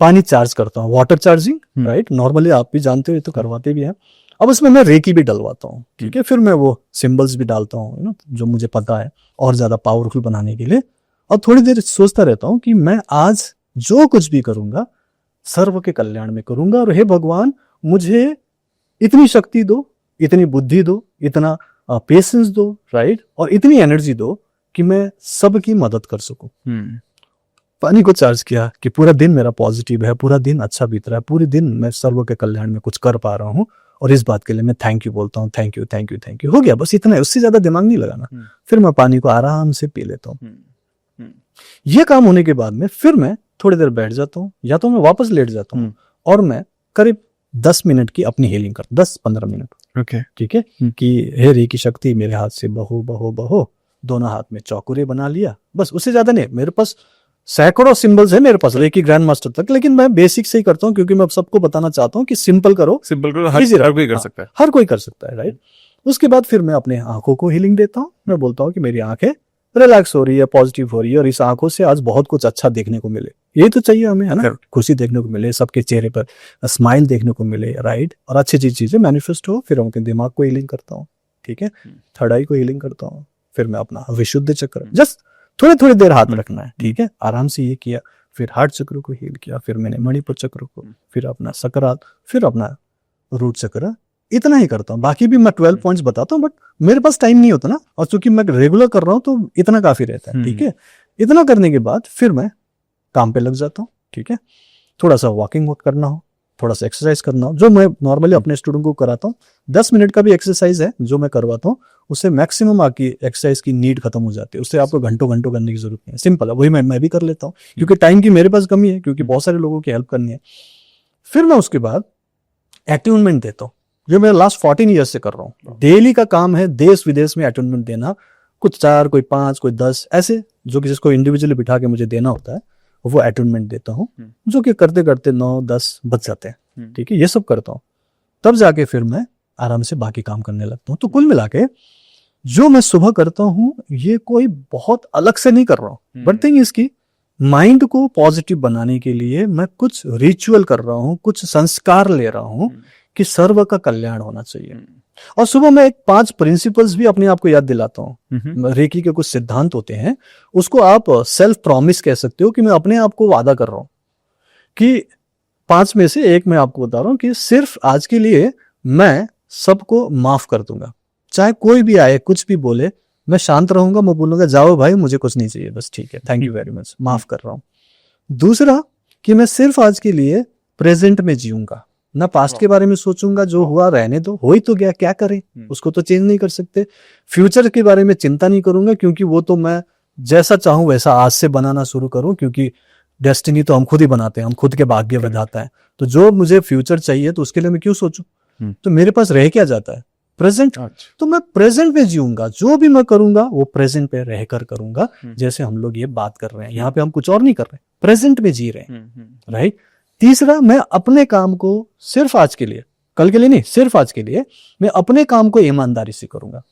पानी चार्ज करता हूँ, वाटर चार्जिंग, राइट। नॉर्मली आप भी जानते हो, तो करवाते भी हैं। अब उसमें मैं रेकी भी डलवाता हूँ, ठीक है। फिर मैं वो सिंबल्स भी डालता हूँ जो मुझे पता है, और ज्यादा पावरफुल बनाने के लिए। और थोड़ी देर सोचता रहता हूँ कि मैं आज जो कुछ भी करूंगा सर्व के कल्याण में करूंगा, और हे भगवान मुझे इतनी शक्ति दो, इतनी बुद्धि दो, इतना पेशेंस दो, राइट, और इतनी एनर्जी दो कि मैं सबकी मदद कर सकूं। पानी को चार्ज किया कि पूरा दिन मेरा पॉजिटिव है, पूरा दिन अच्छा बीत रहा है, पूरे दिन मैं सर्व के कल्याण में कुछ कर पा रहा हूँ, और इस बात के लिए मैं थैंक यू बोलता हूँ, thank you thank you thank you. हो गया, बस इतना है, उससे ज्यादा दिमाग नहीं लगाना। फिर मैं पानी को आराम से पी लेता हूँ। ये काम होने के बाद में फिर मैं थोड़ी देर बैठ जाता हूँ, या तो मैं वापस लेट जाता हूँ, और मैं करीब 10 मिनट की अपनी हीलिंग कर, 10-15 मिनट, ओके, ठीक है कि हे रे की शक्ति मेरे हाथ से बहो बहो बहो, दोनों हाथ में चौकुरे बना लिया, बस, उससे ज्यादा नहीं। मेरे पास सैकड़ों सिंबल्स है मेरे पास, रेकी ग्रैंड मास्टर तक, लेकिन मैं बेसिक से ही करता हूँ, क्योंकि मैं सबको बताना चाहता हूँ कि सिंपल करो, हर कोई कर सकता है, हर कोई कर सकता है, राइट। उसके बाद फिर मैं अपने आंखों को हीलिंग देता हूँ। मैं बोलता हूँ कि मेरी आंखें रिलैक्स हो रही है, पॉजिटिव हो रही है, और इस आंखों से आज बहुत कुछ अच्छा देखने को मिले। यही तो चाहिए हमें, है ना, खुशी देखने को मिले, सबके चेहरे पर स्माइल देखने को मिले, राइट, और अच्छी चीजें मैनिफेस्ट हो। फिर उनके दिमाग को हीलिंग करता हूँ, ठीक है, थर्ड आई को हीलिंग करता हूँ। फिर मैं अपना विशुद्ध चक्र, जस्ट थोड़ी थोड़ी देर हाथ में रखना है, ठीक है, आराम से ये किया। फिर हार्ट चक्र को हील किया, फिर मैंने मणिपुर चक्र को, फिर अपना सकराल, फिर अपना रूट चक्र। इतना ही करता हूँ, बाकी भी मैं 12 पॉइंट्स बताता हूँ, बट मेरे पास टाइम नहीं होता ना, और चूंकि मैं रेगुलर कर रहा हूँ तो इतना काफी रहता है, ठीक है। इतना करने के बाद फिर मैं काम पे लग जाता हूँ, ठीक है। थोड़ा सा वॉकिंग करना हो, थोड़ा सा एक्सरसाइज करना हो, जो मैं नॉर्मली अपने स्टूडेंट को कराता हूँ। 10 मिनट का भी एक्सरसाइज है जो मैं करवाता हूँ, उससे मैक्सिमम आपकी एक्सरसाइज की नीड खत्म हो जाती है, उससे आपको घंटों घंटों करने की जरूरत नहीं है, सिंपल है। वही मैं भी कर लेता हूँ, क्योंकि टाइम की मेरे पास कमी है, क्योंकि बहुत सारे लोगों की हेल्प करनी है। फिर मैं उसके बाद अट्यूनमेंट देता हूँ, जो मैं लास्ट 14 ईयर्स से कर रहा हूँ। डेली का काम है देश विदेश में अट्यूनमेंट देना, कुछ 4, कोई 5, कोई 10, ऐसे जो कि जिसको इंडिविजुअली बिठा के मुझे देना होता है, वो अट्यूनमेंट देता हूँ, जो कि करते करते 9-10 बज जाते हैं, ठीक है। ये सब करता हूँ, तब जाके फिर मैं आराम से बाकी काम करने लगता हूँ। तो कुल मिला के जो मैं सुबह करता हूँ, ये कोई बहुत अलग से नहीं कर रहा हूँ, बट थिंग इसकी माइंड को पॉजिटिव बनाने के लिए मैं कुछ रिचुअल कर रहा हूँ, कुछ संस्कार ले रहा हूँ कि सर्व का कल्याण होना चाहिए। और सुबह मैं एक 5 प्रिंसिपल्स भी अपने आप को याद दिलाता हूँ। रेकी के कुछ सिद्धांत होते हैं, उसको आप सेल्फ प्रॉमिस कह सकते हो कि मैं अपने आप को वादा कर रहा हूँ कि 5 में से एक मैं आपको बता रहा हूँ कि सिर्फ आज के लिए मैं सबको माफ कर दूंगा। चाहे कोई भी आए, कुछ भी बोले, मैं शांत रहूंगा, मैं बोलूंगा जाओ भाई, मुझे कुछ नहीं चाहिए, बस ठीक है, थैंक यू वेरी मच, माफ कर रहा हूँ। दूसरा कि मैं सिर्फ आज के लिए प्रेजेंट में जीऊंगा, ना पास्ट के बारे में सोचूंगा, जो हुआ रहने दो, हो ही तो गया, क्या करें, उसको तो चेंज नहीं कर सकते। फ्यूचर के बारे में चिंता नहीं करूंगा, क्योंकि वो तो मैं जैसा चाहूं वैसा आज से बनाना शुरू करूं, क्योंकि डेस्टिनी तो हम खुद ही बनाते हैं, हम खुद के भाग्य विधाता है। तो जो मुझे फ्यूचर चाहिए तो उसके लिए मैं क्यों सोचूं? तो मेरे पास रह क्या जाता है? प्रेजेंट। तो मैं प्रेजेंट में जीऊंगा, जो भी मैं करूंगा वो प्रेजेंट पे रहकर करूंगा। जैसे हम लोग ये बात कर रहे हैं, यहाँ पे हम कुछ और नहीं कर रहे, प्रेजेंट में जी रहे हैं, राइट। तीसरा, मैं अपने काम को सिर्फ आज के लिए, कल के लिए नहीं, सिर्फ आज के लिए मैं अपने काम को ईमानदारी से करूंगा।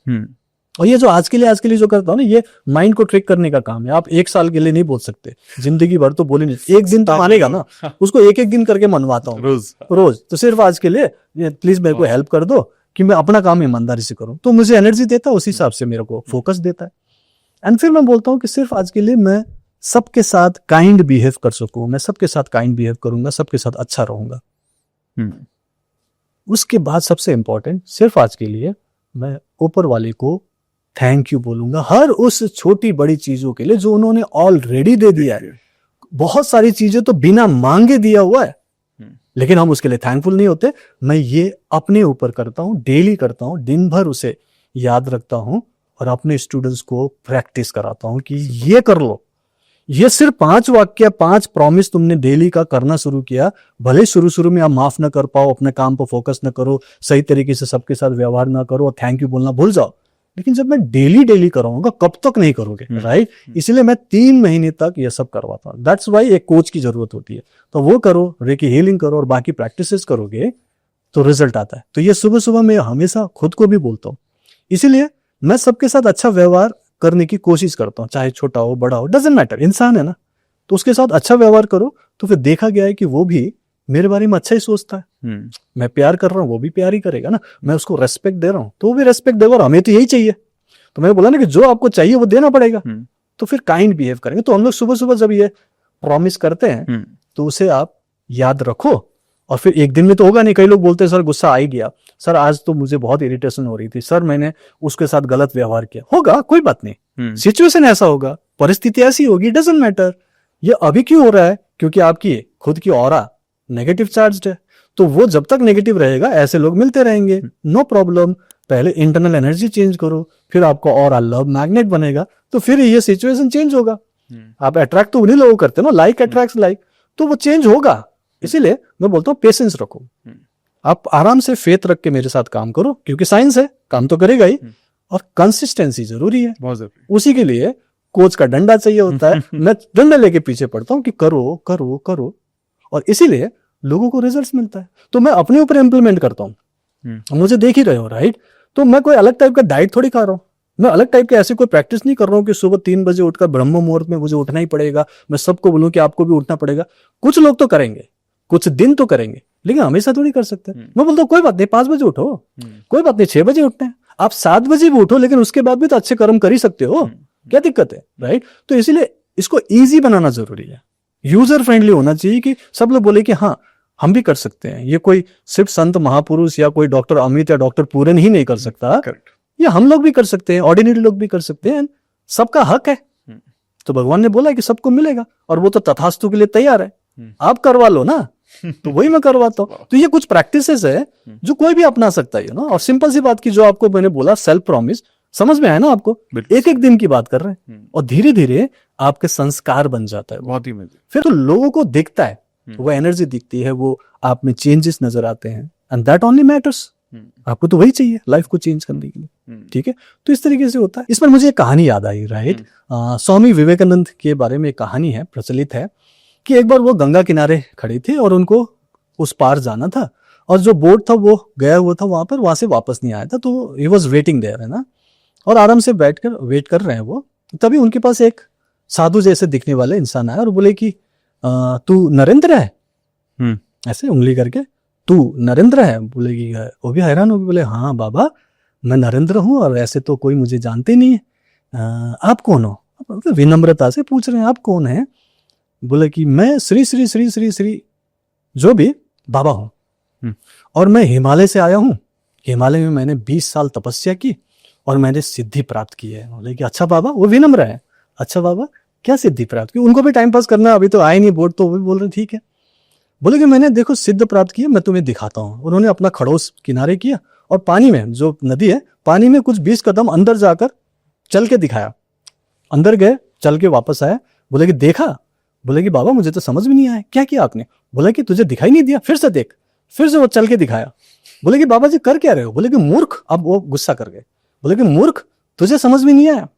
और ये जो आज के लिए जो करता हूँ ना, ये माइंड को ट्रिक करने का काम है। आप 1 साल के लिए नहीं बोल सकते, जिंदगी भर तो बोले नहीं, एक दिन तो मानेगा ना, उसको एक दिन करके मनवाता हूँ रोज। तो सिर्फ आज के लिए प्लीज मेरे को हेल्प कर दो कि मैं अपना काम ईमानदारी से करूं, तो मुझे एनर्जी देता है, उसी हिसाब से मेरे को फोकस देता है। एंड फिर मैं बोलता हूं कि सिर्फ आज के लिए मैं सबके साथ काइंड बिहेव कर सकूं, मैं सबके साथ काइंड बिहेव करूंगा, सबके साथ अच्छा रहूंगा। उसके बाद सबसे इंपॉर्टेंट, सिर्फ आज के लिए मैं ऊपर वाले को थैंक यू बोलूंगा, हर उस छोटी बड़ी चीजों के लिए जो उन्होंने ऑलरेडी दे दिया है। बहुत सारी चीजें तो बिना मांगे दिया हुआ है, लेकिन हम उसके लिए थैंकफुल नहीं होते। मैं ये अपने ऊपर करता हूं, डेली करता हूं, दिन भर उसे याद रखता हूं और अपने स्टूडेंट्स को प्रैक्टिस कराता हूं कि ये कर लो। ये सिर्फ 5 वाक्य, 5 प्रॉमिस तुमने डेली का करना शुरू किया, भले शुरू में आप माफ ना कर पाओ, अपने काम पर फोकस ना करो, सही तरीके से सबके साथ व्यवहार ना करो और थैंक यू बोलना भूल जाओ, लेकिन जब मैं डेली कराऊंगा, कब तक नहीं करोगे, राइट। इसलिए मैं 3 महीने तक ये सब करवाता हूँ। दैट्स वाई एक कोच की जरूरत होती है। तो वो करो, रेकी हीलिंग करो और बाकी प्रैक्टिसेस करोगे तो रिजल्ट आता है। तो ये सुबह मैं हमेशा खुद को भी बोलता हूँ। इसीलिए मैं सबके साथ अच्छा व्यवहार करने की कोशिश करता हूँ, चाहे छोटा हो बड़ा हो, डजेंट मैटर, इंसान है ना, तो उसके साथ अच्छा व्यवहार करो। तो फिर देखा गया है कि वो भी मेरे बारे में अच्छा ही सोचता है। मैं प्यार कर रहा हूँ, वो भी प्यार ही करेगा ना। मैं उसको रेस्पेक्ट दे रहा हूँ तो वो भी रेस्पेक्ट देगा, और हमें तो यही चाहिए। तो मैंने बोला ना कि जो आपको चाहिए वो देना पड़ेगा, तो फिर काइंड बिहेव करेंगे। तो हम लोग सुबह जब ये प्रॉमिस करते हैं तो उसे आप याद रखो, और फिर एक दिन में तो होगा नहीं। कई लोग बोलते हैं सर गुस्सा आ ही गया, सर आज तो मुझे बहुत इरिटेशन हो रही थी, सर मैंने उसके साथ गलत व्यवहार किया। होगा, कोई बात नहीं, सिचुएशन ऐसा होगा, परिस्थिति ऐसी होगी, डजंट मैटर। ये अभी क्यों हो रहा है? क्योंकि आपकी खुद की ऑरा नेगेटिव चार्ज्ड है। तो वो जब तक नेगेटिव रहेगा ऐसे लोग मिलते रहेंगे, नो प्रॉब्लम। पहले इंटरनल एनर्जी चेंज करो, फिर आपका ऑरा लव मैग्नेट बनेगा, तो फिर ये सिचुएशन चेंज होगा। आप अट्रैक्ट तो उन्हीं लोगों करते हो ना, लाइक अट्रैक्ट्स लाइक, तो वो चेंज होगा। इसीलिए मैं बोलता हूँ पेशेंस रखो, आप आराम से फेथ रख के मेरे साथ काम करो, क्योंकि साइंस है, काम तो करेगा ही। और कंसिस्टेंसी जरूरी है, बहुत जरूरी। उसी के लिए कोच का डंडा चाहिए होता है। मैं डंडा लेके पीछे पड़ता हूँ कि करो करो करो, और इसीलिए लोगों को रिजल्ट्स मिलता है। तो मैं अपने ऊपर इंप्लीमेंट करता हूँ, मुझे देख ही रहे हो, राइट। तो मैं कोई अलग टाइप का डाइट थोड़ी खा रहा हूँ, मैं अलग टाइप के ऐसी कोई प्रैक्टिस नहीं कर रहा हूँ कि सुबह 3 बजे उठकर ब्रह्म मुहूर्त में मुझे उठना ही पड़ेगा, मैं सबको बोलूं कि आपको भी उठना पड़ेगा। कुछ लोग तो करेंगे, कुछ दिन तो करेंगे, लेकिन हमेशा थोड़ी कर सकते। मैं बोलता हूँ कोई बात नहीं, 5 बजे उठो, कोई बात नहीं, 6 बजे उठते हैं, आप 7 बजे भी उठो, लेकिन उसके बाद भी तो अच्छे कर्म कर ही सकते हो, क्या दिक्कत है, राइट। तो इसीलिए इसको ईजी बनाना जरूरी है, यूजर फ्रेंडली होना चाहिए कि सब लोग बोले कि हाँ हम भी कर सकते हैं। ये कोई सिर्फ संत महापुरुष या कोई डॉक्टर अमित या डॉक्टर पूरन ही नहीं कर सकता, ये हम लोग भी कर सकते हैं, ऑर्डिनरी लोग भी कर सकते हैं, सबका हक है। तो भगवान ने बोला कि सबको मिलेगा, और वो तो तथास्तु के लिए तैयार है, आप करवा लो ना। तो वही मैं करवाता हूँ। तो ये कुछ प्रैक्टिसेस है जो कोई भी अपना सकता है, ना। और सिंपल सी बात की जो आपको मैंने बोला, सेल्फ प्रॉमिस, समझ में आया ना आपको? एक दिन की बात कर रहे हैं, और धीरे धीरे आपके संस्कार बन जाता है, बहुत ही फिर तो लोगों को दिखता है, वो एनर्जी दिखती है, वो आप में चेंजेस नजर आते हैं, एंड दैट ओनली मैटर्स। आपको तो वही चाहिए लाइफ को चेंज करने के लिए, ठीक है। तो इस तरीके से होता है। इस पर मुझे एक कहानी याद आई, राइट। स्वामी विवेकानंद के बारे में एक कहानी है, प्रचलित है, कि एक बार वो गंगा किनारे खड़े थे और उनको उस पार जाना था, और जो बोट था वो गया हुआ था वहां पर, वहां से वापस नहीं आया था। तो ही वॉज वेटिंग देयर, है ना, और आराम से बैठकर वेट कर रहे हैं वो। तभी उनके पास एक साधु जैसे दिखने वाले इंसान आए और बोले कि तू नरेंद्र है, ऐसे उंगली करके, तू नरेंद्र है? बोले कि वो भी हैरान हो गए, बोले हाँ बाबा मैं नरेंद्र हूँ और ऐसे तो कोई मुझे जानते नहीं है, आप कौन हो? मतलब विनम्रता से पूछ रहे हैं आप कौन है? बोले कि मैं श्री श्री श्री श्री श्री जो भी बाबा हूँ और मैं हिमालय से आया हूँ, हिमालय में मैंने 20 साल तपस्या की और मैंने सिद्धि प्राप्त की है। बोले कि अच्छा बाबा, वो विनम्र है, अच्छा बाबा क्या सिद्धि प्राप्त की? उनको भी टाइम पास करना, अभी तो आए नहीं बोर्ड, तो वो भी बोल रहे ठीक है। बोले कि मैंने देखो सिद्ध प्राप्त किया, मैं तुम्हें दिखाता हूँ। उन्होंने अपना खड़ोस किनारे किया और पानी में, जो नदी है पानी में कुछ 20 कदम अंदर जाकर चल के दिखाया। अंदर गए, चल के वापस आए, बोले कि देखा? बोले कि बाबा मुझे तो समझ में नहीं आया, क्या किया आपने? बोले कि तुझे दिखाई नहीं दिया, फिर से देख। फिर से वो चल के दिखाया। बोले कि बाबा जी कर क्या रहे हो? बोले कि मूर्ख। अब वो गुस्सा कर गए, बोले कि मूर्ख तुझे समझ में नहीं आया,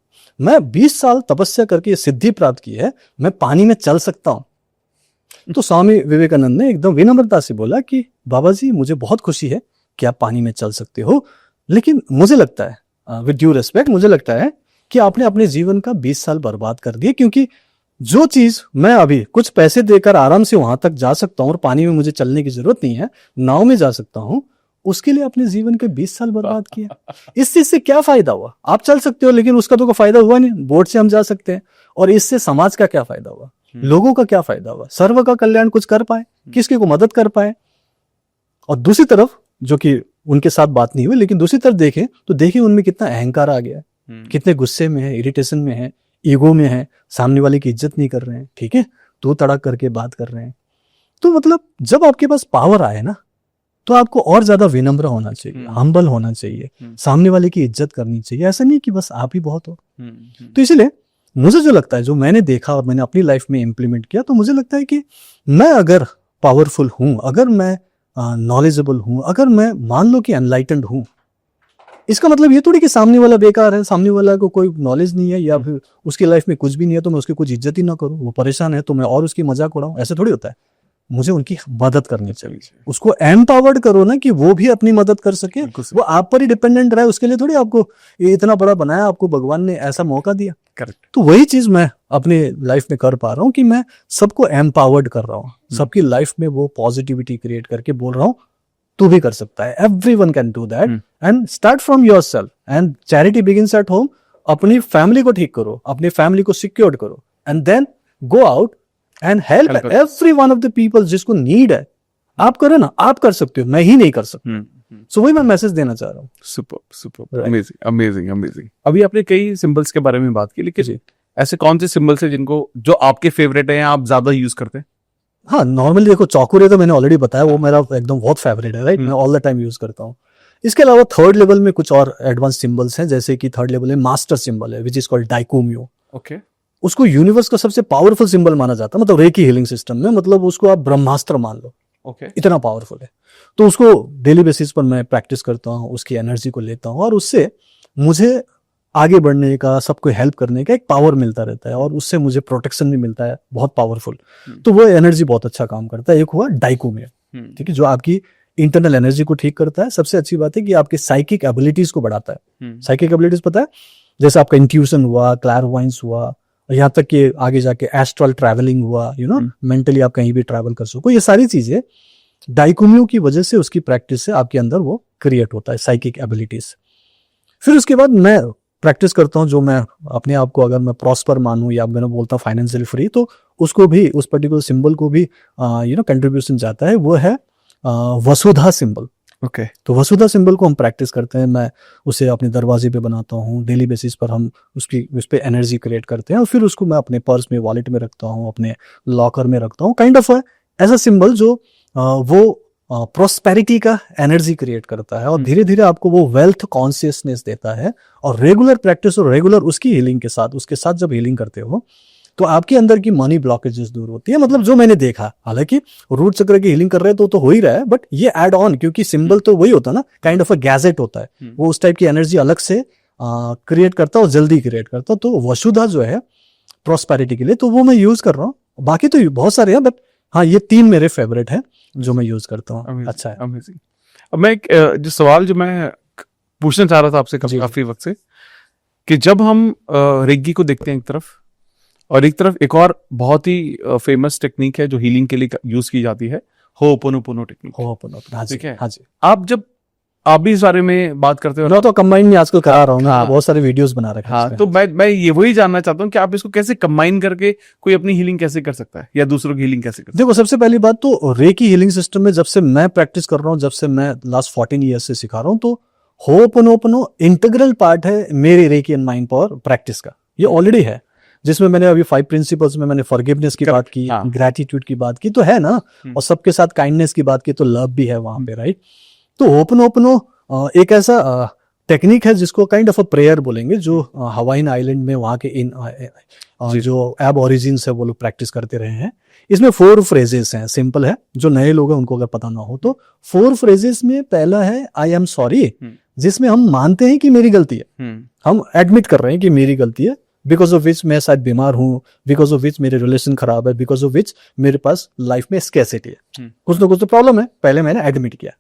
मैं 20 साल तपस्या करके ये सिद्धि प्राप्त की है, मैं पानी में चल सकता हूं। तो स्वामी विवेकानंद ने एकदम विनम्रता से बोला कि बाबा जी मुझे बहुत खुशी है कि आप पानी में चल सकते हो, लेकिन मुझे लगता है विद ड्यू रिस्पेक्ट, मुझे लगता है कि आपने अपने जीवन का 20 साल बर्बाद कर दिए, क्योंकि जो चीज मैं अभी कुछ पैसे देकर आराम से वहां तक जा सकता हूं और पानी में मुझे चलने की जरूरत नहीं है, नाव में जा सकता हूं, उसके लिए अपने जीवन के 20 साल बर्बाद किया। इस चीज से क्या फायदा हुआ? आप चल सकते हो लेकिन उसका तो कोई फायदा हुआ नहीं। बोट से हम जा सकते हैं और इससे समाज का क्या फायदा हुआ, लोगों का क्या फायदा हुआ, सर्व का कल्याण कुछ कर पाए, किसकी को मदद कर पाए? और दूसरी तरफ, जो कि उनके साथ बात नहीं हुई, लेकिन दूसरी तरफ देखें तो देखिए उनमें कितना अहंकार आ गया है, कितने गुस्से में है, इरिटेशन में है, ईगो में है, सामने वाले की इज्जत नहीं कर रहे हैं, ठीक है, तू तड़क करके बात कर रहे हैं। तो मतलब जब आपके पास पावर आए ना, तो आपको और ज्यादा विनम्र होना चाहिए, हम्बल होना चाहिए, सामने वाले की इज्जत करनी चाहिए। ऐसा नहीं कि बस आप ही बहुत हो। तो इसलिए मुझे जो लगता है, जो मैंने देखा और मैंने अपनी लाइफ में इम्प्लीमेंट किया, तो मुझे लगता है कि मैं अगर पावरफुल हूं, अगर मैं नॉलेजेबल हूं, अगर मैं मान लो कि एनलाइटेंड हूं, इसका मतलब ये थोड़ी कि सामने वाला बेकार है, सामने वाला को कोई नॉलेज नहीं है या फिर उसकी लाइफ में कुछ भी नहीं है तो मैं उसकी कुछ इज्जत ही ना करूं, वो परेशान है तो मैं और उसकी मजाक उड़ाऊं। ऐसा थोड़ी होता है। मुझे उनकी मदद करनी चाहिए, उसको एम्पावर्ड करो ना कि वो भी अपनी मदद कर सके। वो आप पर ही डिपेंडेंट रहे, उसके लिए थोड़ी आपको ये इतना बड़ा बनाया, आपको भगवान ने ऐसा मौका दिया। करेक्ट। तो वही चीज मैं अपने लाइफ में कर पा रहा हूँ कि मैं सबको एम्पावर्ड कर रहा हूँ, सबकी लाइफ में वो पॉजिटिविटी क्रिएट करके बोल रहा हूँ तू भी कर सकता है, everyone can do that, and start from yourself, and charity begins at home. अपनी फैमिली को ठीक करो, अपनी फैमिली को सिक्योर करो, and then go out and help every one of the people जिसको नीड है। आप करो ना, आप कर सकते हो, मैं ही नहीं कर सकता। सो वही मैं मैसेज देना चाह रहा हूँ। Super super, amazing amazing amazing. अभी आपने कई सिंबल्स के बारे में बात की, लेकिन ऐसे कौन से सिंबल्स हैं जिनको, जो आपके फेवरेट हैं, आप ज्यादा यूज करते हैं? हाँ, नॉर्मली देखो चौकुरे तो मैंने ऑलरेडी बताया, वो मेरा एकदम बहुत फेवरेट है, राइट, मैं ऑल द टाइम यूज करता हूँ। इसके अलावा थर्ड लेवल में कुछ और एडवांस सिंबल्स हैं, जैसे कि थर्ड लेवल में मास्टर सिंबल है विच इज कॉल्ड डाइकोम्यो। ओके। उसको यूनिवर्स का सबसे पावरफुल सिंबल माना जाता है, मतलब रेकी हीलिंग सिस्टम में, मतलब उसको आप ब्रह्मास्त्र मान लो। ओके। इतना पावरफुल है। तो उसको डेली बेसिस पर मैं प्रैक्टिस करता हूँ, उसकी एनर्जी को लेता हूँ और उससे मुझे आगे बढ़ने का, सबको हेल्प करने का एक पावर मिलता रहता है और उससे मुझे प्रोटेक्शन भी मिलता है, बहुत पावरफुल। तो वो एनर्जी बहुत अच्छा काम करता है। एक हुआ डाइकोम्यो, ठीक है, जो आपकी इंटरनल एनर्जी को ठीक करता है। सबसे अच्छी बात है कि आपके साइकिक एबिलिटीज को बढ़ाता है। साइकिक एबिलिटीज पता है, जैसे आपका इंट्यूशन हुआ, क्लैरवॉयंस हुआ, यहाँ तक कि आगे जाके एस्ट्रल ट्रैवलिंग हुआ, यू नो, मेंटली आप कहीं भी ट्रैवल कर सको। ये सारी चीजें डाइकोम्यो की वजह से, उसकी प्रैक्टिस से आपके अंदर वो क्रिएट होता है, साइकिक एबिलिटीज। फिर उसके बाद मैं प्रैक्टिस करता हूँ, जो मैं अपने आप को अगर मैं प्रॉस्पर मानूं या मैं बोलता हूँ फाइनेंशियल फ्री, तो उसको भी, उस पर्टिकुलर सिंबल को भी यू नो कंट्रीब्यूशन जाता है, वो है वसुधा सिंबल। ओके। तो वसुधा सिंबल को हम प्रैक्टिस करते हैं, मैं उसे अपने दरवाजे पे बनाता हूँ, डेली बेसिस पर हम उस पर एनर्जी क्रिएट करते हैं और फिर उसको मैं अपने पर्स में, वॉलेट में रखता हूँ, अपने लॉकर में रखता हूँ। काइंड ऑफ ऐसा सिंबल जो वो प्रोस्पेरिटी का एनर्जी क्रिएट करता है और धीरे धीरे आपको वो वेल्थ कॉन्शियसनेस देता है। और रेगुलर प्रैक्टिस और रेगुलर उसकी हीलिंग के साथ, उसके साथ जब हीलिंग करते हो तो आपके अंदर की मनी ब्लॉकेजेस दूर होती है। मतलब जो मैंने देखा, हालांकि रूट चक्र की हीलिंग कर रहे हैं तो हो ही रहा है, बट ये एड ऑन, क्योंकि सिंबल तो वही होता है ना, काइंड ऑफ अ गैजेट होता है, वो उस टाइप की एनर्जी अलग से क्रिएट करता है और जल्दी क्रिएट करता है। तो वसुधा जो है प्रोस्पेरिटी के लिए, तो वो मैं यूज कर रहा हूँ। बाकी तो बहुत सारे हैं, बट हाँ, ये 3 मेरे फेवरेट है जो मैं यूज करता हूँ। अच्छा है। अमेजिंग। अब मैं जो सवाल जो मैं पूछना चाह रहा था आपसे काफी वक्त से, कि जब हम रेगी को देखते हैं एक तरफ और एक तरफ एक और बहुत ही फेमस टेक्निक है जो हीलिंग के लिए यूज की जाती है, होपोनोपोनो टेक्निक। होपोनोपोनो, हाँ जी, ठीक है। हाँ जी। आप भी इस बारे में बात करते हो ना? मैं तो कंबाइन में आजकल करा रहा हूँ ना, हाँ। बहुत सारे वीडियोस बना रखे हैं हाँ, इसमें। तो मैं ये वही जानना चाहता हूँ कि आप इसको कैसे कंबाइन करके कोई अपनी हीलिंग कैसे कर सकता है या दूसरों की हीलिंग कैसे कर सकता देखो, सबसे पहली बात तो रेकी हीलिंग सिस्टम में जब से मैं प्रैक्टिस कर रहा हूँ, जब से मैं लास्ट 14 ईयर्स से सिखा रहा हूँ, तो होपोनोपोनो इंटीग्रल पार्ट है मेरी recce and mind power practice का। ये ऑलरेडी है, जिसमें मैंने अभी 5 प्रिंसिपल्स में मैंने फॉरगिवनेस की बात की, हाँ। ग्रैटिट्यूड की बात की, तो है ना, और सबके साथ काइंडनेस की बात की, तो लव भी है वहां पे, राइट। तो होपोनोपोनो एक ऐसा टेक्निक है जिसको काइंड ऑफ अ प्रेयर बोलेंगे, जो हवाइन आइलैंड में वहाँ के जो एब ओरिजिन्स है वो लोग प्रैक्टिस करते रहे हैं। इसमें 4 फ्रेजेस हैं, सिंपल है, जो नए लोग हैं उनको अगर पता ना हो तो। 4 फ्रेजेस में पहला है आई एम सॉरी, जिसमें हम मानते हैं कि मेरी गलती है, हम एडमिट कर रहे हैं कि मेरी गलती है, बिकॉज ऑफ विच मैं शायद बीमार हूँ, बिकॉज ऑफ विच मेरे रिलेशन खराब है, बिकॉज ऑफ विच मेरे पास लाइफ में स्कैसिटी है, कुछ ना कुछ तो प्रॉब्लम है, पहले मैंने एडमिट किया।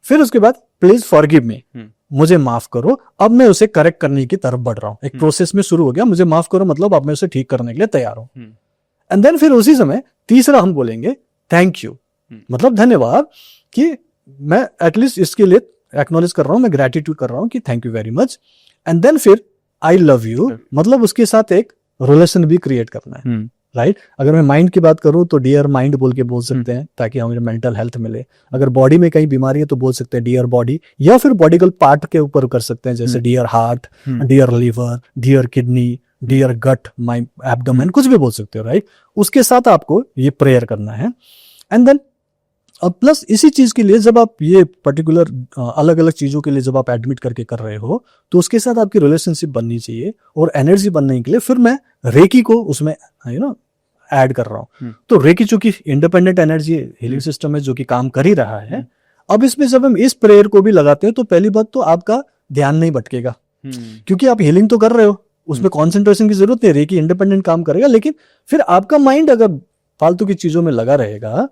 फिर उसके बाद प्लीज फॉरगिव मी, मुझे माफ करो, अब मैं उसे करेक्ट करने की तरफ बढ़ रहा हूँ, एक प्रोसेस में शुरू हो गया, मुझे माफ करो मतलब अब मैं उसे ठीक करने के लिए तैयार हूँ। एंड देन फिर उसी समय तीसरा हम बोलेंगे थैंक यू, मतलब धन्यवाद, कि मैं एटलीस्ट इसके लिए एक्नॉलेज कर रहा हूँ, मैं ग्रेटिट्यूड कर रहा हूँ कि thank you very much. And then फिर आई लव यू, मतलब उसके साथ एक रिलेशन भी क्रिएट करना है, राइट। अगर मैं माइंड की बात करूं तो डियर माइंड बोल के बोल सकते हैं ताकि हमें मेंटल हेल्थ मिले। अगर बॉडी में कहीं बीमारी है तो बोल सकते हैं डियर बॉडी, या फिर बॉडीकल पार्ट के ऊपर कर सकते हैं, जैसे dear heart, dear liver, dear kidney, dear gut, my abdomen, कुछ भी बोल सकते हो, राइट। उसके साथ आपको ये प्रेयर करना है। एंड देन अब प्लस इसी चीज के लिए जब आप ये पर्टिकुलर अलग अलग चीजों के लिए जब आप एडमिट करके कर रहे हो, तो उसके साथ आपकी रिलेशनशिप बननी चाहिए, और एनर्जी बनने के लिए फिर मैं रेकी को उसमें ऐड कर रहा हूँ। तो रेकी चूंकि इंडिपेंडेंट एनर्जी हीलिंग सिस्टम है जो कि काम कर ही रहा है, अब इसमें जब हम इस प्रेयर को भी लगाते हैं तो पहली बात तो आपका ध्यान नहीं भटकेगा, क्योंकि आप हीलिंग तो कर रहे हो, उसमें कॉन्सेंट्रेशन की जरूरत नहीं, रेकी इंडिपेंडेंट काम करेगा। लेकिन फिर आपका माइंड अगर फालतू की चीजों में लगा रहेगा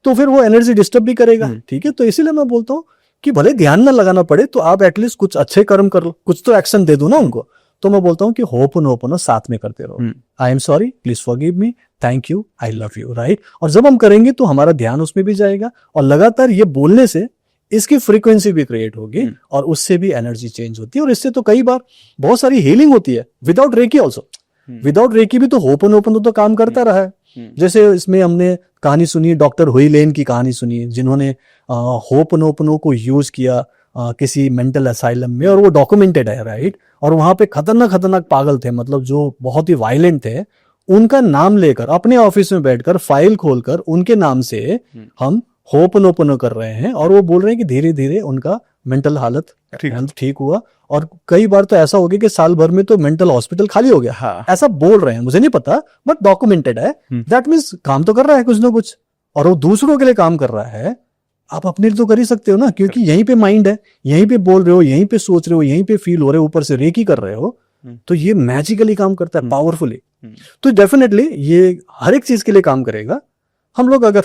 तो फिर वो एनर्जी डिस्टर्ब भी करेगा, ठीक है। तो इसीलिए मैं बोलता हूँ कि भले ध्यान ना लगाना पड़े तो आप एटलीस्ट कुछ अच्छे कर्म कर लो, कुछ तो एक्शन दे दो ना उनको। तो मैं बोलता हूँ कि होपोनोपोनो साथ में करते रहो, आई am sorry, please forgive me, thank you, I love you, right. और जब हम करेंगे तो हमारा ध्यान उसमें भी जाएगा, और लगातार ये बोलने से इसकी फ्रीक्वेंसी भी क्रिएट होगी, और उससे भी एनर्जी चेंज होती है। और इससे तो कई बार बहुत सारी हीलिंग होती है without reiki also. Without reiki भी तो होपोनोपोनो तो काम करता रहा है। जैसे इसमें हमने कहानी सुनी, डॉक्टर हुई लेन की कहानी सुनी, जिन्होंने होपोनोपोनो को यूज किया किसी मेंटल असाइलम में, और वो डॉक्यूमेंटेड है, राइट। और वहां पे खतरनाक पागल थे, मतलब जो बहुत ही वायलेंट थे, उनका नाम लेकर अपने ऑफिस में बैठकर फाइल खोलकर उनके नाम से हम होपोनोपोनो कर रहे हैं, और वो बोल रहे हैं कि धीरे धीरे उनका मेंटल हालत ठीक हुआ। और कई बार तो ऐसा हो गया कि साल भर में तो मेंटल हॉस्पिटल खाली हो गया। हाँ। ऐसा बोल रहे हैं, मुझे नहीं पता, बट डॉक्यूमेंटेड है। दैट मीन्स काम तो कर रहा है कुछ ना कुछ, और वो दूसरों के लिए काम कर रहा है। आप अपने लिए तो कर ही सकते हो ना, क्योंकि यहीं पे माइंड है, यहीं पे बोल रहे हो, यहीं पे सोच रहे हो, यहीं पे फील हो रहे हो, ऊपर से रेकी कर रहे हो, तो ये मैजिकली काम करता है, पावरफुली। तो डेफिनेटली ये हर एक चीज के लिए काम करेगा। हम लोग अगर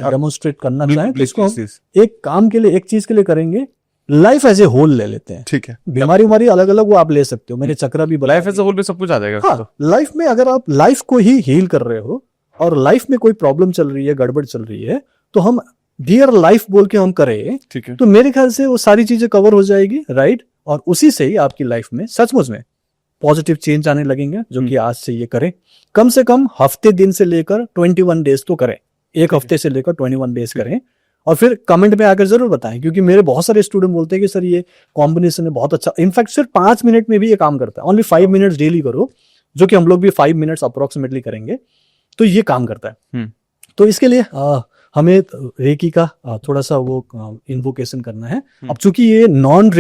डेमोन्स्ट्रेट करना चाहें तो इसको हम एक काम के लिए, एक चीज के लिए करेंगे, लाइफ एज ए होल ले लेते हैं, ठीक है। बीमारी अलग अलग वो आप ले सकते हो, मेरे चक्रा भी लाइफ एज अ होल में सब कुछ आ जाएगा। हाँ, लाइफ में अगर आप लाइफ को ही हील कर रहे हो और लाइफ में कोई प्रॉब्लम चल रही है, गड़बड़ चल रही है, तो हम डियर लाइफ बोल के हम करें, ठीक है, तो मेरे ख्याल से वो सारी चीजें कवर हो जाएगी, राइट। और उसी से ही आपकी लाइफ में सचमुच में पॉजिटिव चेंज आने लगेंगे, जो कि आज से ये करें। कम से कम हफ्ते दिन से लेकर 21 डेज तो करें, एक हफ्ते से लेकर 21 डेज करें, और फिर कमेंट में आकर जरूर बताएं, क्योंकि मेरे बहुत सारे स्टूडेंट बोलते हैं कि सर ये कॉम्बिनेशन है बहुत अच्छा। इनफैक्ट सिर्फ 5 मिनट में भी ये काम करता है, ओनली 5 मिनट्स डेली करो, जो कि हम लोग भी 5 मिनट्स अप्रोक्सीमेटली करेंगे, तो ये काम करता है। तो इसके लिए हमें रेकी का थोड़ा सा वो इन्वोकेशन करना है। अब चूंकि ये नॉन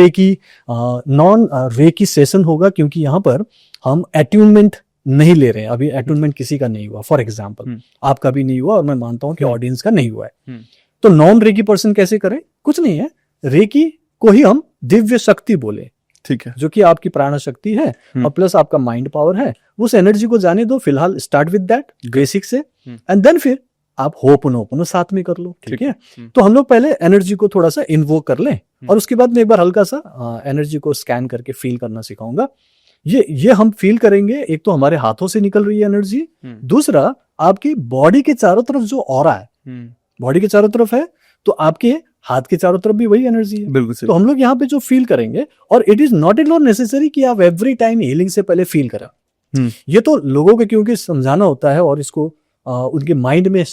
रेकी सेशन होगा, क्योंकि यहाँ पर हम अट्यूनमेंट नहीं ले रहे हैं, अभी अट्यूनमेंट किसी का नहीं हुआ, फॉर एग्जाम्पल आपका भी नहीं हुआ, और मैं मानता हूं कि ऑडियंस का नहीं हुआ है। तो नॉन रेकी पर्सन कैसे करें? कुछ नहीं है, रेकी को ही हम दिव्य शक्ति बोले, ठीक है, जो कि आपकी प्राण शक्ति है और प्लस आपका माइंड पावर है। उस एनर्जी को जाने दो फिलहाल, स्टार्ट विद दैट बेसिक से, एंड देन फिर आप होपोनोपोनो साथ में कर लो, ठीक है। तो हम लोग पहले एनर्जी को थोड़ा सा इन्वोक कर लें, और उसके बाद मैं एक बार हल्का सा एनर्जी को स्कैन करके फील करना सिखाऊंगा। ये हम फील करेंगे। एक तो हमारे हाथों से निकल रही है एनर्जी, दूसरा आपकी बॉडी के चारों तरफ जो ऑरा है, बॉडी के चारों तरफ है, तो आपके हाथ के चारों तरफ भी वही एनर्जी है। बिल्कुल सही। तो हम लोग यहाँ पे जो फील करेंगे, और it is not at all necessary कि आप एवरी टाइम हीलिंग से पहले फील करें। ये तो लोगों को क्योंकि समझाना होता है और इसको उनके माइंड में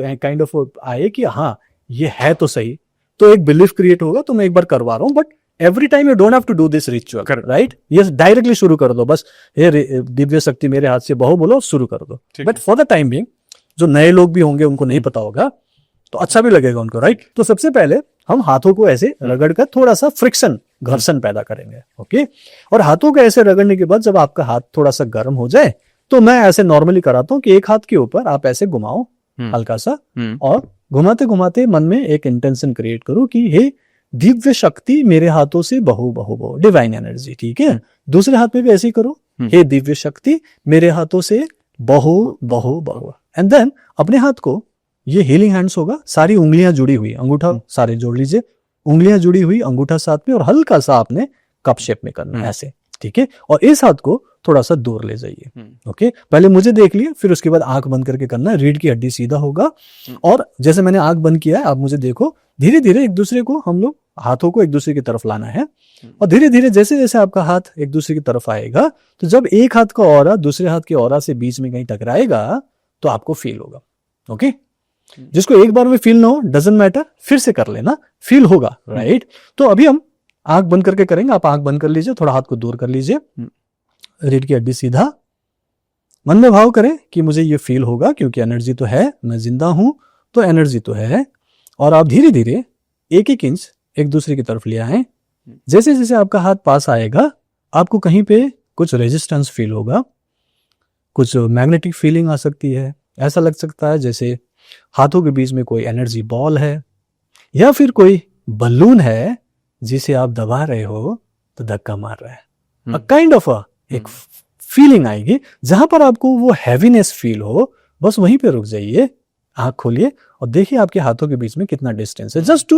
काइंड ऑफ आए कि हाँ ये है तो सही, तो एक बिलीफ क्रिएट होगा तो मैं एक बार करवा रहा हूँ। But every time you don't have to do this ritual, right? ये डायरेक्टली शुरू कर दो, बस हे दिव्य शक्ति मेरे हाथ से बहो बोलो, शुरू कर दो। But for the time being, जो नए लोग भी होंगे उनको नहीं पता होगा तो अच्छा भी लगेगा उनको, राइट? तो सबसे पहले हम हाथों को ऐसे रगड़ कर थोड़ा सा फ्रिक्शन, घर्षण पैदा करेंगे, ओके? और हाथों को ऐसे रगड़ने के बाद जब आपका हाथ थोड़ा सा गर्म हो जाए तो मैं ऐसे नॉर्मली कराता हूँ कि एक हाथ के ऊपर आप ऐसे घुमाओ हल्का सा, और घुमाते घुमाते मन में एक इंटेंशन क्रिएट करो कि हे दिव्य शक्ति मेरे हाथों से बहो बहो बहो, डिवाइन एनर्जी, ठीक है? दूसरे हाथ में भी ऐसे ही करो, हे दिव्य शक्ति मेरे हाथों से बहो बहो बहो। एंड देन अपने हाथ को, ये हीलिंग हैंड्स होगा, सारी उंगलियां जुड़ी हुई, अंगूठा सारे जोड़ लीजिए, उंगलियां जुड़ी हुई, अंगूठा साथ में, और हल्का सा आपने कप शेप में करना है ऐसे, ठीक है? और इस हाथ को थोड़ा सा दूर ले जाइए, ओके? पहले मुझे देख लिए, फिर उसके बाद आंख बंद करके करना है। रीढ़ की हड्डी सीधा होगा, और जैसे मैंने आंख बंद किया है, आप मुझे देखो, धीरे धीरे एक दूसरे को, हम लोग हाथों को एक दूसरे की तरफ लाना है, और धीरे धीरे जैसे जैसे आपका हाथ एक दूसरे की तरफ आएगा, तो जब एक हाथ का ऑरा दूसरे हाथ के ऑरा से बीच में कहीं टकराएगा तो आपको फील होगा, ओके? जिसको एक बार में फील ना हो, डजंट मैटर, फिर से कर लेना, फील होगा, राइट? तो अभी हम आंख बंद करके करेंगे। आप आंख बंद कर लीजिए, थोड़ा हाथ को दूर कर लीजिए, रीढ़ की हड्डी सीधा, मन में भाव करें कि मुझे ये फील होगा क्योंकि एनर्जी तो है, मैं जिंदा हूं तो एनर्जी तो है। और आप धीरे धीरे एक एक इंच एक दूसरे की तरफ ले आए। जैसे जैसे आपका हाथ पास आएगा, आपको कहीं पे कुछ रेजिस्टेंस फील होगा, कुछ मैग्नेटिक फीलिंग आ सकती है। ऐसा लग सकता है जैसे हाथों के बीच में कोई एनर्जी बॉल है, या फिर कोई बलून है जिसे आप दबा रहे हो तो धक्का मार रहा है। काइंड ऑफ एक फीलिंग आएगी जहां पर आपको वो हैवीनेस फील हो, बस वहीं पे रुक जाइए, आंख खोलिए और देखिए आपके हाथों के बीच में कितना डिस्टेंस है। जस्ट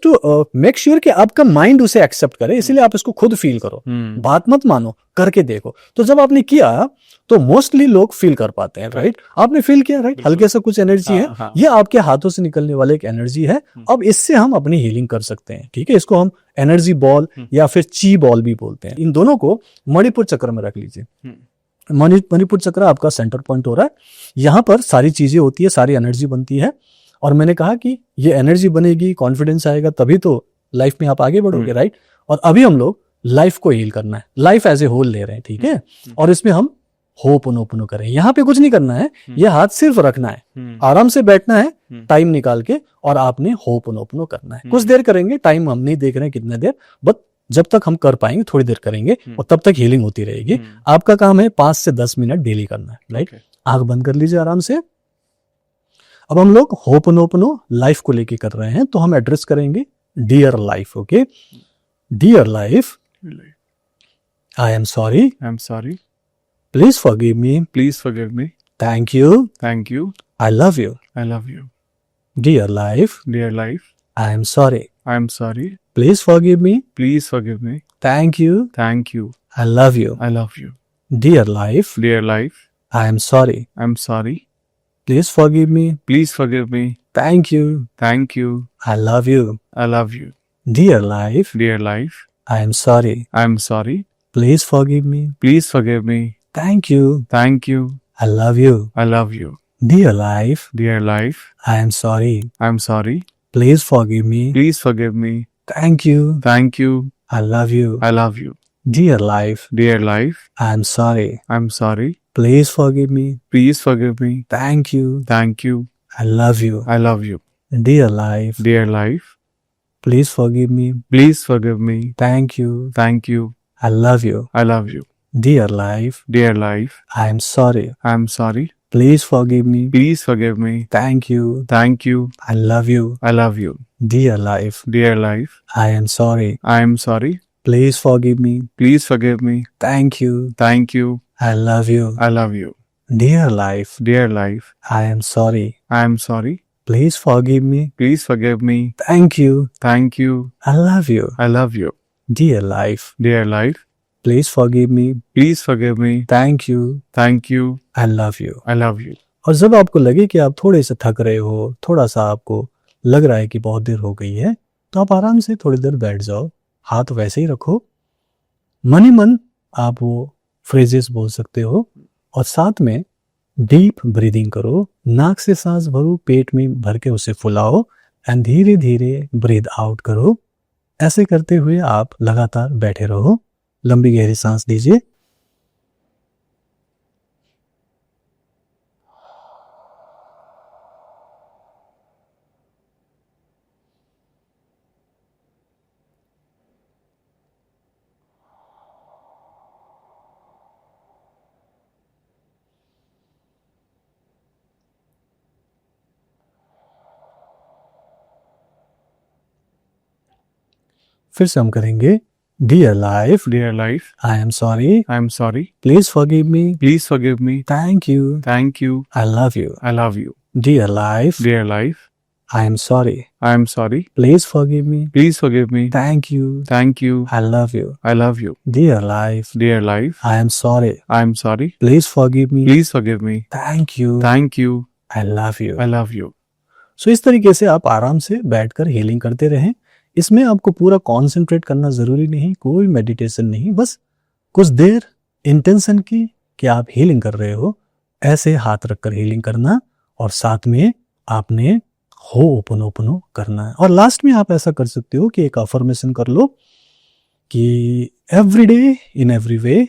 टू मेक श्योर कि आपका माइंड उसे एक्सेप्ट करे, इसलिए आप इसको खुद फील करो, बात मत मानो, करके देखो। तो जब आपने किया तो मोस्टली लोग फील कर पाते हैं, राइट? आपने फील किया, राइट? हल्के से कुछ एनर्जी है, ये आपके हाथों से निकलने वाले एक एनर्जी है। अब इससे हम अपनी हीलिंग कर सकते हैं, ठीक है? इसको हम एनर्जी बॉल या फिर ची बॉल भी बोलते हैं। इन दोनों को मणिपुर चक्र में रख लीजिए। मणिपुर चक्र आपका सेंटर पॉइंट हो रहा है, यहाँ पर सारी चीजें होती है, सारी एनर्जी बनती है। और मैंने कहा कि ये एनर्जी बनेगी, कॉन्फिडेंस आएगा, तभी तो लाइफ में आप आगे बढ़ोगे, राइट? और अभी हम लोग लाइफ को हील करना है, लाइफ एज ए होल ले रहे हैं, ठीक है? और इसमें हम होपोनोपोनो करें। यहाँ पे कुछ नहीं करना है, ये हाथ सिर्फ रखना है, आराम से बैठना है, टाइम निकाल के, और आपने होपोनोपोनो करना है। कुछ देर करेंगे, टाइम हम नहीं देख रहे हैं कितने देर, बट जब तक हम कर पाएंगे थोड़ी देर करेंगे, और तब तक हीलिंग होती रहेगी। आपका काम है 5 से 10 मिनट डेली करना है, राइट? आंख बंद कर लीजिए आराम से। अब हम लोग होपोनोपोनो लाइफ को लेके कर रहे हैं, तो हम एड्रेस करेंगे dear life, okay? Dear life, I am sorry, please forgive me, thank you, I love you, dear life, I am sorry, please forgive me, thank you, I love you, dear life, I am sorry, please forgive me, thank you, I love you, dear life, I am sorry, please forgive me, thank you, I love you, dear life, I am sorry, please forgive me, thank you, I love you, dear life, I am sorry, please forgive me, thank you, I love you, dear life, please forgive me, thank you, I love you, dear life, I am sorry, please forgive me, thank you, I love you, dear life, I am sorry, please forgive me, thank you, I love you, dear life, I am sorry, please forgive me, thank you, I love you, dear life, please forgive me, please forgive me, thank you, thank you, I love you. I love you. और जब आपको लगे कि आप थोड़े से थक रहे हो, थोड़ा सा आपको लग रहा है कि बहुत देर हो गई है, तो आप आराम से थोड़ी देर बैठ जाओ, हाथ वैसे ही रखो, मन ही मन आप वो फ्रेजेस बोल सकते हो और साथ में डीप ब्रीदिंग करो, नाक से सांस भरो, पेट में भर के उसे फुलाओ एंड धीरे धीरे ब्रीद आउट करो। ऐसे करते हुए आप लगातार बैठे रहो, लंबी गहरी सांस लीजिए। फिर से हम करेंगे, dear life, dear life, I am sorry, I am sorry, please forgive me, please forgive me, thank you, thank you, I love you. I love you. Dear life, dear life, I am sorry, I am sorry, please forgive me, please forgive me, thank you, thank you, I love you. I love you. Dear life, dear life, I am sorry, I am sorry, please forgive me, please forgive me, thank you, thank you, I love you. I love you. So इस तरीके से आप आराम से बैठकर healing करते रहें। इसमें आपको पूरा कॉन्सेंट्रेट करना जरूरी नहीं, कोई मेडिटेशन नहीं, बस कुछ देर इंटेंशन की कि आप हीलिंग कर रहे हो, ऐसे हाथ रखकर हीलिंग करना और साथ में आपने होपोनोपोनो करना है। और लास्ट में आप ऐसा कर सकते हो कि एक अफर्मेशन कर लो कि every day in every way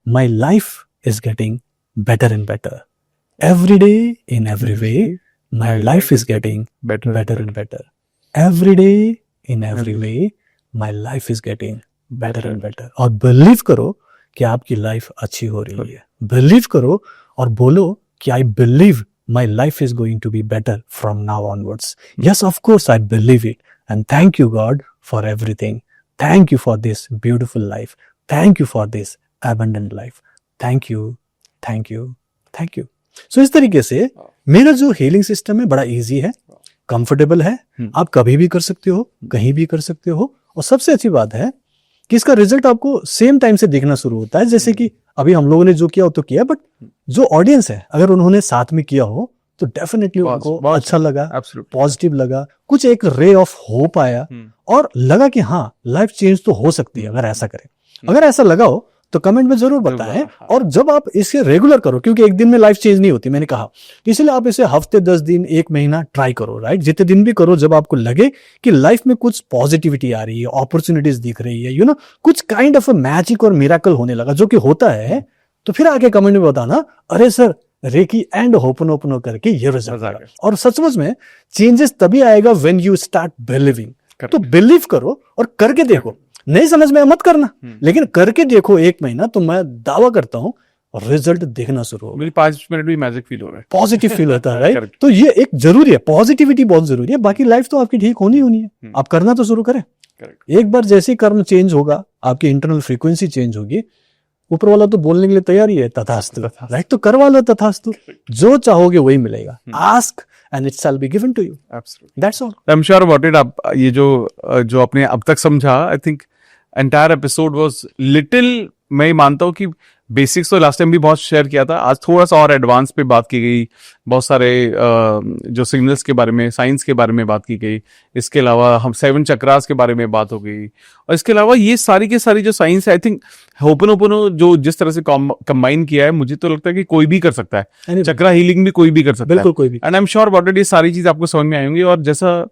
my life is getting better and better. Every day in every way my life is getting better, better and better. Every day in every way my life is getting better and better. और believe करो कि आपकी life अच्छी हो रही है, believe करो और बोलो कि I believe my life is going to be better from now onwards. Yes, of course I believe it and thank you God for everything. Thank you for this beautiful life, thank you for this abundant life, thank you, thank you, thank you. So इस तरीके से मेरा जो healing system है बड़ा easy है, comfortable है, आप कभी भी कर सकते हो, कहीं भी कर सकते हो। और सबसे अच्छी बात है कि इसका रिजल्ट आपको सेम टाइम से दिखना शुरू होता है। जैसे कि अभी हम लोगों ने जो किया वो तो किया, बट जो ऑडियंस है अगर उन्होंने साथ में किया हो तो डेफिनेटली उनको अच्छा लगा, पॉजिटिव लगा, कुछ एक रे ऑफ होप आया और लगा कि हाँ लाइफ चेंज तो हो सकती है अगर ऐसा करें। अगर ऐसा लगा हो तो कमेंट में जरूर बताएं। और जब आप इसे रेगुलर करो, क्योंकि एक दिन में लाइफ चेंज नहीं होती, मैंने कहा, इसलिए आप इसे हफ्ते 10 दिन 1 महीना ट्राई करो, राइट? जितने दिन भी करो, जब आपको लगे कि लाइफ में कुछ पॉजिटिविटी आ रही है, अपॉर्चुनिटीज दिख रही है, यू नो, कुछ काइंड ऑफ अ मैजिक और मिराकल होने लगा, जो कि होता है, तो फिर आके कमेंट में बताना, अरे सर रेकी एंड होपनोपनो करके ये रिजल्ट आया। और सचमुच में चेंजेस तभी आएगा व्हेन यू स्टार्ट बिलीविंग। तो बिलीव करो और करके देखो, नहीं समझ में मत करना, लेकिन करके देखो 1 महीना, तो मैं दावा करता हूं रिजल्ट देखना शुरू हो। मेरी 5 मिनट भी मैजिक फील हो रहा है, पॉजिटिव फील होता है, राइट? तो ये एक जरूरी है, पॉजिटिविटी बहुत जरूरी है। बाकी लाइफ तो आपकी ठीक होनी है, आप करना तो शुरू करें। एक बार जैसे ही कर्म चेंज होगा, आपकी इंटरनल फ्रीक्वेंसी चेंज होगी, ऊपर वाला तो बोलने के लिए तैयार ही है, तथास्तु, राइट? तो करवा लो तथास्तु, जो चाहोगे वही मिलेगा। Ask and it shall be given to you. Absolutely. That's all. I'm sure about it. आप ये जो आपने अब तक समझा, I think entire episode was little, मैं मानता हूँ कि बेसिक्स तो लास्ट टाइम भी बहुत शेयर किया था, आज थोड़ा सा और एडवांस पे बात की गई, बहुत सारे जो सिग्नल्स के बारे में, साइंस के बारे में बात की गई। इसके अलावा हम 7 चक्रास के बारे में बात हो गई, और इसके अलावा ये सारी की सारी जो साइंस है, आई थिंक होपनोपोनो जो जिस तरह से कंबाइन किया है, मुझे तो लगता है कि कोई भी कर सकता है। चक्रा हीलिंग भी कोई भी कर सकता है, बिल्कुल कोई भी। And I am sure about it, ये सारी चीज आपको समझ में आएंगी। और जैसा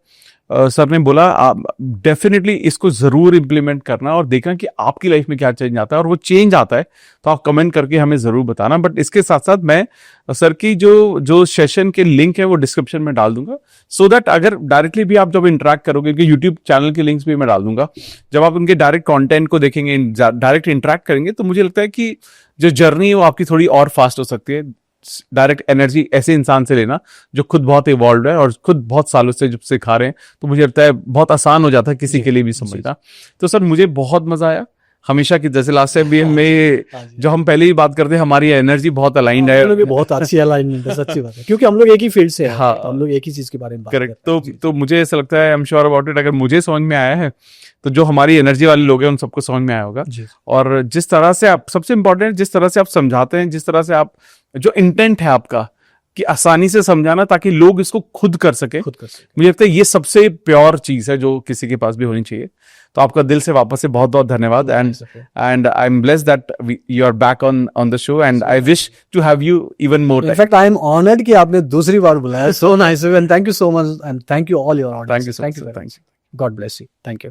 सर ने बोला, आप डेफिनेटली इसको जरूर इम्प्लीमेंट करना और देखना कि आपकी लाइफ में क्या चेंज आता है, और वो चेंज आता है तो आप कमेंट करके हमें जरूर बताना। बट इसके साथ साथ मैं सर की जो सेशन के लिंक है वो डिस्क्रिप्शन में डाल दूंगा, सो दैट अगर डायरेक्टली भी आप जब इंटरेक्ट करोगे, क्योंकि यूट्यूब चैनल के लिंक्स भी मैं डाल दूंगा, जब आप उनके डायरेक्ट कंटेंट को देखेंगे, डायरेक्ट इंटरेक्ट करेंगे, तो मुझे लगता है कि जो जर्नी है वो आपकी थोड़ी और फास्ट हो सकती है। डायरेक्ट एनर्जी ऐसे इंसान से लेना जो खुद बहुत इवॉल्व है और खुद बहुत सालों से जब सिखा रहे हैं, तो मुझे लगता है बहुत आसान हो जाता है किसी के लिए भी समझना। तो सर मुझे बहुत मजा आया, हमेशा की जैसे लास्ट टाइम भी में जो हम पहले ही बात करते हैं, हमारी एनर्जी बहुत अलाइंड है। हम लोग भी बहुत अच्छी अलाइनमेंट है, सच्ची बात है, क्योंकि हम लोग एक ही फील्ड से हैं, हाँ। तो हम लोग एक ही चीज के बारे में बात करेक्ट। कर रहे हैं। तो मुझे ऐसा लगता है, I am sure about it, अगर मुझे समझ में आया है तो जो हमारी एनर्जी वाले लोग हैं उन सबको समझ में आया होगा। जी और जिस तरह से आप, सबसे इंपॉर्टेंट, जिस तरह से आप समझाते हैं, जिस तरह से आप, जो इंटेंट है आपका कि आसानी से समझाना ताकि लोग इसको खुद कर सके, खुद कर सकते मुझे लगता है ये सबसे प्योर चीज है जो किसी के पास भी होनी चाहिए। तो आपका दिल से वापस से बहुत बहुत धन्यवाद। And I am blessed that you are back on the show and I wish to have you even more time. In fact I am honoured कि आपने दूसरी बार बुलाया। So nice and thank you so much and thank you all your audience. Thank you so much. God bless you. Thank you.